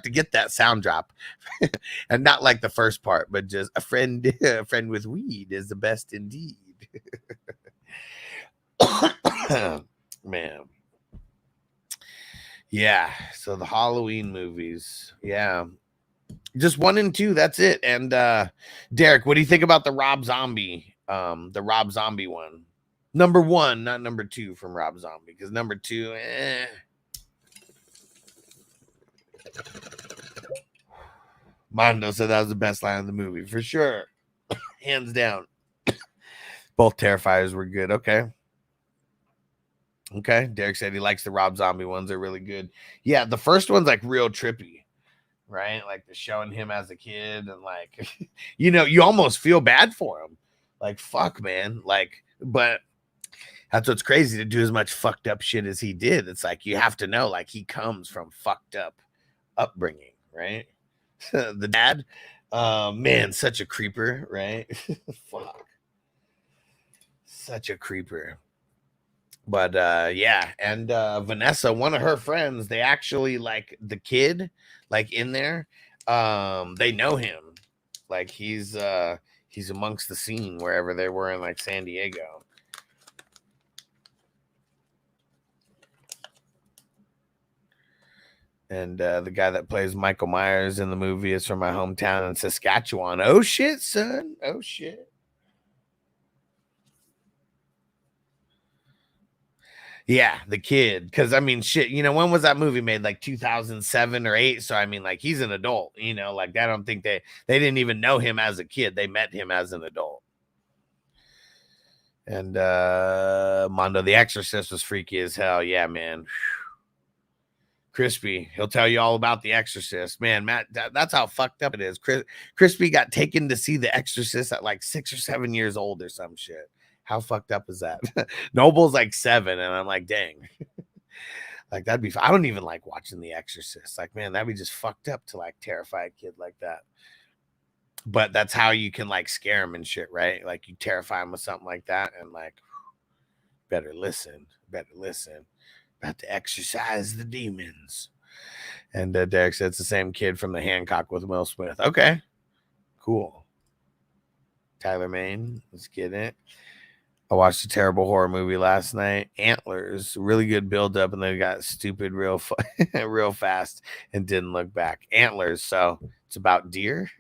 B: to get that sound drop, and not like the first part, but just a friend with weed is the best indeed. Man. Yeah. So the Halloween movies. Yeah. Just 1 and 2. That's it. And Derek, what do you think about the Rob Zombie? The Rob Zombie one. Number 1, not number 2 from Rob Zombie, because number 2, Mondo said that was the best line of the movie for sure. Hands down. Both Terrifiers were good. Okay. Okay. Derek said he likes the Rob Zombie ones. They're really good. Yeah, the first one's like real trippy, right? Like the showing him as a kid and like, you almost feel bad for him. Like, fuck, man. Like, but that's what's crazy to do as much fucked up shit as he did. It's like you have to know, like, he comes from fucked up upbringing, right? The dad, man, such a creeper, right? Fuck, such a creeper. But yeah, and Vanessa, one of her friends, they actually like the kid, like in there. They know him, like he's amongst the scene wherever they were in like San Diego. And the guy that plays Michael Myers in the movie is from my hometown in Saskatchewan. Oh shit, son. Oh shit. Yeah, the kid. Because I mean, shit. When was that movie made? Like 2007 or 8. So I mean, like he's an adult. Like I don't think they didn't even know him as a kid. They met him as an adult. And Mondo, The Exorcist was freaky as hell. Yeah, man. Crispy, he'll tell you all about The Exorcist. Man, Matt, that's how fucked up it is. Crispy got taken to see The Exorcist at like 6 or 7 years old or some shit. How fucked up is that? Noble's like 7, and I'm like, dang. Like, that'd be... I don't even like watching The Exorcist. Like, man, that'd be just fucked up to like terrify a kid like that. But that's how you can like scare him and shit, right? Like, you terrify him with something like that, and like, better listen. About to exorcise the demons. And Derek said it's the same kid from The Hancock with Will Smith. Okay, cool. Tyler Maine, let's get it. I watched a terrible horror movie last night. Antlers, really good build up, and then got stupid real fast and didn't look back. Antlers, so it's about deer.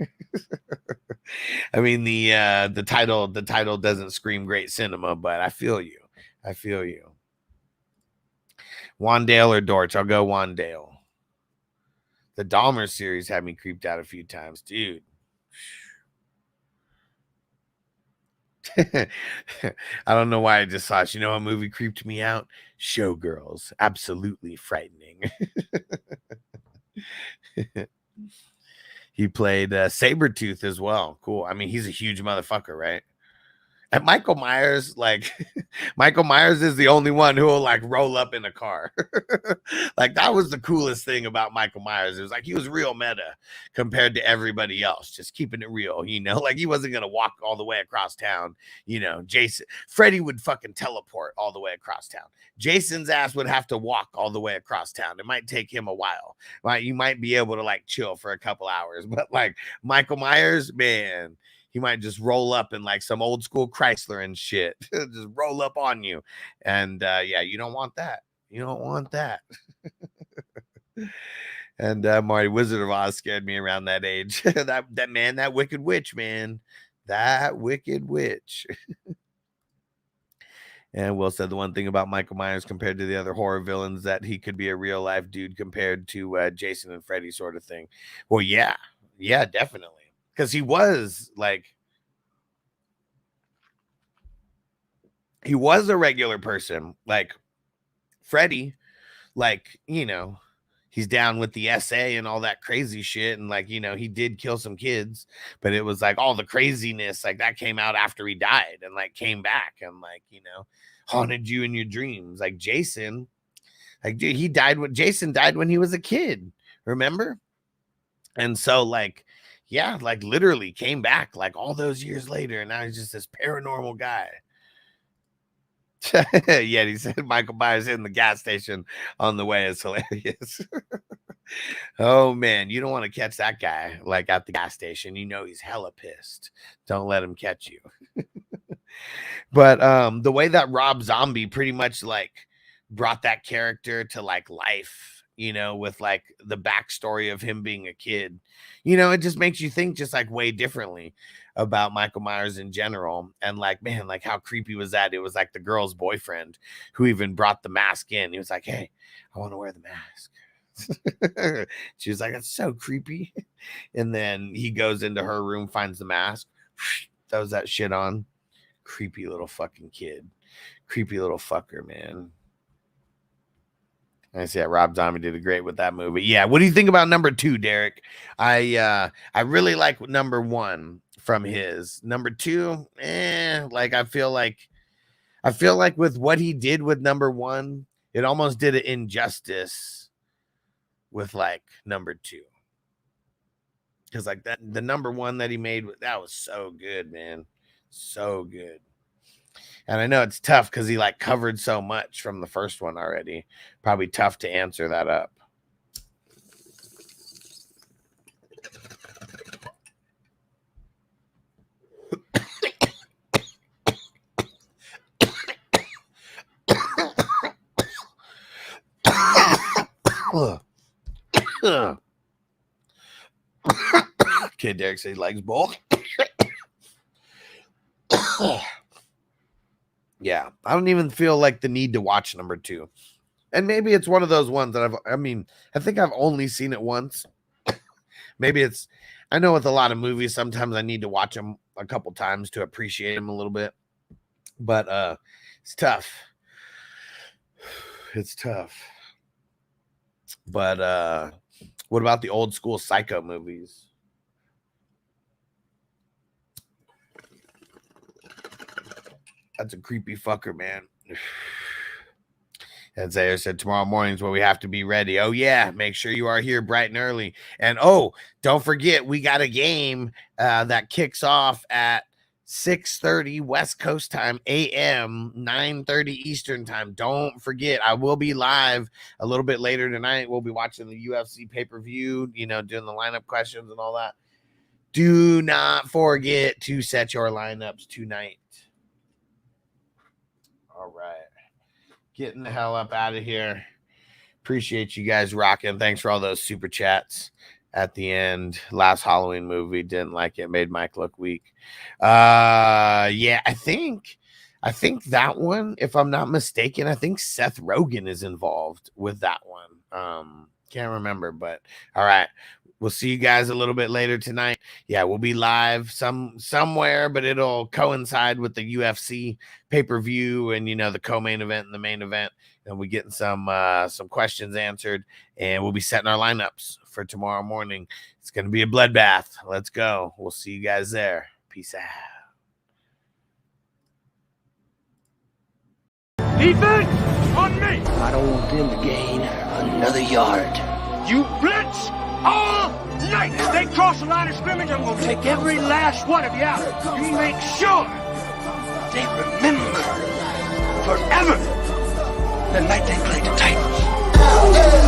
B: I mean, the title doesn't scream great cinema, but I feel you. Wandale or Dortch? I'll go Wandale. The Dahmer series had me creeped out a few times, dude. I don't know why I just saw it. What movie creeped me out? Showgirls. Absolutely frightening. He played Sabretooth as well. Cool. I mean, he's a huge motherfucker, right? And Michael Myers, like, Michael Myers is the only one who will like roll up in a car. Like, that was the coolest thing about Michael Myers. It was like he was real meta compared to everybody else, just keeping it real, like he wasn't gonna walk all the way across town. Freddy would fucking teleport all the way across town. Jason's ass would have to walk all the way across town. It might take him a while. Right? You might be able to like chill for a couple hours, but like Michael Myers, man, he might just roll up in like some old school Chrysler and shit. Just roll up on you. And yeah, you don't want that. And Marty, Wizard of Oz scared me around that age. that wicked witch, man. That wicked witch. And Will said the one thing about Michael Myers compared to the other horror villains that he could be a real life dude compared to Jason and Freddy sort of thing. Well, yeah, definitely. Because he was a regular person. Like Freddy, like, he's down with the SA and all that crazy shit. And like, he did kill some kids, but it was like all the craziness, like that came out after he died and like came back and like, haunted you in your dreams. Like Jason, like, dude, Jason died when he was a kid, remember? And so like, yeah, like literally came back like all those years later. And now he's just this paranormal guy. Yeah, he said Michael Myers in the gas station on the way is hilarious. Oh, man, you don't want to catch that guy like at the gas station. He's hella pissed. Don't let him catch you. But the way that Rob Zombie pretty much like brought that character to like life, with like the backstory of him being a kid, it just makes you think just like way differently about Michael Myers in general. And like, man, like how creepy was that? It was like the girl's boyfriend who even brought the mask in. He was like, hey, I want to wear the mask. She was like, that's so creepy. And then he goes into her room, finds the mask, throws that shit on. Creepy little fucking kid. Creepy little fucker, man. I see that Rob Zombie did a great with that movie. Yeah. What do you think about number 2, Derek? I really like number 1 from his. Number 2, like I feel like with what he did with number 1, it almost did an injustice with like number 2. Because like that, the number 1 that he made, that was so good, man. So good. And I know it's tough because he like covered so much from the first one already. Probably tough to answer that up. Okay, Derek says he likes both. Yeah, I don't even feel like the need to watch number 2. And maybe it's one of those ones that I think I've only seen it once. Maybe it's, I know with a lot of movies, sometimes I need to watch them a couple times to appreciate them a little bit. But it's tough. It's tough. But what about the old school Psycho movies? That's a creepy fucker, man. And Zaire said, tomorrow morning's where we have to be ready. Oh, yeah. Make sure you are here bright and early. And, oh, don't forget, we got a game that kicks off at 6:30 West Coast time, a.m., 9:30 Eastern time. Don't forget, I will be live a little bit later tonight. We'll be watching the UFC pay-per-view, you know, doing the lineup questions and all that. Do not forget to set your lineups tonight. All right. Getting the hell up out of here. Appreciate you guys rocking. Thanks for all those super chats at the end. Last Halloween movie. Didn't like it. Made Mike look weak. Yeah, I think that one, if I'm not mistaken, I think Seth Rogen is involved with that one. Can't remember, but all right. We'll see you guys a little bit later tonight. Yeah, we'll be live somewhere, but it'll coincide with the UFC pay-per-view and, you know, the co-main event and the main event. And we're getting some questions answered, and we'll be setting our lineups for tomorrow morning. It's going to be a bloodbath. Let's go. We'll see you guys there. Peace out.
F: Defense on me.
E: I don't want them to gain another yard.
F: You blitz all night. If they cross the line of scrimmage, I'm going to take every last one of you out. You make sure they remember forever the night they played the Titans.